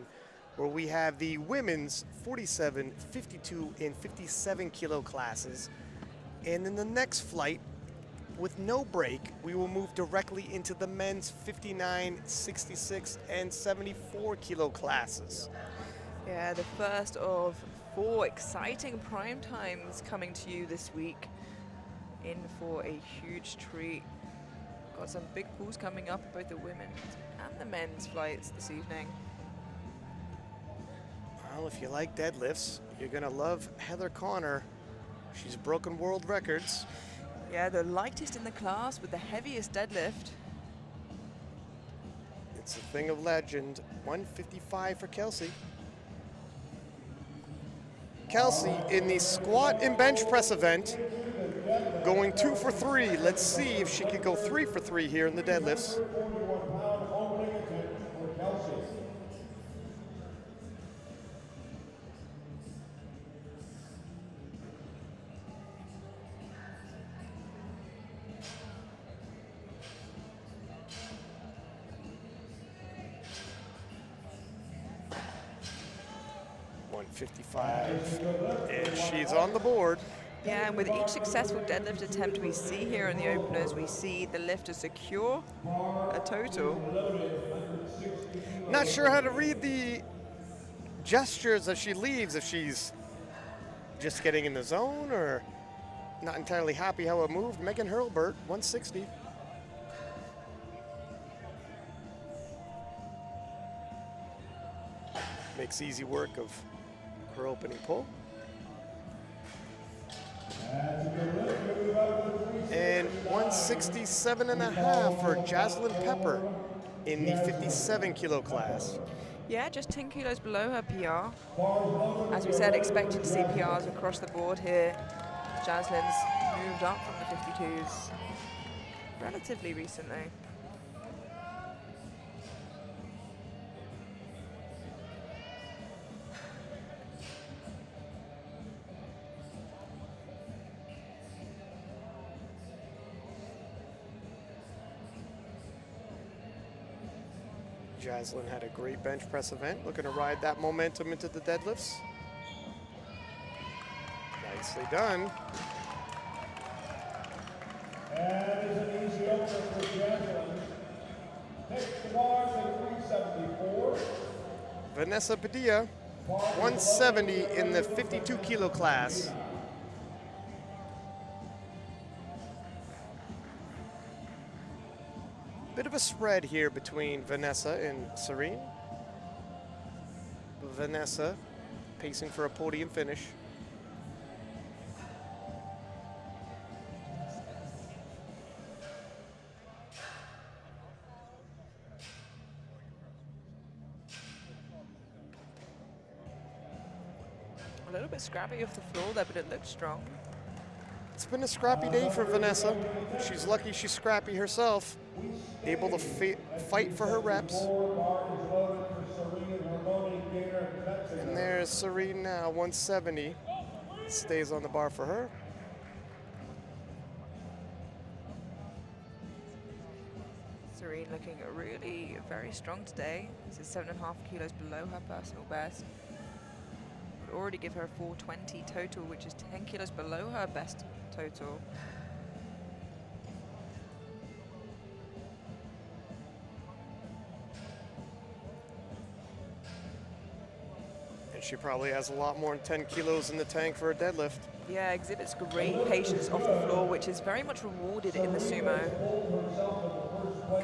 where we have the women's 47, 52, and 57 kilo classes. And in the next flight, with no break, we will move directly into the men's 59, 66, and 74 kilo classes. Yeah, the first of 4 exciting prime times coming to you this week. In for a huge treat. Got some big pools coming up, both the women's and the men's flights this evening. Well, if you like deadlifts, you're gonna love Heather Connor. She's broken world records. Yeah, the lightest in the class with the heaviest deadlift. It's a thing of legend. 155 for Kelsey. Kelsey in the squat and bench press event, going 2 for 3. Let's see if she could go 3 for 3 here in the deadlifts. 41-pound opening attempt for Kelsey. And she's on the board. Yeah, and with each successful deadlift attempt we see here in the openers, we see the lifter secure a total. Not sure how to read the gestures as she leaves, if she's just getting in the zone or not entirely happy how it moved. Megan Hurlburt, 160. Makes easy work of her opening pull. And 167.5 for Jaslyn Pepper in the 57 kilo class. Yeah, just 10 kilos below her PR. As we said, expected to see PRs across the board here. Jaslyn's moved up from the 52s relatively recently. Jaslyn had a great bench press event, looking to ride that momentum into the deadlifts. Nicely done. And is an easy opener for Jaslyn. Takes the bar to 374. Vanessa Padilla, 170 in the 52 kilo class. Bit of a spread here between Vanessa and Serene. Vanessa pacing for a podium finish. A little bit scrappy off the floor there, but it looks strong. It's been a scrappy day for Vanessa. She's lucky she's scrappy herself, able to fight for her reps. And there's Serene now, 170. Stays on the bar for her. Serene looking really very strong today. This is 7.5 kilos below her personal best. Would already give her a 420 total, which is 10 kilos below her best total. And she probably has a lot more than 10 kilos in the tank for a deadlift. Yeah, exhibits great patience off the floor, which is very much rewarded in the sumo.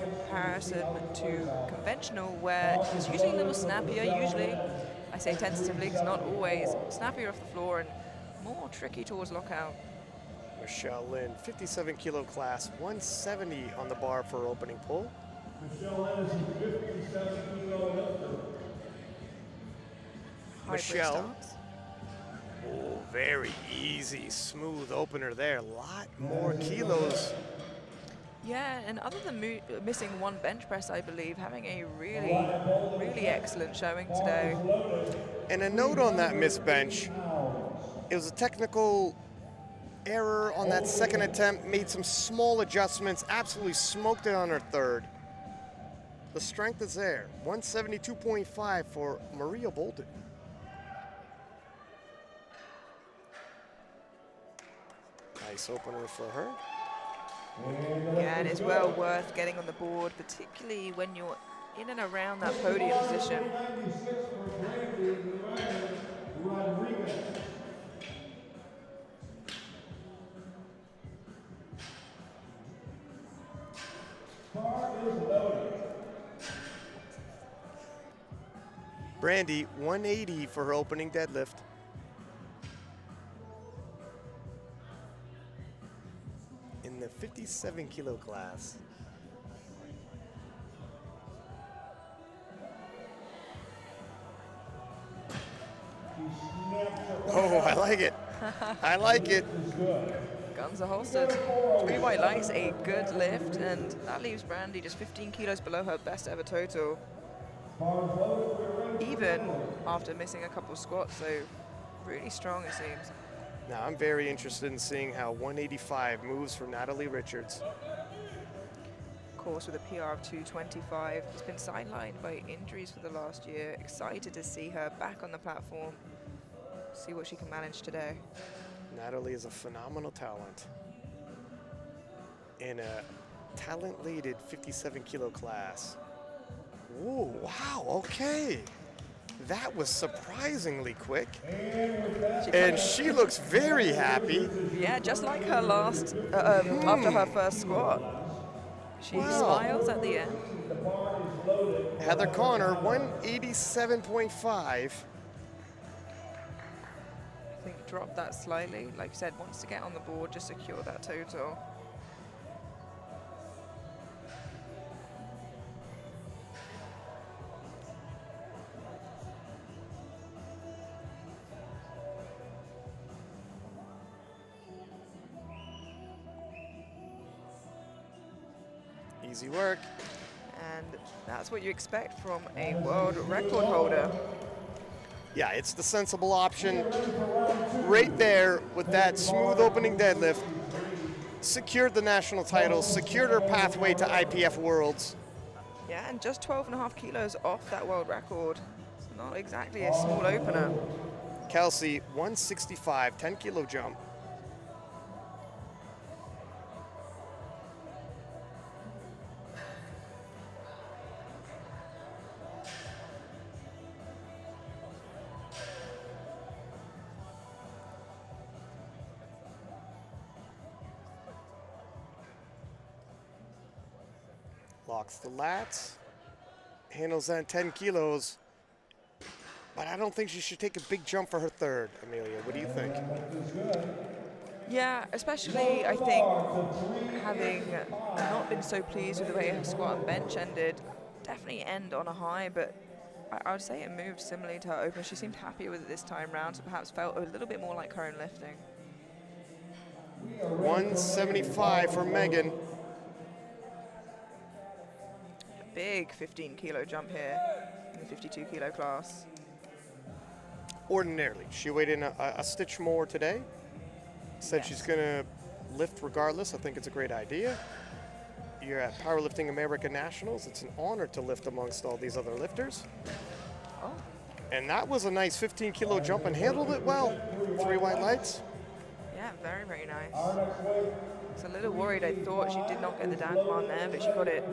Comparison to conventional, where it's usually a little snappier, usually. I say tentatively, because not always. Snappier off the floor and more tricky towards lockout. Michelle Lynn, 57 kilo class, 170 on the bar for her opening pull. Michelle Lynn is a 57 kilo lifter. Michelle. Oh, very easy, smooth opener there. A lot more kilos. Yeah, and other than missing one bench press, I believe, having a really, really excellent showing today. And a note on that missed bench, it was a technical error on that second attempt, made some small adjustments, absolutely smoked it on her third. The strength is there. 172.5 for Maria Bolden. Nice opener for her. Yeah, and it's well worth getting on the board, particularly when you're in and around that podium position. Brandy, 180 for her opening deadlift. In the 57 kilo class. Oh, I like it. I like it. Guns are holstered. 3 white lights, a good lift, and that leaves Brandy just 15 kilos below her best ever total. Even after missing a couple squats, so really strong it seems. Now I'm very interested in seeing how 185 moves for Natalie Richards. Of course, with a PR of 225, has been sidelined by injuries for the last year. Excited to see her back on the platform, see what she can manage today. Natalie is a phenomenal talent in a talent-laden 57 kilo class. Ooh, wow, okay. That was surprisingly quick. And she looks very happy. Yeah, just like her last, after her first squat. She smiles at the end. Heather Connor, 187.5. I think dropped that slightly. Like you said, wants to get on the board, just secure that total. Easy work. And that's what you expect from a world record holder. Yeah, it's the sensible option right there with that smooth opening deadlift. Secured the national title, secured her pathway to IPF Worlds. Yeah, and just 12.5 kilos off that world record. It's not exactly a small opener. Kelsey, 165, 10 kilo jump. Locks the lats, handles that 10 kilos, but I don't think she should take a big jump for her third. Amelia, what do you think? Yeah, especially I think having not been so pleased with the way her squat and bench ended, definitely end on a high, but I would say it moved similarly to her opener. She seemed happier with it this time round, so perhaps felt a little bit more like her in lifting. 175 for Megan. Big 15 kilo jump here in the 52 kilo class. Ordinarily, she weighed in a stitch more today. Said she's gonna lift regardless. I think it's a great idea. You're at Powerlifting America Nationals. It's an honor to lift amongst all these other lifters. Oh. And that was a nice 15 kilo jump and handled it well. 3 white lights. Yeah, very, very nice. I was a little worried. I thought she did not get the down command there, but she got it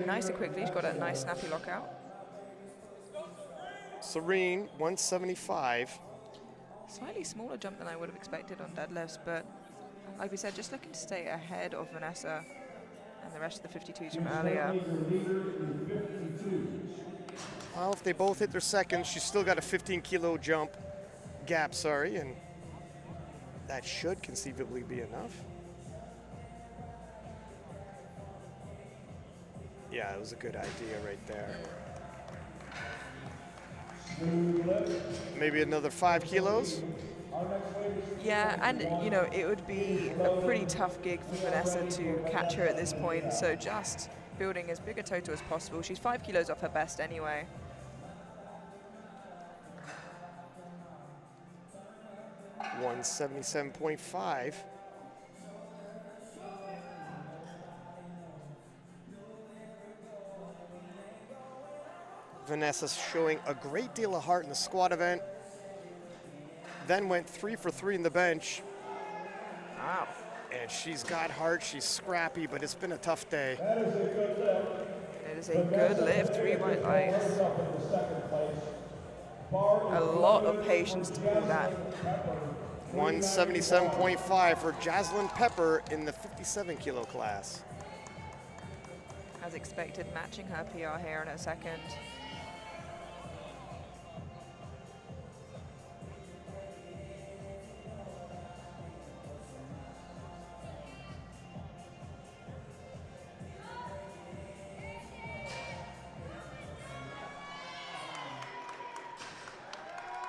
nice and quickly. She got a nice snappy lockout. Serene, 175. Slightly smaller jump than I would have expected on deadlifts, but like we said, just looking to stay ahead of Vanessa and the rest of the 52s from earlier. Well, if they both hit their seconds, she's still got a 15 kilo jump gap, and that should conceivably be enough. Yeah, it was a good idea right there. Maybe another 5 kilos. Yeah, and you know, it would be a pretty tough gig for Vanessa to catch her at this point, so just building as big a total as possible. She's 5 kilos off her best anyway. 177.5. Vanessa's showing a great deal of heart in the squat event. Then went 3 for 3 in the bench. Wow. And she's got heart, she's scrappy, but it's been a tough day. It is a good lift, 3 white lights. A lot of patience to pull that. 177.5 for Jaslyn Pepper in the 57 kilo class. As expected, matching her PR here in a second.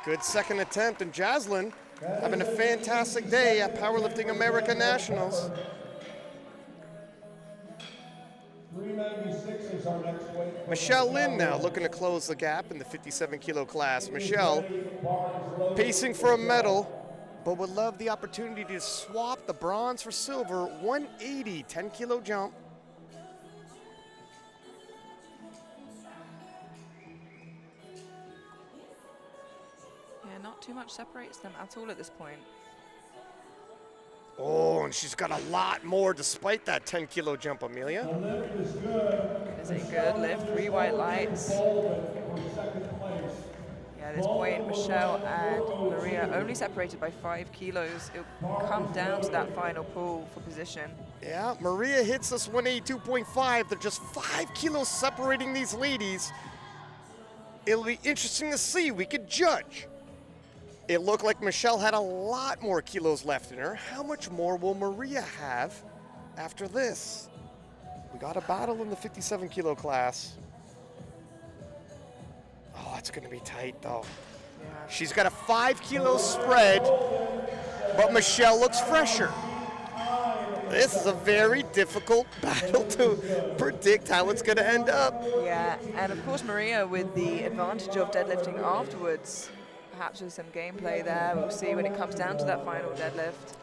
Good second attempt, and Jaslyn having a fantastic day at Powerlifting America Nationals. 396 is our next weight. Michelle Lynn now looking to close the gap in the 57 kilo class. Michelle pacing for a medal, but would love the opportunity to swap the bronze for silver. 180, 10 kilo jump. Yeah, not too much separates them at all at this point. Oh, and she's got a lot more despite that 10 kilo jump, Amelia. It is a good lift, 3 white lights. Yeah, at this point, Michelle and Maria only separated by 5 kilos. It'll come down to that final pull for position. Yeah, Maria hits us 182.5. They're just 5 kilos separating these ladies. It'll be interesting to see. We could judge. It looked like Michelle had a lot more kilos left in her. How much more will Maria have after this? We got a battle in the 57 kilo class. Oh, it's gonna be tight though. Yeah. She's got a 5 kilo spread, but Michelle looks fresher. This is a very difficult battle to predict how it's gonna end up. Yeah, and of course Maria with the advantage of deadlifting afterwards. Perhaps with some gameplay there. We'll see when it comes down to that final deadlift.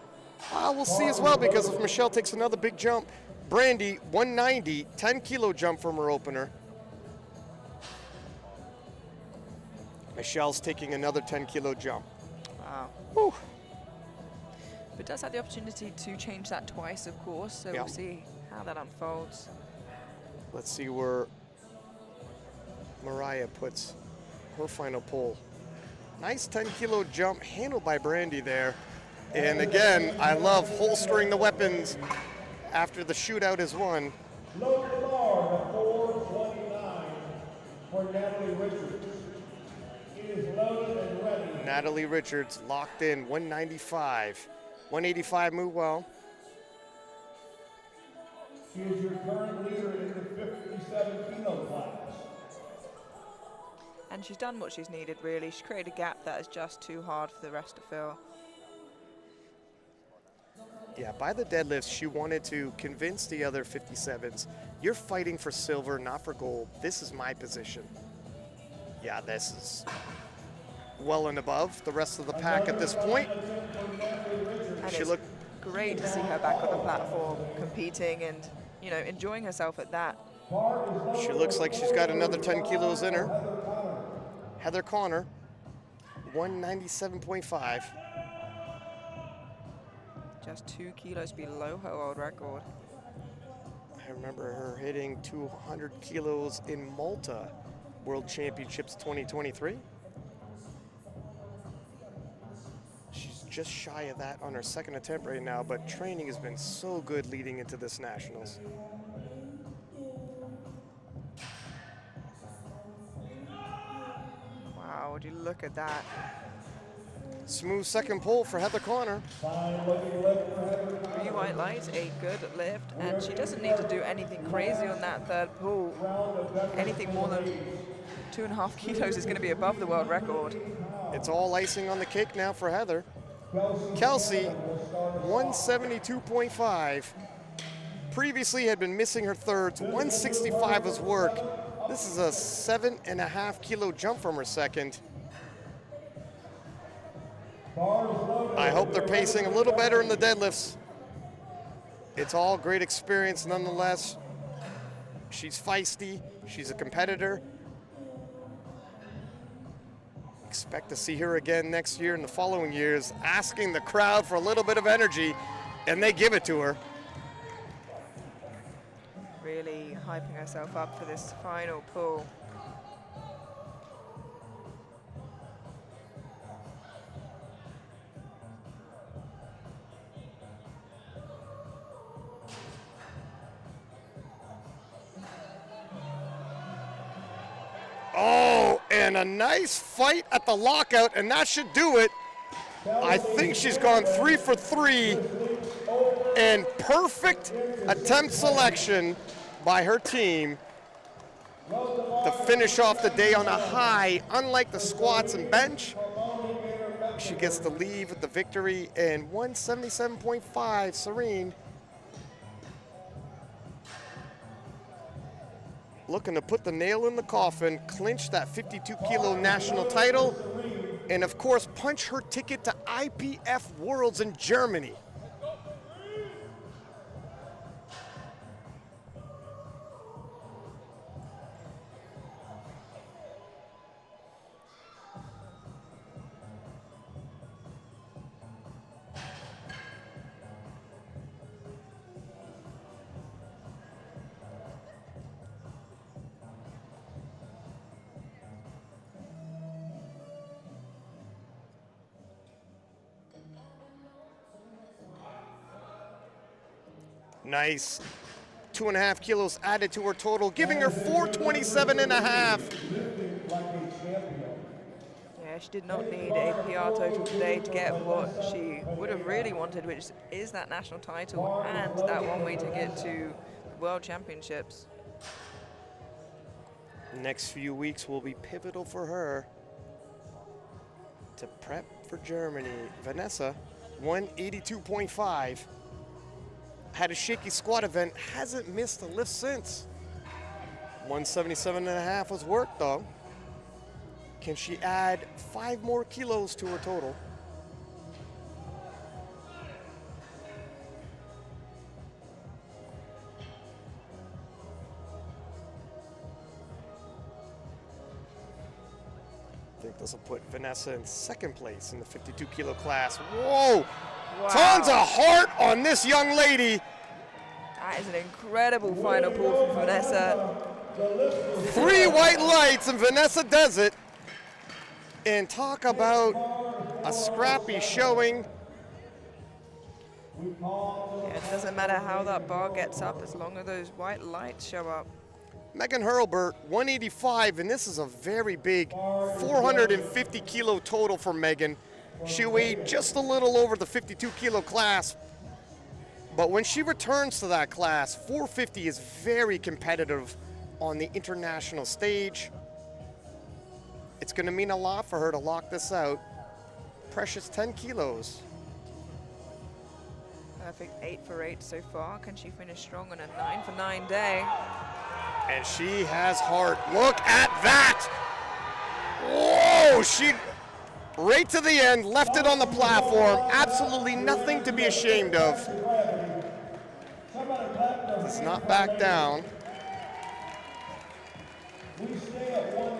We'll see as well, because if Michelle takes another big jump, Brandy, 190, 10 kilo jump from her opener. Michelle's taking another 10 kilo jump. Wow. Whew. But does have the opportunity to change that twice, of course, so Yeah. we'll see how that unfolds. Let's see where Mariah puts her final pull. Nice 10 kilo jump handled by Brandy there. And again, I love holstering the weapons after the shootout is won. Loaded bar, the 429 for Natalie Richards. It is loaded and ready. Natalie Richards locked in, 195. 185 move well. She is your current leader in the 57 kilo class. And she's done what she's needed, really. She created a gap that is just too hard for the rest to fill. Yeah, by the deadlifts, she wanted to convince the other 57s, you're fighting for silver, not for gold. This is my position. Yeah, this is well and above the rest of the pack at this point. And She it's looked great to see her back on the platform, competing and, you know, enjoying herself at that. She looks like she's got another 10 kilos in her. Heather Connor, 197.5. Just 2 kilos below her world record. I remember her hitting 200 kilos in Malta World Championships 2023. She's just shy of that on her second attempt right now, but training has been so good leading into this Nationals. Wow, would you look at that? Smooth second pull for Heather Connor. 3 white lights, a good lift, and she doesn't need to do anything crazy on that third pull. Anything more than 2.5 kilos is going to be above the world record. It's all icing on the cake now for Heather. Kelsey, 172.5. Previously had been missing her thirds. 165 was work. This is a 7.5 kilo jump from her second. I hope they're pacing a little better in the deadlifts. It's all great experience nonetheless. She's feisty, she's a competitor. Expect to see her again next year and the following years, asking the crowd for a little bit of energy, and they give it to her. Really hyping herself up for this final pull. Oh, and a nice fight at the lockout, and that should do it. I think she's gone 3 for 3, and perfect attempt selection by her team to finish off the day on a high. Unlike the squats and bench, she gets to leave with the victory in 177.5, serene. Looking to put the nail in the coffin, clinch that 52-kilo national title, and of course, punch her ticket to IPF Worlds in Germany. Nice. 2.5 kilos added to her total, giving her 427.5. Yeah, she did not need a PR total today to get what she would have really wanted, which is that national title and that one-way ticket to the World Championships. Next few weeks will be pivotal for her to prep for Germany. Vanessa, 182.5. Had a shaky squat event, hasn't missed a lift since. 177.5 was work though. Can she add 5 more kilos to her total? I think this will put Vanessa in second place in the 52-kilo class. Whoa! Wow. Tons of heart on this young lady. That is an incredible final pull from Vanessa. 3 white lights and Vanessa does it. And talk about a scrappy showing. Yeah, it doesn't matter how that bar gets up as long as those white lights show up. Megan Hurlburt, 185, and this is a very big 450-kilo total for Megan. She weighed just a little over the 52-kilo class, but when she returns to that class, 450 is very competitive on the international stage. It's going to mean a lot for her to lock this out. Precious 10 kilos. Perfect 8 for 8 so far. Can she finish strong on a 9 for 9 day? And she has heart. Look at that! Whoa! She, right to the end, left it on the platform. Absolutely nothing to be ashamed of. Does not back down.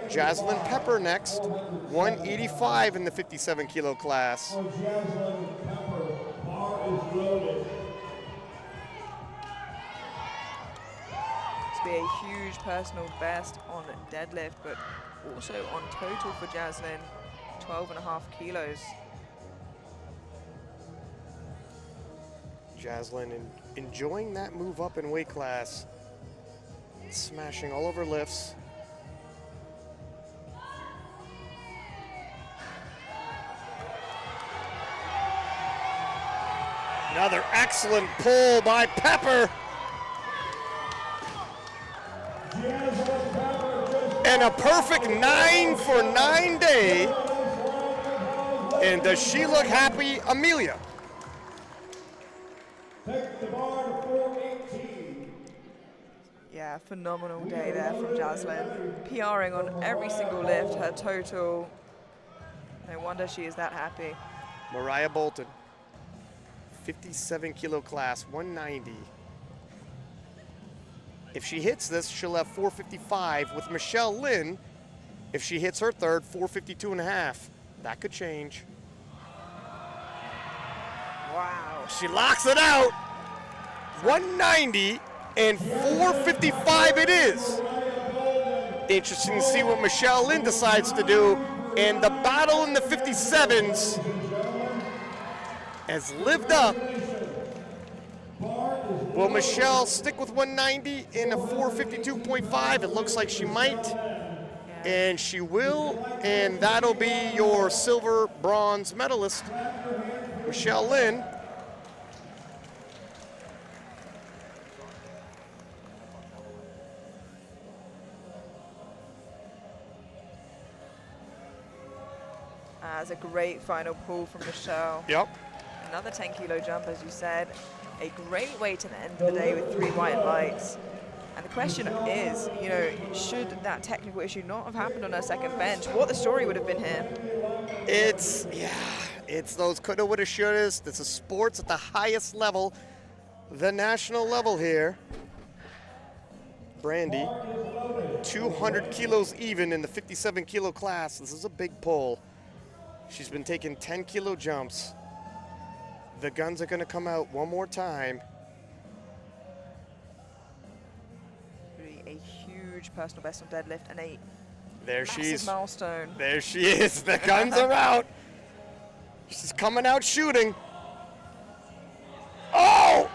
Jaslyn Pepper next, 185 in the 57-kilo class. To be a huge personal best on deadlift, but also on total for Jaslyn, 12.5 kilos. Jaslyn enjoying that move up in weight class, smashing all of her lifts. Another excellent pull by Pepper. And a perfect 9 for 9 day. And does she look happy, Amelia? Yeah, phenomenal day there from Jaslyn. PRing on every single lift, her total. No wonder she is that happy. Mariah Bolton, 57 kilo class, 190. If she hits this, she'll have 455. With Michelle Lynn, if she hits her third, 452 and a half. That could change. Wow. She locks it out. 190 and 455 it is. Interesting to see what Michelle Lynn decides to do. And the battle in the 57s has lived up. Will Michelle stick with 190 in a 452.5? It looks like she might. And she will. And that'll be your silver bronze medalist, Michelle Lynn. As a great final pull from Michelle. Yep. Another 10 kilo jump, as you said. A great way to end the day with 3 white lights. And the question is, you know, should that technical issue not have happened on her second bench, what the story would have been here? It's those coulda, woulda, shouldas. This is sports at the highest level, the national level here. Brandy, 200 kilos even in the 57 kilo class. This is a big pull. She's been taking 10 kilo jumps. The guns are gonna come out one more time. Really a huge personal best on deadlift and a There massive she is. milestone. There she is. The guns are out. She's coming out shooting. Oh!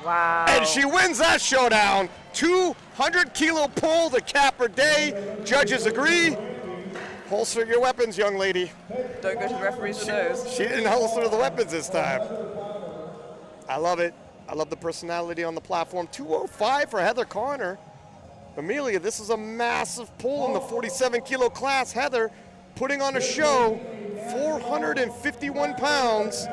Wow. And she wins that showdown. 200 kilo pull to cap her day. Judges agree. Holster your weapons, young lady. Don't go to the referees for those. She didn't holster the weapons this time. I love it. I love the personality on the platform. 205 for Heather Connor. Amelia, this is a massive pull in the 47 kilo class. Heather putting on a show, 451 pounds.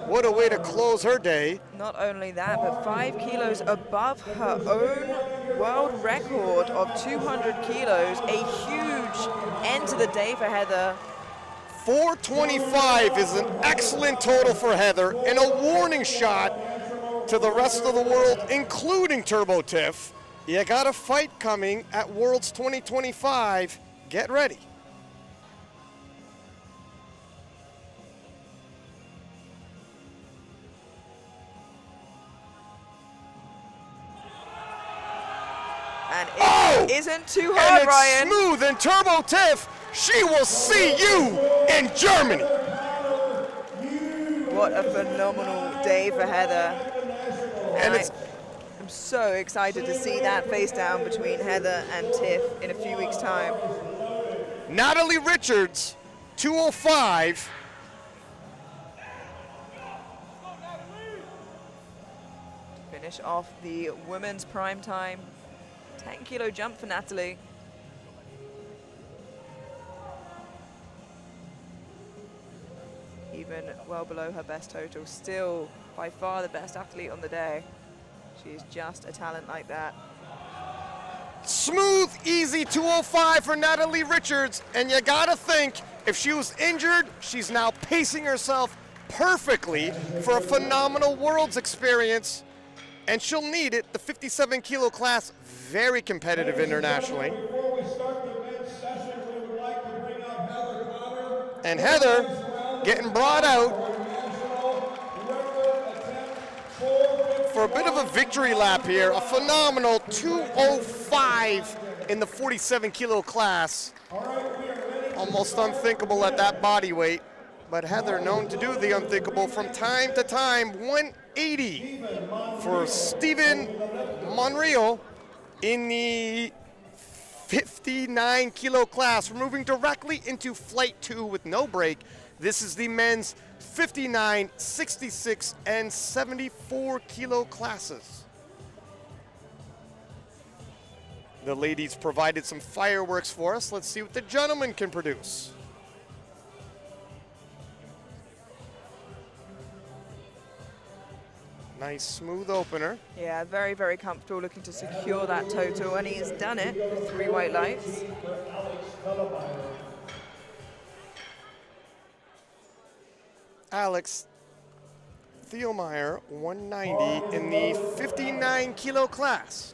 What a way to close her day. Not only that, but 5 kilos above her own world record of 200 kilos. A huge end to the day for Heather. 425 is an excellent total for Heather and a warning shot to the rest of the world, including Turbo Tiff. You got a fight coming at Worlds 2025. Get ready. And it isn't too hard, And it's Ryan. smooth and Turbo Tiff. She will see you in Germany. What a phenomenal day for Heather. And it's I'm so excited to see that face down between Heather and Tiff in a few weeks' time. Natalie Richards, 205. Finish off the women's prime time. 10 kilo jump for Natalie. Even well below her best total. Still by far the best athlete on the day. She is just a talent like that. Smooth, easy 205 for Natalie Richards. And you gotta think, if she was injured, she's now pacing herself perfectly for a phenomenal Worlds experience. And she'll need it. The 57 kilo class, very competitive internationally. Before we start the men's session, we would like to bring up Heather Connor. And Heather getting brought out for a bit of a victory lap here. A phenomenal 205 in the 47 kilo class. Almost unthinkable at that body weight. But Heather known to do the unthinkable from time to time. 180 for Stephen Monreal in the 59 kilo class. We're moving directly into flight 2 with no break. This is the men's 59, 66, and 74 kilo classes. The ladies provided some fireworks for us. Let's see what the gentlemen can produce. Nice smooth opener. Yeah, very, very comfortable, looking to secure that total, and he has done it with 3 white lights. Alex Thielmeyer, 190 in the 59 kilo class.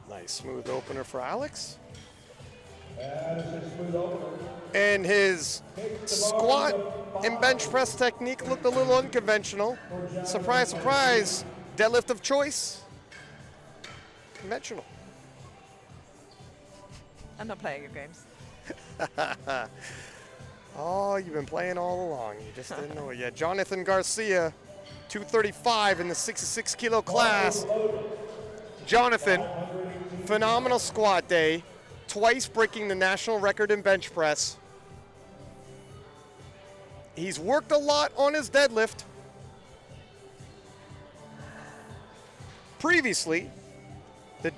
Nice smooth opener for Alex. And his squat and bench press technique looked a little unconventional. Surprise, surprise, deadlift of choice, conventional. I'm not playing your games. Oh, you've been playing all along. You just didn't know it yet. Jonathan Garcia, 235 in the 66 kilo class. Jonathan, phenomenal squat day, twice breaking the national record in bench press. He's worked a lot on his deadlift. Previously, the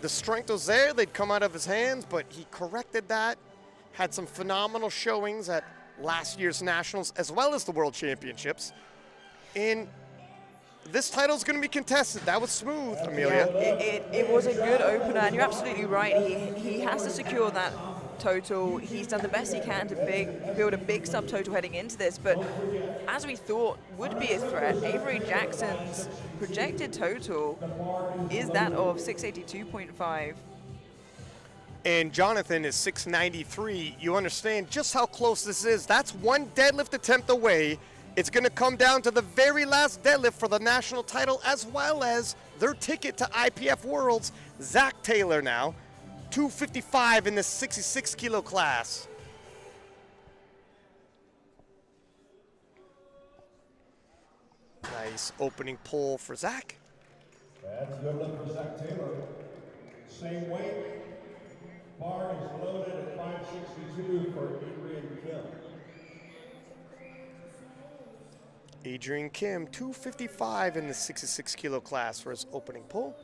strength was there, they'd come out of his hands, but he corrected that, had some phenomenal showings at last year's nationals as well as the world championships. And this title is going to be contested. That was smooth, Amelia. It was a good opener, and you're absolutely right. He has to secure that total. He's done the best he can to build a big subtotal heading into this, but as we thought would be a threat, Avery Jackson's projected total is that of 682.5. And Jonathan is 693. You understand just how close this is. That's one deadlift attempt away. It's going to come down to the very last deadlift for the national title, as well as their ticket to IPF Worlds. Zach Taylor now, 255 in the 66 kilo class. Nice opening pull for Zach. That's a good look for Zach Taylor. Same weight. Bar is loaded at 562 for Adrian Kim. Adrian Kim, 255 in the 66 kilo class for his opening pull.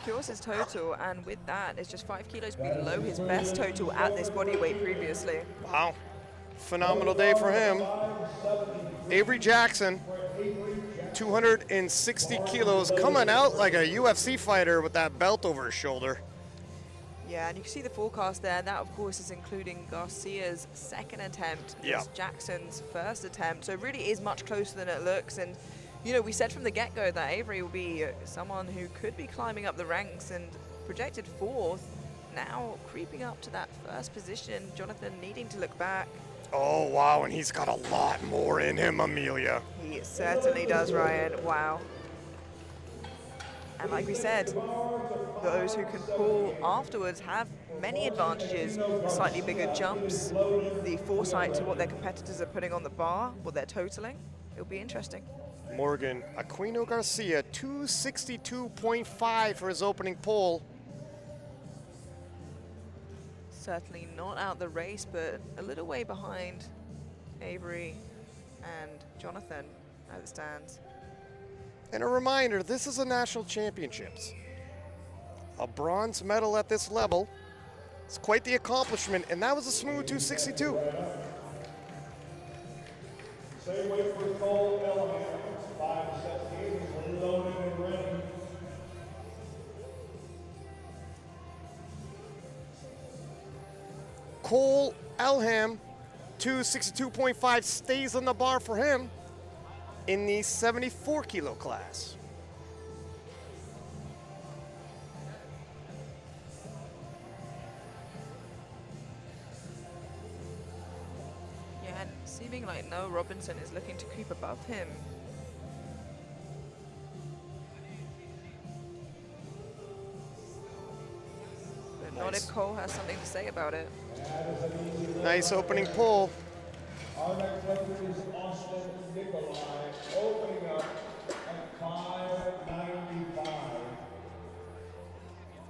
Secures his total, and with that, it's just 5 kilos below his best total at this body weight previously. Wow, phenomenal day for him. Avery Jackson, 260 kilos, coming out like a UFC fighter with that belt over his shoulder. Yeah, and you can see the forecast there. That, of course, is including Garcia's second attempt. Yeah. It's Jackson's first attempt. So it really is much closer than it looks. And, you know, we said from the get-go that Avery will be someone who could be climbing up the ranks, and projected fourth, now creeping up to that first position. Jonathan needing to look back. Oh, wow, and he's got a lot more in him, Amelia. He certainly does, Ryan. Wow. And like we said, those who can pull afterwards have many advantages. Slightly bigger jumps, the foresight to what their competitors are putting on the bar, what they're totaling. It'll be interesting. Morgan Aquino Garcia, 262.5 for his opening pull. Certainly not out the race, but a little way behind Avery and Jonathan as it stands. And a reminder, this is a national championships. A bronze medal at this level. It's quite the accomplishment, and that was a smooth 262. Same weight for Cole Elham, 578, loaded and ready. Cole Elham, 262.5, stays on the bar for him in the 74 kilo class. Yeah, and seeming like Noah Robinson is looking to creep above him. But not if Cole has something to say about it. Nice opening pull. Our next record is Austin Nikolai, opening up at 595.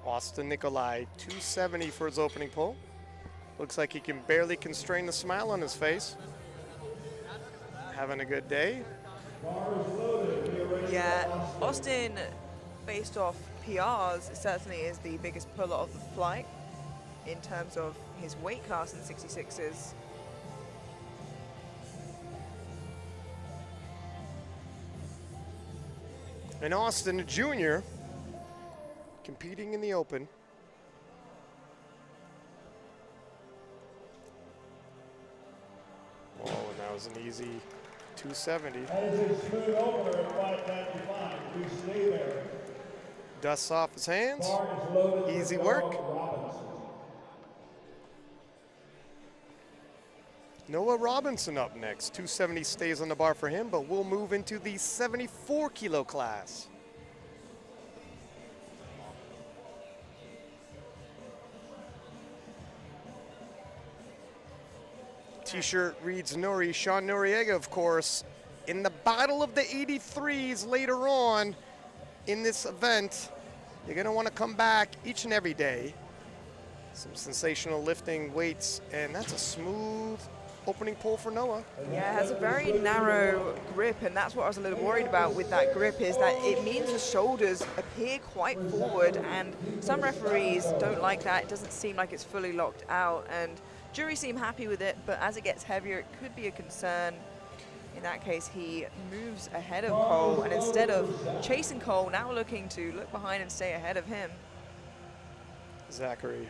Austin Nikolai, 270 for his opening pull. Looks like he can barely constrain the smile on his face. Having a good day. Yeah, Austin, based off PRs, certainly is the biggest puller of the flight in terms of his weight class in 66s. And Austin, a junior, competing in the open. Oh, and that was an easy 270. That is a smooth opener at 595. Please stay there. Dusts off his hands. Bar is loaded for Easy Noah work. Robinson. Noah Robinson up next. 270 stays on the bar for him, but we'll move into the 74 kilo class. T-shirt reads Nori, Sean Noriega, of course. In the battle of the 83s later on in this event, you're gonna wanna come back each and every day. Some sensational lifting weights, and that's a smooth opening pull for Noah. Yeah, it has a very narrow grip, and that's what I was a little worried about with that grip, is that it means the shoulders appear quite forward, and some referees don't like that. It doesn't seem like it's fully locked out, and jury seem happy with it, but as it gets heavier, it could be a concern. In that case, he moves ahead of Cole, and instead of chasing Cole, now looking to look behind and stay ahead of him. Zachary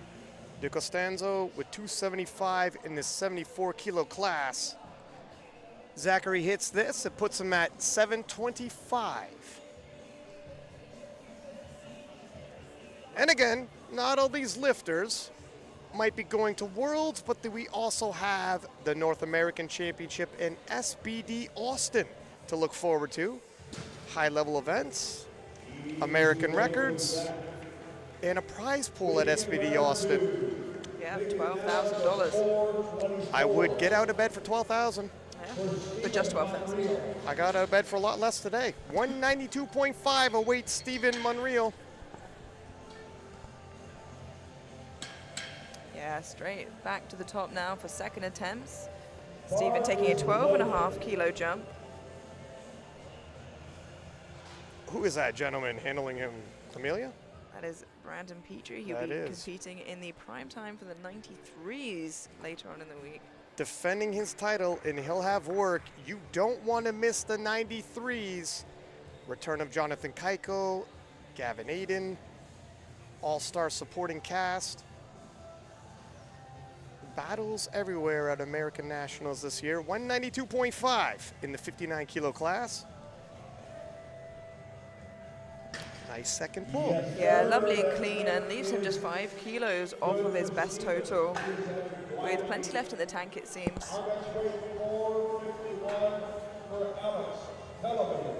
DiCostanzo with 275 in the 74 kilo class. Zachary hits this, it puts him at 725. And again, not all these lifters might be going to Worlds, but we also have the North American Championship in SBD Austin to look forward to. High-level events, American records, and a prize pool at SBD Austin. Yeah, $12,000. I would get out of bed for $12,000. Yeah, but just 12,000. I got out of bed for a lot less today. 192.5 awaits Stephen Monreal. Yeah, straight back to the top now for second attempts. Stephen taking a 12.5 kilo jump. Who is that gentleman handling him? Amelia? That is Brandon Petrie. He'll That be is. competing in the Primetime for the 93s later on in the week. Defending his title, and he'll have work. You don't want to miss the 93s. Return of Jonathan Keiko, Gavin Aiden, all-star supporting cast. Battles everywhere at American Nationals this year. 192.5 in the 59 kilo class. Nice second pull. Yeah, lovely and clean, and leaves him just 5 kilos off of his best total. With plenty left in the tank, it seems. Next weight, 451 for Alex Television.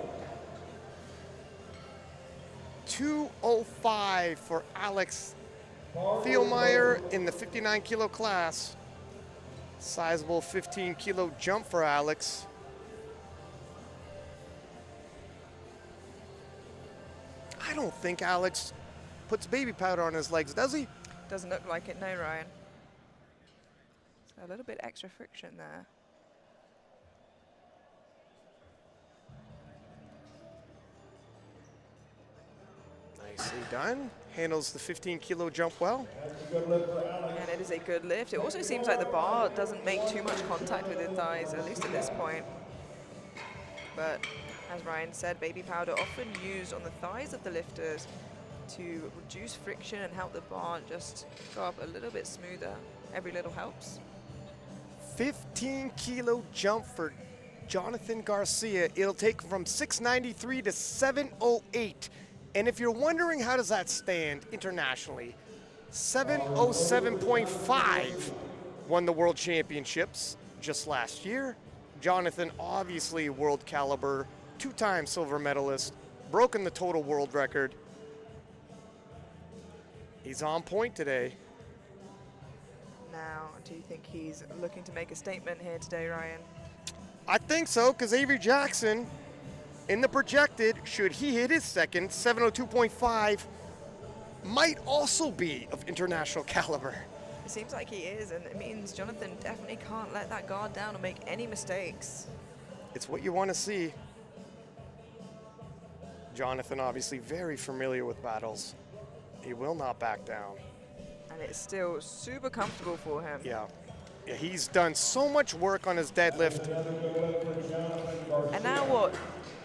205 for Alex Thielmeyer in the 59 kilo class. Sizable 15 kilo jump for Alex. I don't think Alex puts baby powder on his legs, does he? Doesn't look like it, no, Ryan. So a little bit extra friction there. Nicely done. Handles the 15 kilo jump well. And it is a good lift. It also seems like the bar doesn't make too much contact with his thighs, at least at this point. But as Ryan said, baby powder often used on the thighs of the lifters to reduce friction and help the bar just go up a little bit smoother. Every little helps. 15 kilo jump for Jonathan Garcia. It'll take from 693 to 708. And if you're wondering how does that stand internationally, 707.5 won the World Championships just last year. Jonathan, obviously world caliber, 2-time silver medalist, broken the total world record. He's on point today. Now, do you think he's looking to make a statement here today, Ryan? I think so, because Avery Jackson in the projected, should he hit his second, 702.5, might also be of international caliber. It seems like he is, and it means Jonathan definitely can't let that guard down or make any mistakes. It's what you want to see. Jonathan obviously very familiar with battles. He will not back down. And it's still super comfortable for him. Yeah, he's done so much work on his deadlift. And now what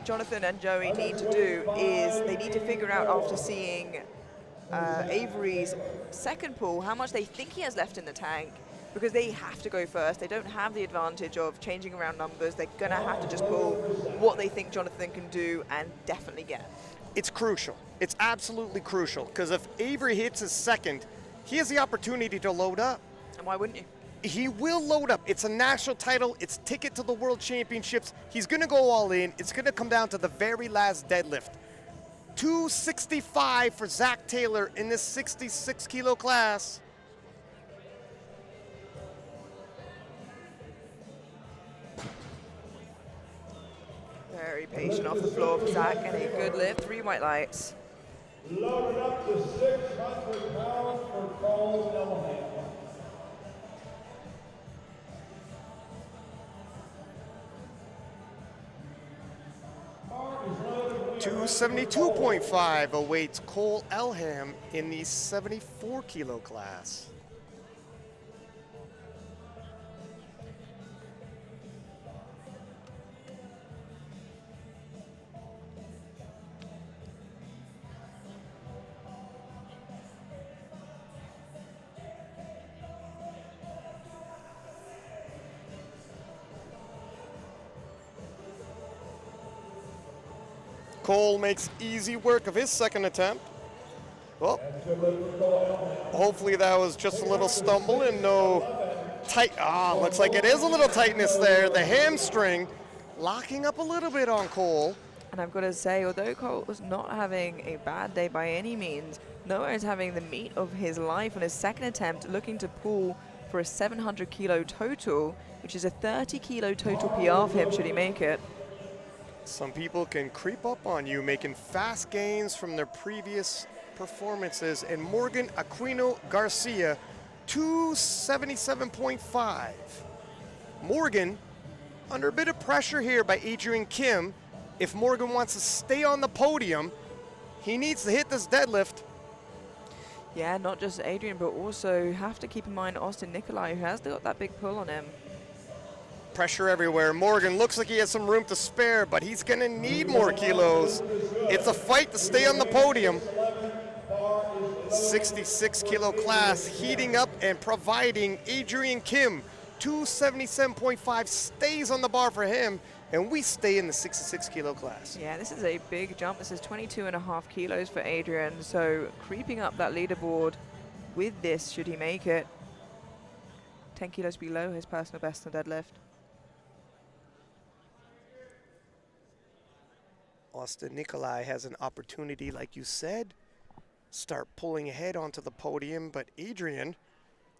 Jonathan and Joey need to do is they need to figure out, after seeing Avery's second pull, how much they think he has left in the tank, because they have to go first. They don't have the advantage of changing around numbers. They're gonna have to just pull what they think Jonathan can do and definitely get. It's crucial. It's absolutely crucial, because if Avery hits his second, he has the opportunity to load up. And why wouldn't you? He will load up. It's a national title. It's ticket to the World Championships. He's going to go all in. It's going to come down to the very last deadlift. 265 for Zach Taylor in this 66 kilo class. Very patient off the floor for Zach, and a good lift, 3 white lights. Loaded up to 600 pounds for Cole Elham. 272.5 awaits Cole Elham in the 74 kilo class. Cole makes easy work of his second attempt. Well, hopefully that was just a little stumble and no tight. Looks like it is a little tightness there. The hamstring locking up a little bit on Cole. And I've got to say, although Cole was not having a bad day by any means, Noah is having the meat of his life on his second attempt, looking to pull for a 700 kilo total, which is a 30 kilo total PR for him should he make it. Some people can creep up on you, making fast gains from their previous performances. And Morgan Aquino Garcia, 277.5. Morgan under a bit of pressure here by Adrian Kim. If Morgan wants to stay on the podium, he needs to hit this deadlift. Yeah, not just Adrian, but also have to keep in mind Austin Nikolai, who has got that big pull on him. Pressure everywhere. Morgan looks like he has some room to spare, but he's going to need more kilos. It's a fight to stay on the podium. 66 kilo class heating up and providing Adrian Kim. 277.5 stays on the bar for him, and we stay in the 66 kilo class. Yeah, this is a big jump. This is 22.5 kilos for Adrian, so creeping up that leaderboard with this, should he make it. 10 kilos below his personal best on deadlift. Austin Nikolai has an opportunity, like you said, start pulling ahead onto the podium, but Adrian,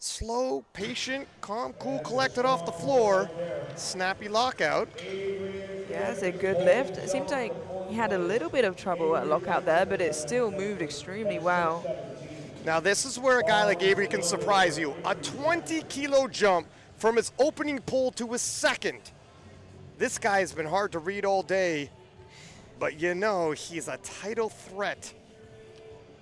slow, patient, calm, cool, collected off the floor, snappy lockout. Yeah, it's a good lift. It seems like he had a little bit of trouble at lockout there, but it still moved extremely well. Now this is where a guy like Avery can surprise you. A 20 kilo jump from his opening pull to his second. This guy has been hard to read all day, but you know, he's a title threat.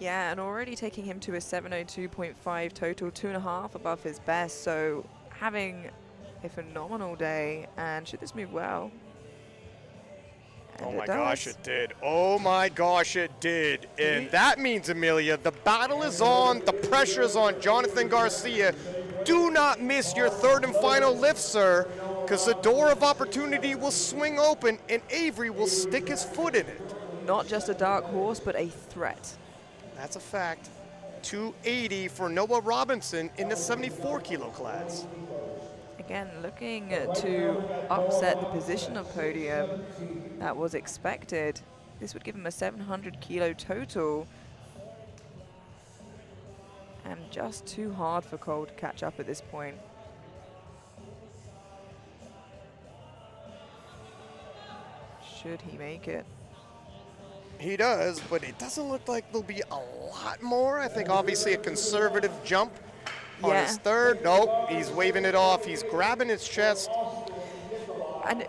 Yeah, and already taking him to a 702.5 total, 2.5 above his best. So having a phenomenal day, and should this move well? And oh my does. gosh, it did. Oh my gosh, it did. And that means, Amelia, the battle is on, the pressure is on Jonathan Garcia. Do not miss your third and final lift, sir, because the door of opportunity will swing open and Avery will stick his foot in it. Not just a dark horse, but a threat. That's a fact. 280 for Noah Robinson in the 74 kilo class. Again, looking to upset the position of podium that was expected. This would give him a 700 kilo total. And just too hard for Cole to catch up at this point. should he make it. He does, but it doesn't look like there'll be a lot more. I think obviously a conservative jump on Yeah. his third. Nope, he's waving it off. He's grabbing his chest.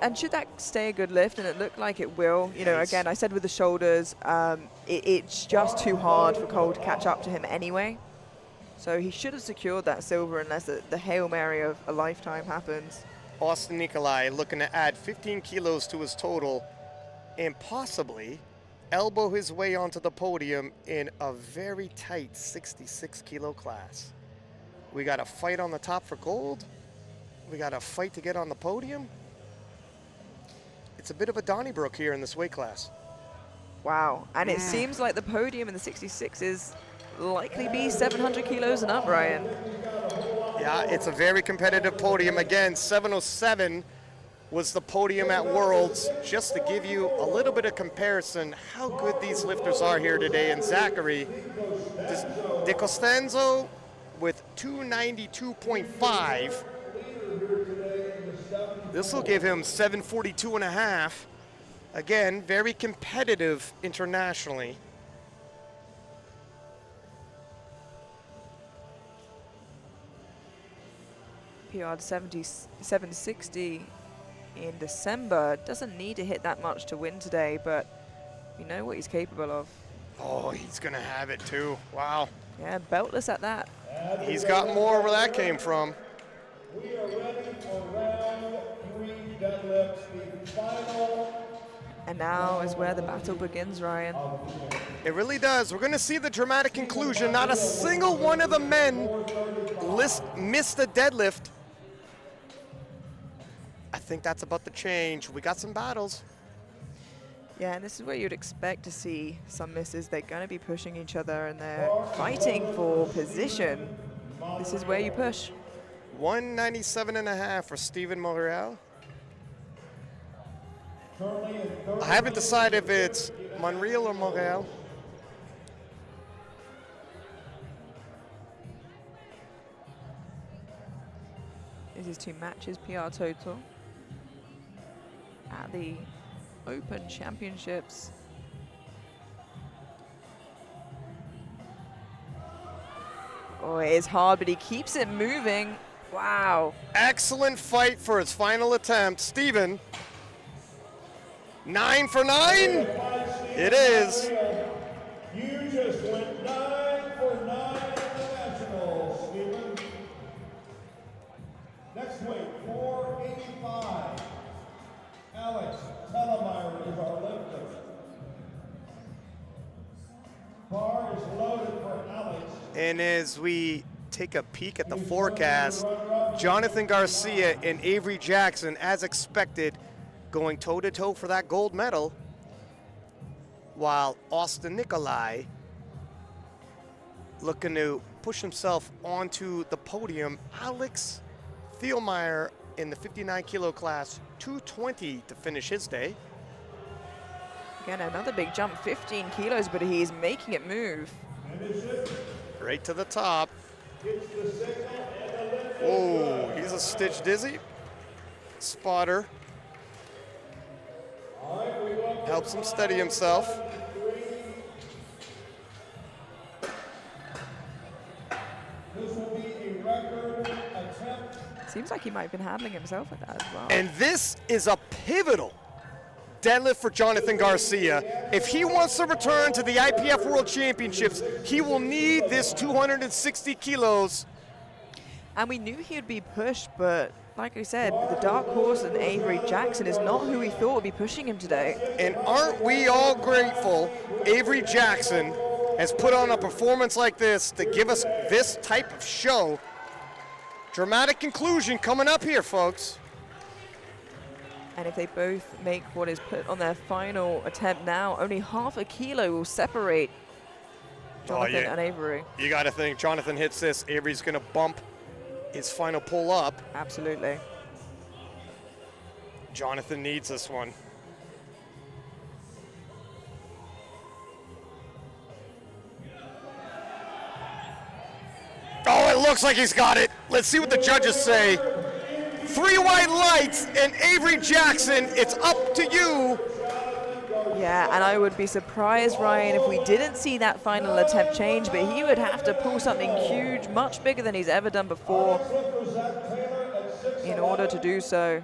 And should that stay a good lift, and it looked like it will, you know, Yes. again, I said with the shoulders, it's just too hard for Cole to catch up to him anyway. So he should have secured that silver unless the Hail Mary of a lifetime happens. Austin Nikolai looking to add 15 kilos to his total and possibly elbow his way onto the podium in a very tight 66 kilo class. We got a fight on the top for gold. We got a fight to get on the podium. It's a bit of a Donnybrook here in this weight class. Wow. And it seems like the podium in the 66 is likely be 700 kilos and up, Ryan. Yeah, it's a very competitive podium. Again, 707 was the podium at Worlds. Just to give you a little bit of comparison, how good these lifters are here today. And Zachary De Costanzo with 292.5. This will give him 742.5. Again, very competitive internationally. PR 760 in December. Doesn't need to hit that much to win today, but you know what he's capable of. Oh, he's gonna have it too. Wow. Yeah, beltless at that. He's got more where that came from. We are ready for round 3 deadlifts, the final. And now is where the battle begins, Ryan. It really does. We're gonna see the dramatic conclusion. Not a single one of the men missed a deadlift. I think that's about to change. We got some battles. Yeah, and this is where you'd expect to see some misses. They're going to be pushing each other and they're fighting for position. This is where you push. 197.5 for Steven Monreal. I haven't decided if it's Monreal or Monreal. This is to match his PR total at the Open Championships. Oh, it is hard, but he keeps it moving. Wow. Excellent fight for his final attempt. Steven, 9 for 9. It is. You just went 9 for 9 at the Nationals, Stephen. Next weight, 485. Alex Telemeyer is our lifter. Bar is loaded for Alex. And as we take a peek at the forecast, Jonathan Garcia and Avery Jackson, as expected, going toe-to-toe for that gold medal, while Austin Nikolai looking to push himself onto the podium. Alex Thielmeyer in the 59 kilo class, 220 to finish his day. Again, another big jump, 15 kilos, but he's making it move. Right to the top. Oh, he's a stitch dizzy. Spotter. Helps him steady himself. This will be a record attempt. Seems like he might have been handling himself with that as well. And this is a pivotal deadlift for Jonathan Garcia. If he wants to return to the IPF World Championships, he will need this 260 kilos. And we knew he would be pushed, but like I said, the dark horse and Avery Jackson is not who we thought would be pushing him today. And aren't we all grateful Avery Jackson has put on a performance like this to give us this type of show. Dramatic conclusion coming up here, folks. And if they both make what is put on their final attempt now, only half a kilo will separate Jonathan and Avery. You got to think Jonathan hits this, Avery's going to bump his final pull up. Absolutely. Jonathan needs this one. Oh, it looks like he's got it. Let's see what the judges say. 3 white lights and Avery Jackson, it's up to you. Yeah, and I would be surprised, Ryan, if we didn't see that final attempt change, but he would have to pull something huge, much bigger than he's ever done before in order to do so.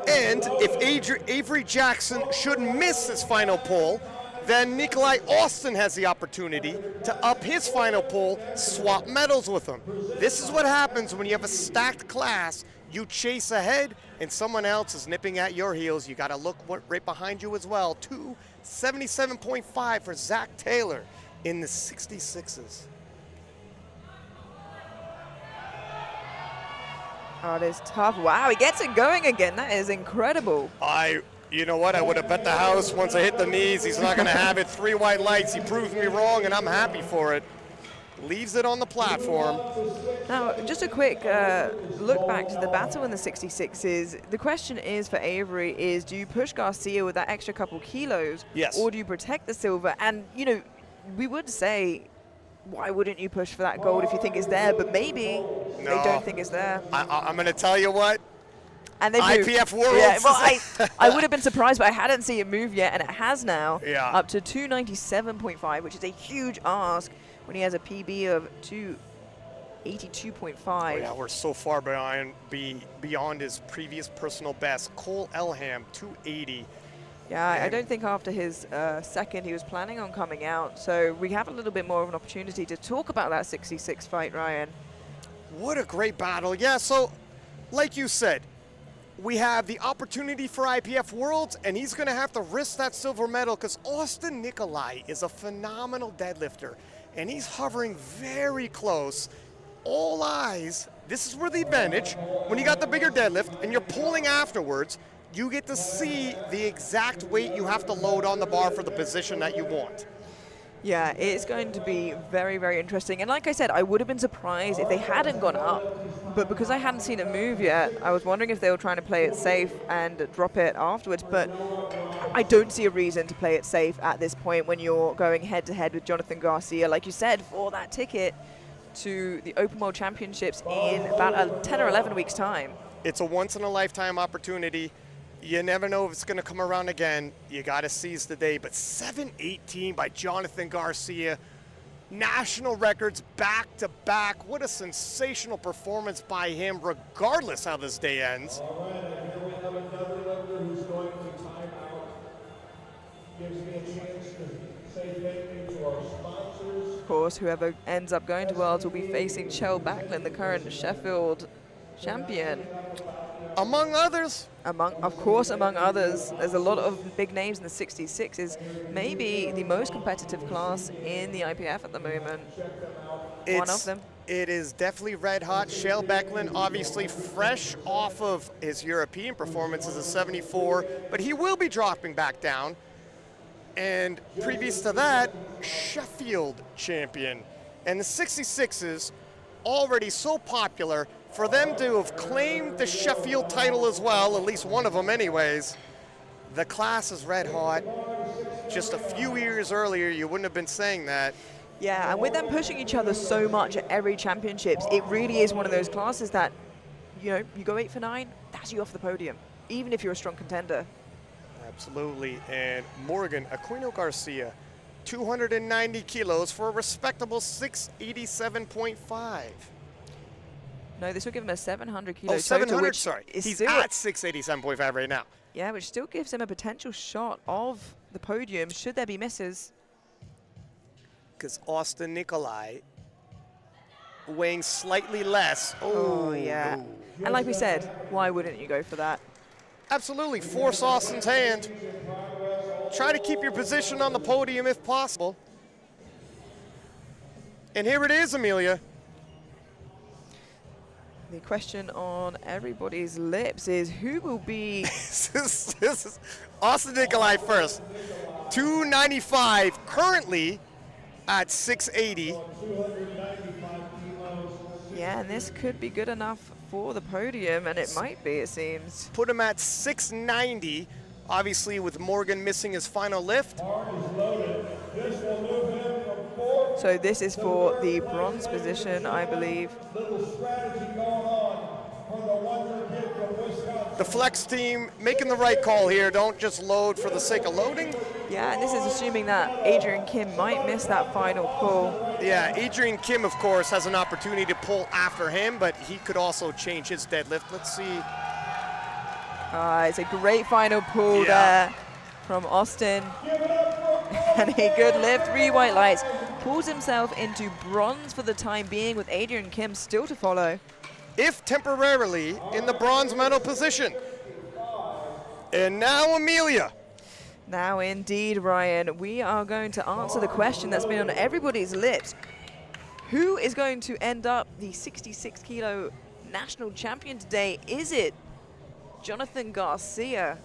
And if Avery Jackson should miss his final pull, then Nikolai Austin has the opportunity to up his final pull, swap medals with him. This is what happens when you have a stacked class. You chase ahead, and someone else is nipping at your heels. You got to look right behind you as well. 277.5 for Zach Taylor in the 66s. Oh, it is tough. Wow, he gets it going again. That is incredible. You know what? I would have bet the house once I hit the knees. He's not going to have it. 3 white lights. He proved me wrong, and I'm happy for it. Leaves it on the platform. Now, just a quick look back to the battle in the 66s. The question is for Avery is, do you push Garcia with that extra couple kilos? Yes. Or do you protect the silver? And, you know, we would say, why wouldn't you push for that gold if you think it's there? But maybe they don't think it's there. I'm going to tell you what. And they moved. IPF Worlds. Yeah, well, I would have been surprised, but I hadn't seen it move yet, and it has now. Yeah. Up to 297.5, which is a huge ask when he has a PB of 282.5. Oh, yeah, we're so far beyond his previous personal best. Cole Elham, 280. Yeah, I don't think after his second he was planning on coming out. So we have a little bit more of an opportunity to talk about that 66 fight, Ryan. What a great battle. Yeah, so like you said, we have the opportunity for IPF Worlds, and he's going to have to risk that silver medal because Austin Nikolai is a phenomenal deadlifter, and he's hovering very close. All eyes, this is where the advantage, when you got the bigger deadlift and you're pulling afterwards, you get to see the exact weight you have to load on the bar for the position that you want. Yeah, it's going to be very, very interesting. And like I said, I would have been surprised if they hadn't gone up. But because I hadn't seen it move yet, I was wondering if they were trying to play it safe and drop it afterwards. But I don't see a reason to play it safe at this point when you're going head-to-head with Jonathan Garcia, like you said, for that ticket to the Open World Championships in about 10 or 11 weeks' time. It's a once-in-a-lifetime opportunity. You never know if it's going to come around again. You got to seize the day. But 7:18 by Jonathan Garcia. National records back-to-back. What a sensational performance by him, regardless how this day ends. All right, and here we have another lifter who's going to time out. Gives me a chance to say thank you to our sponsors. Of course, whoever ends up going to Worlds will be facing Chell Backlund, the current Sheffield champion. Among others. Among others. There's a lot of big names in the 66s. Maybe the most competitive class in the IPF at the moment. One of them. It is definitely red hot. Shale Backlund, obviously fresh off of his European performance as a 74, but he will be dropping back down. And previous to that, Sheffield champion. And the 66s, already so popular, for them to have claimed the Sheffield title as well, at least one of them anyways, the class is red hot. Just a few years earlier, you wouldn't have been saying that. Yeah, and with them pushing each other so much at every championships, it really is one of those classes that, you know, you go 8 for 9, that's you off the podium, even if you're a strong contender. Absolutely, and Morgan Aquino Garcia, 290 kilos for a respectable 687.5. No, this will give him a 700 kilo Oh, 700, total, which sorry. is He's still at 687.5 right now. Yeah, which still gives him a potential shot of the podium should there be misses. Because Austin Nikolai weighing slightly less. Oh, yeah. No. And like we said, why wouldn't you go for that? Absolutely, force Austin's hand. Try to keep your position on the podium if possible. And here it is, Amelia. The question on everybody's lips is who will be... this is Austin Nikolai first. 295, currently at 680. Yeah, and this could be good enough for the podium, and it might be, it seems. Put him at 690, obviously with Morgan missing his final lift. So this is for the bronze position, I believe. The flex team making the right call here. Don't just load for the sake of loading. Yeah, and this is assuming that Adrian Kim might miss that final pull. Yeah, Adrian Kim, of course, has an opportunity to pull after him, but he could also change his deadlift. Let's see. It's a great final pull there from Austin. And a good lift, 3 white lights. Pulls himself into bronze for the time being, with Adrian Kim still to follow. If temporarily in the bronze medal position. And now Amelia. Now indeed, Ryan, we are going to answer the question that's been on everybody's lips. Who is going to end up the 66 kilo national champion today? Is it Jonathan Garcia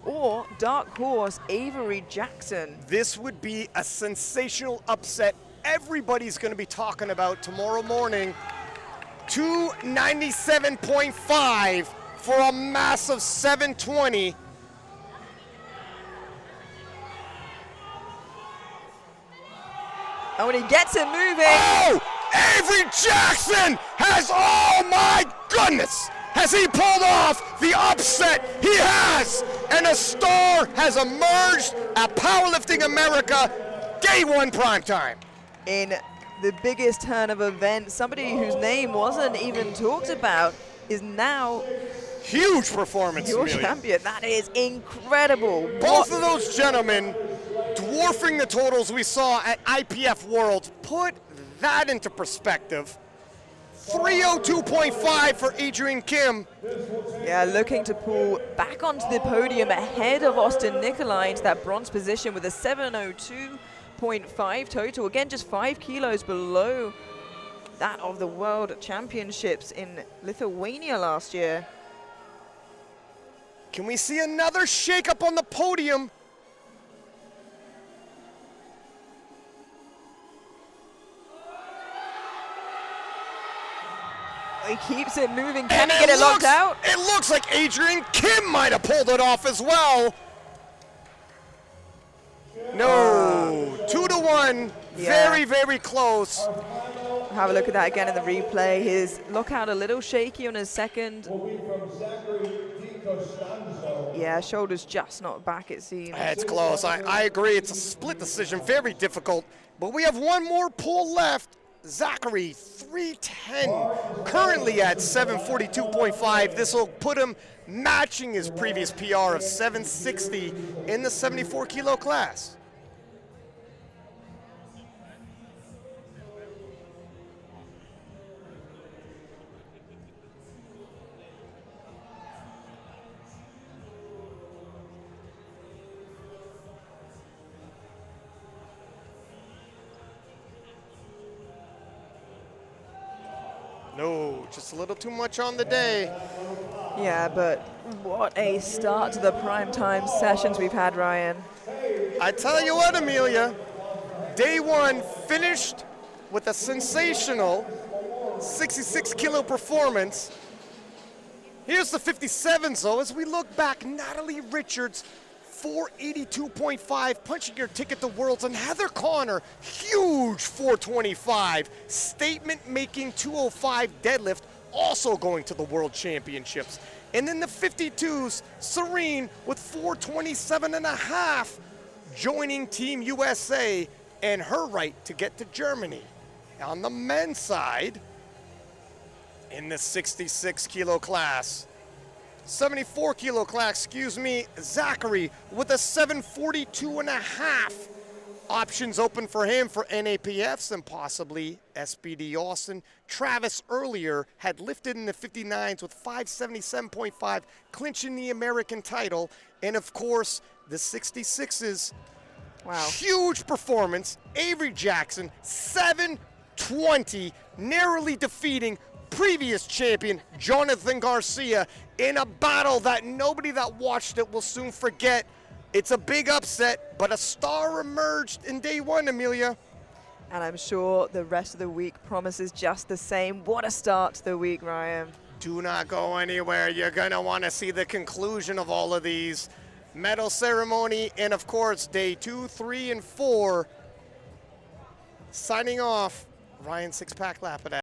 or dark horse Avery Jackson? This would be a sensational upset everybody's going to be talking about tomorrow morning. 297.5 for a massive 720. Oh, and he gets it moving. Oh, Avery Jackson has, oh my goodness, has he pulled off the upset? He has, and a star has emerged at Powerlifting America, Day 1 Primetime. In the biggest turn of events, somebody whose name wasn't even talked about is now Huge performance, your Amelia. champion. That is incredible. Both of those gentlemen dwarfing the totals we saw at IPF World. Put that into perspective. 302.5 for Adrian Kim. Yeah, looking to pull back onto the podium ahead of Austin Nikolai into that bronze position with a 702.5 total. Again, just 5 kilos below that of the World Championships in Lithuania last year. Can we see another shakeup on the podium? He keeps it moving. Can he get it locked out? It looks like Adrian Kim might have pulled it off as well. No, 2-1. Yeah. Very, very close. Have a look at that again in the replay. His lockout a little shaky on his second. Yeah, shoulders just not back, it seems. It's close. I agree. It's a split decision. Very difficult. But we have one more pull left. Zachary, 310, currently at 742.5. This will put him matching his previous PR of 760 in the 74 kilo class. No, just a little too much on the day. Yeah, but what a start to the primetime sessions we've had, Ryan. I tell you what, Amelia, Day 1 finished with a sensational 66 kilo performance. Here's the 57s though, as we look back, Natalie Richards, 482.5, punching your ticket to Worlds, and Heather Connor, huge 425, statement-making 205 deadlift, also going to the World Championships. And then the 52s, Serene with 427.5, joining Team USA and her right to get to Germany. On the men's side, in the 66 kilo class, 74 kilo class, Zachary with a 742.5. Options open for him for NAPFs and possibly SBD Austin. Travis earlier had lifted in the 59s with 577.5, clinching the American title. And of course, the 66s. Wow. Huge performance. Avery Jackson, 720, narrowly defeating previous champion Jonathan Garcia in a battle that nobody that watched it will soon forget. It's a big upset, but a star emerged in Day 1, Amelia. And I'm sure the rest of the week promises just the same. What a start to the week, Ryan. Do not go anywhere. You're going to want to see the conclusion of all of these. Medal ceremony, and of course, Day 2, 3, and 4. Signing off, Ryan Six-Pack Lapidat.